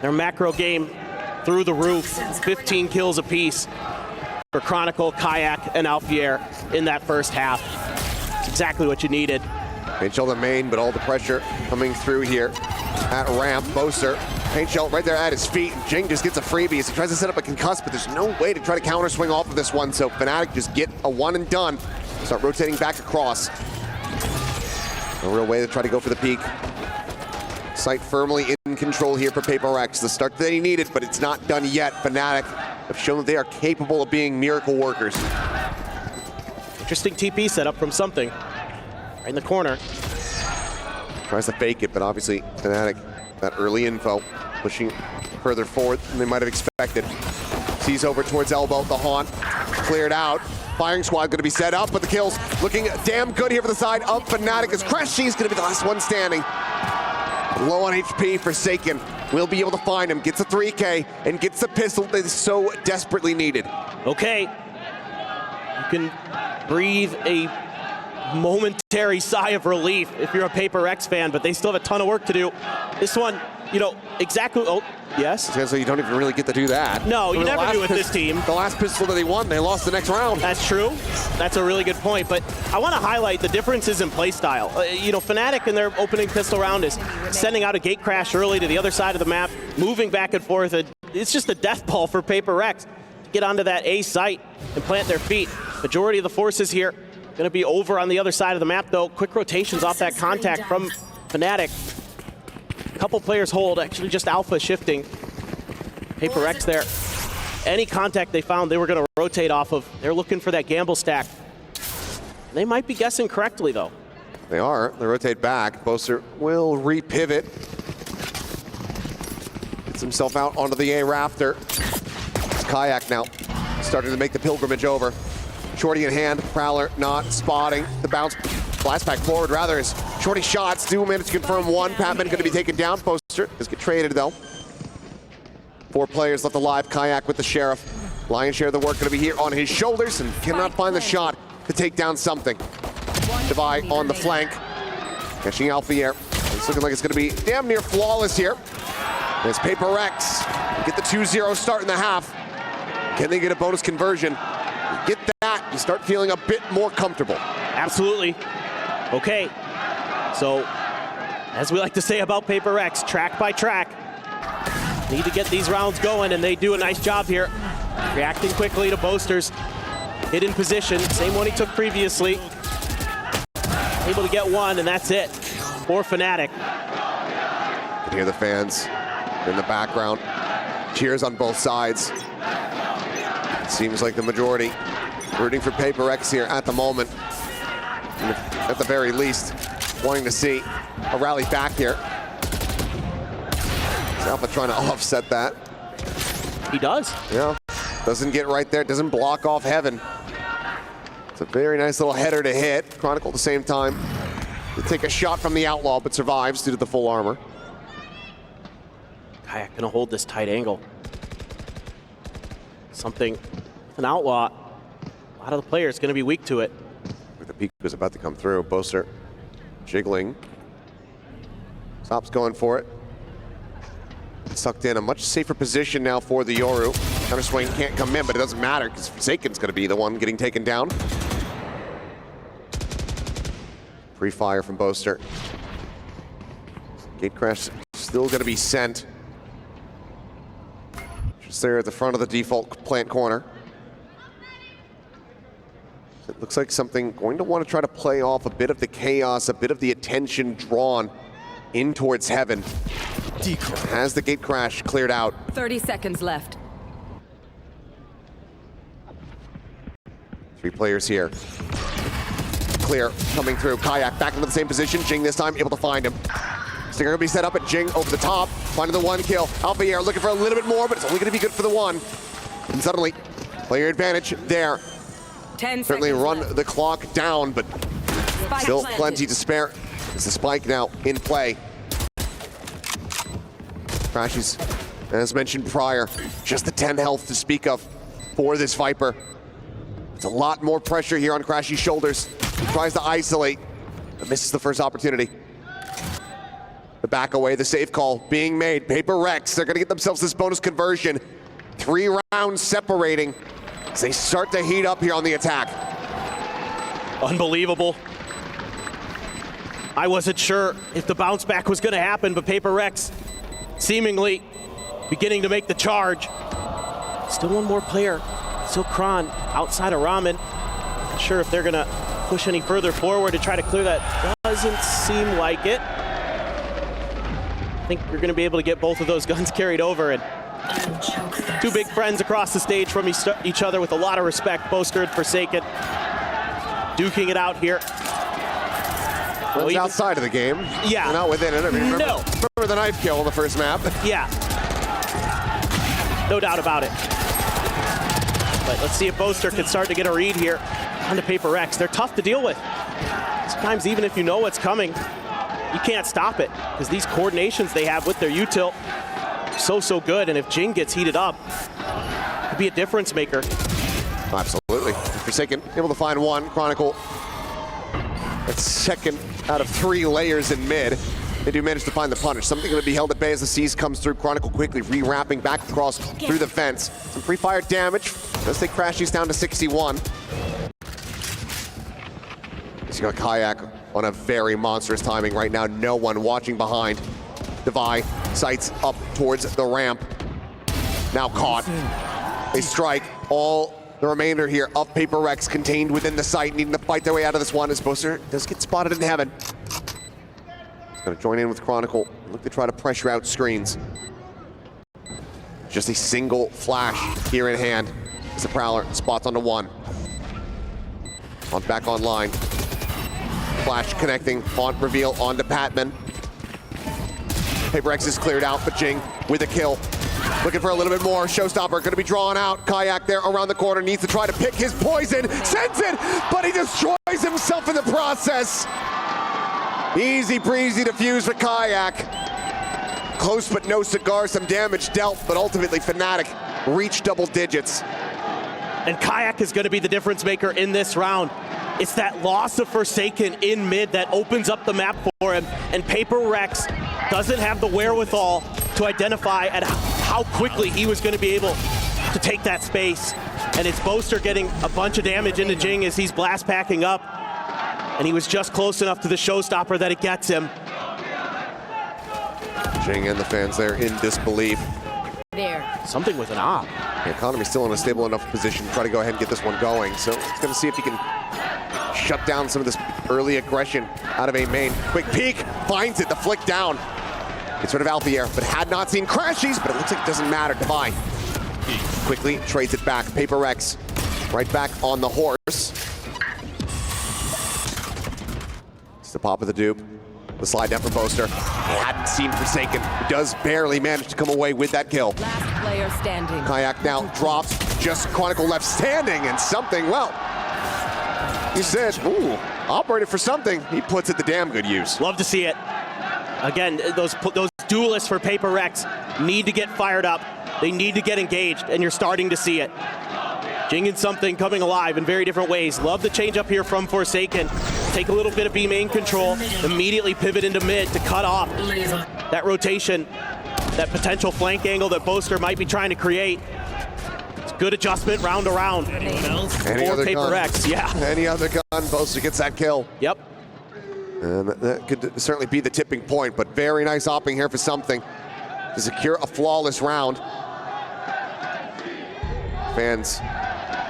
Their macro game through the roof, 15 kills apiece for Chronicle, Kayak, and Alfier in that first half. It's exactly what you needed. Paint shell the main, but all the pressure coming through here at ramp. Boaster, paint shell right there at his feet. Jing just gets a freebie as he tries to set up a concuss, but there's no way to try to counter swing off of this one, so Fnatic just get a one and done. Start rotating back across. No real way to try to go for the peak. Sight firmly in control here for Paper Rex. The start that he needed, but it's not done yet. Fnatic have shown that they are capable of being miracle workers. Interesting TP setup from something. Right in the corner. Tries to fake it, but obviously Fnatic, that early info, pushing further forward than they might have expected. Sees over towards elbow, the haunt, cleared out. Firing squad going to be set up, but the kills looking damn good here for the side of Fnatic as Crashy's going to be the last one standing. Low on HP, Forsaken will be able to find him, gets a 3K, and gets the pistol that is so desperately needed. Okay, you can breathe a momentary sigh of relief if you're a Paper Rex fan, but they still have a ton of work to do. This one, you know, exactly, oh, yes? So you don't even really get to do that. No, you never do with this team. The last pistol that they won, they lost the next round. That's true. That's a really good point, but I want to highlight the differences in play style. You know, Fnatic in their opening pistol round is sending out a gate crash early to the other side of the map, moving back and forth. It's just a death ball for Paper Rex to get onto that A site and plant their feet. Majority of the forces here going to be over on the other side of the map, though. Quick rotations off that contact from Fnatic. A couple players hold, actually just Alpha shifting. Paper Rex there. Any contact they found, they were going to rotate off of. They're looking for that gamble stack. They might be guessing correctly, though. They are. They rotate back. Boaster will repivot. Gets himself out onto the A rafter. It's Kayak now, starting to make the pilgrimage over. Shorty in hand, Prowler not spotting the bounce. Blast back forward, rather, as Shorty shots do manage to confirm one. Patman going to be taken down. Boaster does get traded, though. 4 players left alive. Kayak with the Sheriff. Lion's share of the work going to be here on his shoulders and cannot find the shot to take down something. Devi on the flank. Catching Alfier. It's looking like it's going to be damn near flawless here. There's Paper Rex. Get the 2-0 start in the half. Can they get a bonus conversion? Get that, you start feeling a bit more comfortable. Absolutely. Okay, so as we like to say about Paper Rex, track by track, need to get these rounds going, and they do a nice job here. Reacting quickly to Boaster's hidden position, same one he took previously. Able to get one, and that's it for Fnatic. You can hear the fans in the background. Cheers on both sides. Seems like the majority rooting for Paper Rex here at the moment. And at the very least, wanting to see a rally back here. Is Alpha trying to offset that? He does. Yeah, doesn't get right there, doesn't block off Heaven. It's a very nice little header to hit. Chronicle at the same time to take a shot from the Outlaw, but survives due to the full armor. Kayak gonna hold this tight angle. Something, an Outlaw, a lot of the players gonna be weak to it. The peak was about to come through. Boaster jiggling. Stops going for it. Sucked in a much safer position now for the Yoru. Counter swing can't come in, but it doesn't matter because Forsaken's gonna be the one getting taken down. Free fire from Boaster. Gate crash still gonna be sent. Just there at the front of the default plant corner. So it looks like something going to want to try to play off a bit of the chaos, a bit of the attention drawn in towards heaven. Has the gate crash cleared out. 30 seconds left. 3 players here. Clear, coming through. Kayak back into the same position. Jing this time able to find him. Stinger gonna be set up at Jing over the top. Finding the 1 kill. Alpha here looking for a little bit more, but it's only gonna be good for the 1. And suddenly, player advantage there. 10 Certainly seconds run left. the clock down, but Spike still planted. plenty to spare. It's the spike now in play. Crashes, as mentioned prior, just the 10 health to speak of for this Viper. It's a lot more pressure here on Crashy's shoulders. He tries to isolate, but misses the first opportunity. The back away, the safe call being made. Paper Rex, they're gonna get themselves this bonus conversion. 3 rounds separating as they start to heat up here on the attack. Unbelievable. I wasn't sure if the bounce back was going to happen, but Paper Rex seemingly beginning to make the charge. Still one more player. Still Kron outside of Ramen. Not sure if they're going to push any further forward to try to clear that. Doesn't seem like it. I think you're going to be able to get both of those guns carried over. And 2 big friends across the stage from each other with a lot of respect. Boaster and Forsaken duking it out here. Well, he's outside of the game. Yeah. They're not within it. I mean, remember the knife kill on the first map? Yeah. No doubt about it. But let's see if Boaster can start to get a read here on the Paper Rex. They're tough to deal with. Sometimes even if you know what's coming, you can't stop it because these coordinations they have with their util so good. And if Jing gets heated up, it could be a difference maker. Absolutely. Forsaken able to find 1. Chronicle, that's second out of 3 layers in mid. They do manage to find the punish. Something going to be held at bay as the Seas comes through. Chronicle quickly re-wrapping back across through the fence. Some free fire damage. Does take Crashies down to 61. He's got Kayak on a very monstrous timing right now. No one watching behind. Devi sights up towards the ramp. Now caught. They strike all the remainder here of Paper Rex contained within the site, needing to fight their way out of this one as Boaster does get spotted in heaven. He's going to join in with Chronicle, look to try to pressure out screens. Just a single flash here in hand as the Prowler spots onto 1. Back online. Flash connecting, font reveal onto Patman. Paper X is cleared out, but Jing with a kill. Looking for a little bit more. Showstopper going to be drawn out. Kayak there around the corner needs to try to pick his poison. Sends it, but he destroys himself in the process. Easy breezy defuse for Kayak. Close but no cigar. Some damage dealt, but ultimately Fnatic reach double digits. And Kayak is going to be the difference maker in this round. It's that loss of Forsaken in mid that opens up the map for him. And Paper Rex doesn't have the wherewithal to identify at how quickly he was going to be able to take that space. And it's Boaster getting a bunch of damage into Jing as he's blast packing up. And he was just close enough to the showstopper that it gets him. Jing and the fans there in disbelief. Something with an op. The economy's still in a stable enough position to try to go ahead and get this one going. So it's going to see if he can shut down some of this early aggression out of a main. Quick peek, finds it, the flick down. It's sort of Alfier, but had not seen Crashies, but it looks like it doesn't matter. Divine quickly trades it back. Paper Rex right back on the horse. It's the pop of the dupe. The slide down from Boaster. He hadn't seen Forsaken. He does barely manage to come away with that kill. Last player standing. Kayak now drops, just Chronicle left standing, and something, well, he said, ooh, operated for something. He puts it to damn good use. Love to see it. Again, those duelists for Paper Rex need to get fired up. They need to get engaged, and you're starting to see it. Jing and something coming alive in very different ways. Love the change up here from Forsaken. Take a little bit of B main control, immediately pivot into mid to cut off that rotation, that potential flank angle that Boaster might be trying to create. It's good adjustment round to round. Anyone else? Any For other Paper gun? Rex, yeah. Any other gun, Boaster gets that kill. Yep. And that could certainly be the tipping point, but very nice opping here for something to secure a flawless round. Fans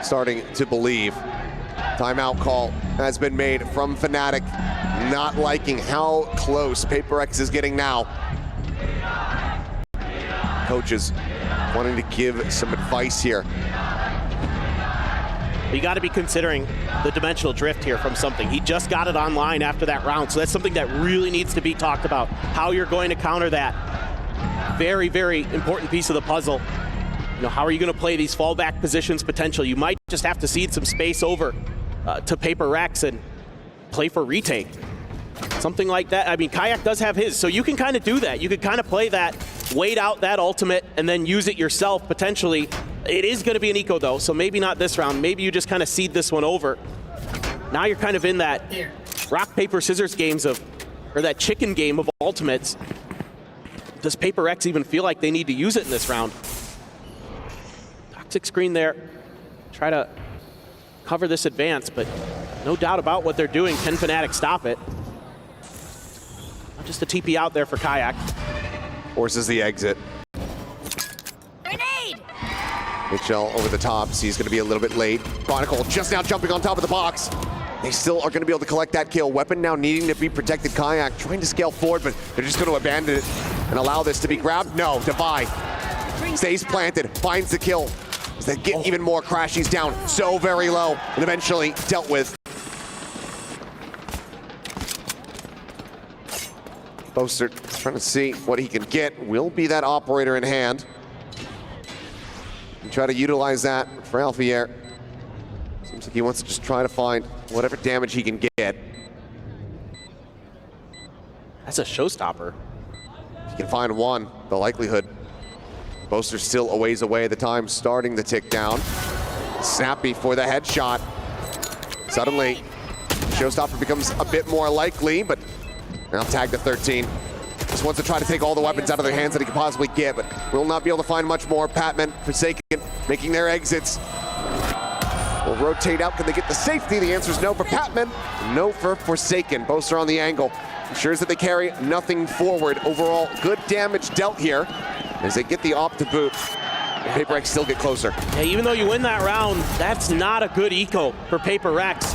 starting to believe. Timeout call has been made from Fnatic, not liking how close PaperX is getting now. Coaches wanting to give some advice here. You got to be considering the dimensional drift here from something. He just got it online after that round, so that's something that really needs to be talked about. How you're going to counter that. Very, very important piece of the puzzle. You know, how are you going to play these fallback positions potential? You might just have to cede some space over to PaperX and play for retake. Something like that. I mean, Kayak does have his, so you can kind of do that. You could kind of play that, wait out that ultimate, and then use it yourself potentially. It is going to be an eco though, so maybe not this round. Maybe you just kind of cede this one over. Now you're kind of in that rock, paper, scissors games of, or that chicken game of ultimates. Does PaperX even feel like they need to use it in this round? Toxic screen there. Try to cover this advance, but no doubt about what they're doing. Can Fnatic stop it? Just a TP out there for Kayak. Forces the exit. Grenade! HL over the top, so he's going to be a little bit late. Chronicle just now jumping on top of the box. They still are going to be able to collect that kill. Weapon now needing to be protected. Kayak trying to scale forward, but they're just going to abandon it and allow this to be grabbed. No, Divide stays planted, finds the kill. As they get even more crash, he's down so very low and eventually dealt with. Boaster trying to see what he can get. Will be that operator in hand. And try to utilize that for Alfier. Seems like he wants to just try to find whatever damage he can get. That's a showstopper. If he can find one, the likelihood. Boaster's still a ways away. The time's starting to tick down. Snappy for the headshot. Suddenly, showstopper becomes a bit more likely, but now tagged to 13. Just wants to try to take all the weapons out of their hands that he can possibly get, but will not be able to find much more. Patman, Forsaken, making their exits. Will rotate out. Can they get the safety? The answer is no for Patman, no for Forsaken. Both are on the angle. Ensures that they carry nothing forward. Overall, good damage dealt here as they get the op to boot. PaperX still get closer. Yeah, even though you win that round, that's not a good eco for PaperX.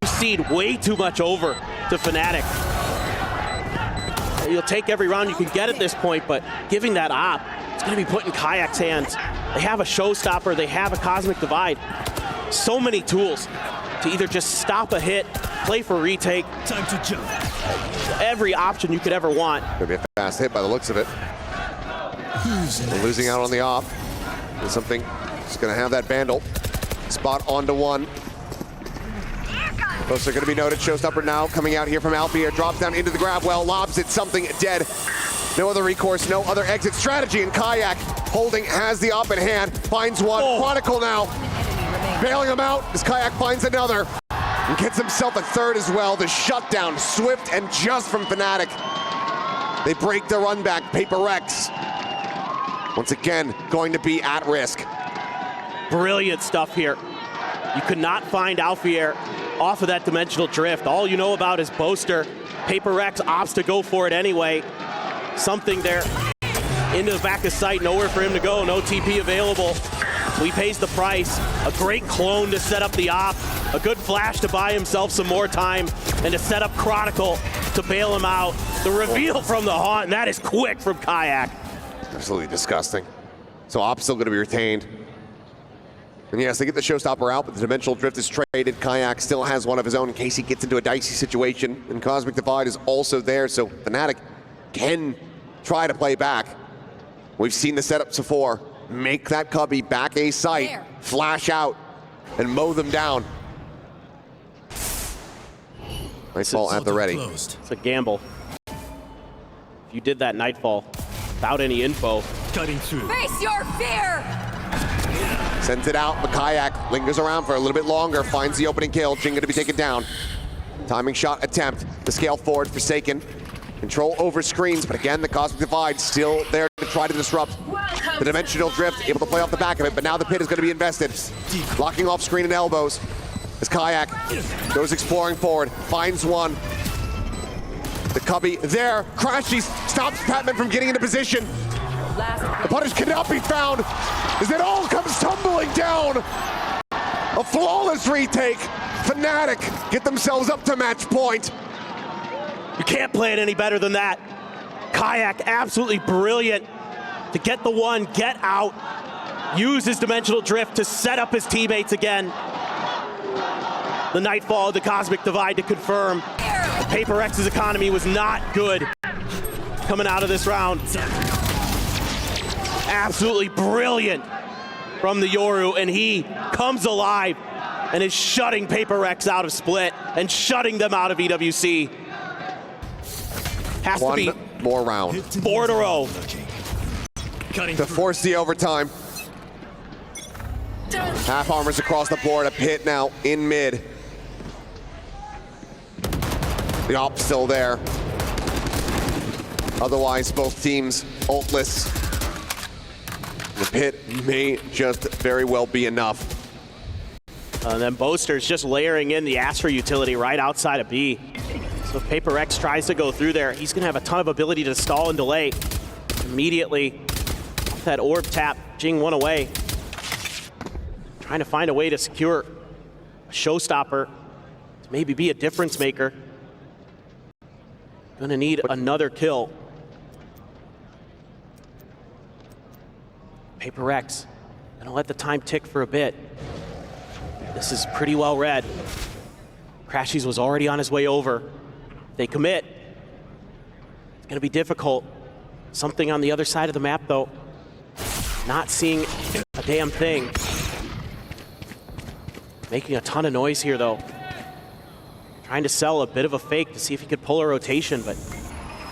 You cede way too much over to Fnatic. You'll take every round you can get at this point, but giving that op, it's going to be put in Kayak's hands. They have a showstopper, they have a cosmic divide. So many tools to either just stop a hit, play for retake. Time to jump. Every option you could ever want. Could be a fast hit by the looks of it. They're losing out on the op. There's something, just going to have that Vandal. Spot onto one. Both are going to be noted. Showstopper now coming out here from Alfier. Drops down into the grab well, lobs it, something dead. No other recourse, no other exit strategy, and Kayak holding, has the op in hand, finds one. Chronicle now, bailing him out as Kayak finds another. And gets himself a third as well. The shutdown, swift and just from Fnatic. They break the run back. PaperX, once again, going to be at risk. Brilliant stuff here. You could not find Alfier off of that dimensional drift. All you know about is Boaster. PaperX opts to go for it anyway. Something there into the back of sight, nowhere for him to go, no TP available. So he pays the price. A great clone to set up the op, a good flash to buy himself some more time, and to set up Chronicle to bail him out. The reveal from the haunt, and that is quick from Kayak. Absolutely disgusting. So op's still going to be retained. And yes, they get the showstopper out, but the dimensional drift is traded. Kayak still has one of his own in case he gets into a dicey situation. And Cosmic Divide is also there, so Fnatic can try to play back. We've seen the setups before. Make that cubby back a site, flash out, and mow them down. Nightfall at the ready. It's a gamble. If you did that Nightfall without any info. Cutting through. Face your fear! Sends it out, but Kayak lingers around for a little bit longer, finds the opening kill. Jing gonna be taken down. Timing shot attempt, the scale forward, Forsaken. Control over screens, but again, the Cosmic Divide still there to try to disrupt. The dimensional drift, able to play off the back of it, but now the pit is gonna be invested. Locking off screen and elbows as Kayak goes exploring forward, finds one. The cubby there, crashes, stops Patman from getting into position. The punish cannot be found as it all comes tumbling down. A flawless retake. Fnatic get themselves up to match point. You can't play it any better than that. Kayak absolutely brilliant to get the one, get out, use his dimensional drift to set up his teammates again. The Nightfall of the Cosmic Divide to confirm Paper Rex's economy was not good coming out of this round. Absolutely brilliant from the Yoru, and he comes alive and is shutting Paper Rex out of Split and shutting them out of EWC. Has to be One more round 4 in a row. to force the overtime. Half armors across the board, a pit now in mid. The op still there. Otherwise, both teams ultless. The pit may just very well be enough. And then Boaster's just layering in the Astra utility right outside of B. So if Paper Rex tries to go through there, he's gonna have a ton of ability to stall and delay. Immediately, off that orb tap, Jing one away. Trying to find a way to secure a showstopper, to maybe be a difference maker. Gonna need another kill. Paper Rex, gonna let the time tick for a bit. This is pretty well read. Crashies was already on his way over. They commit. It's gonna be difficult. Something on the other side of the map though. Not seeing a damn thing. Making a ton of noise here though. Trying to sell a bit of a fake to see if he could pull a rotation, but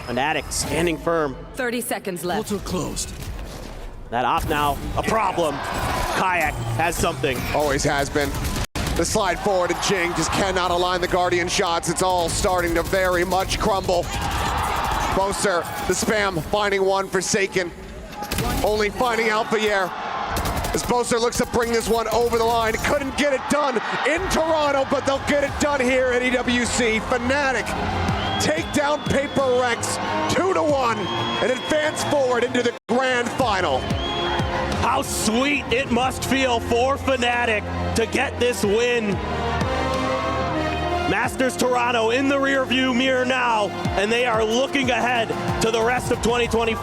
Fnatic standing firm. 30 seconds left. Portal closed. That op now, a problem. Kayak has something. Always has been. The slide forward and Jing just cannot align the Guardian shots. It's all starting to very much crumble. Boaster, the spam, finding one Forsaken. Only finding Alphayer. As Boaster looks to bring this one over the line. Couldn't get it done in Toronto, but they'll get it done here at EWC. Fnatic take down Paper Rex 2-1 and advance forward into the grand final. How sweet it must feel for Fnatic to get this win. Masters Toronto in the rearview mirror now, and they are looking ahead to the rest of 2025.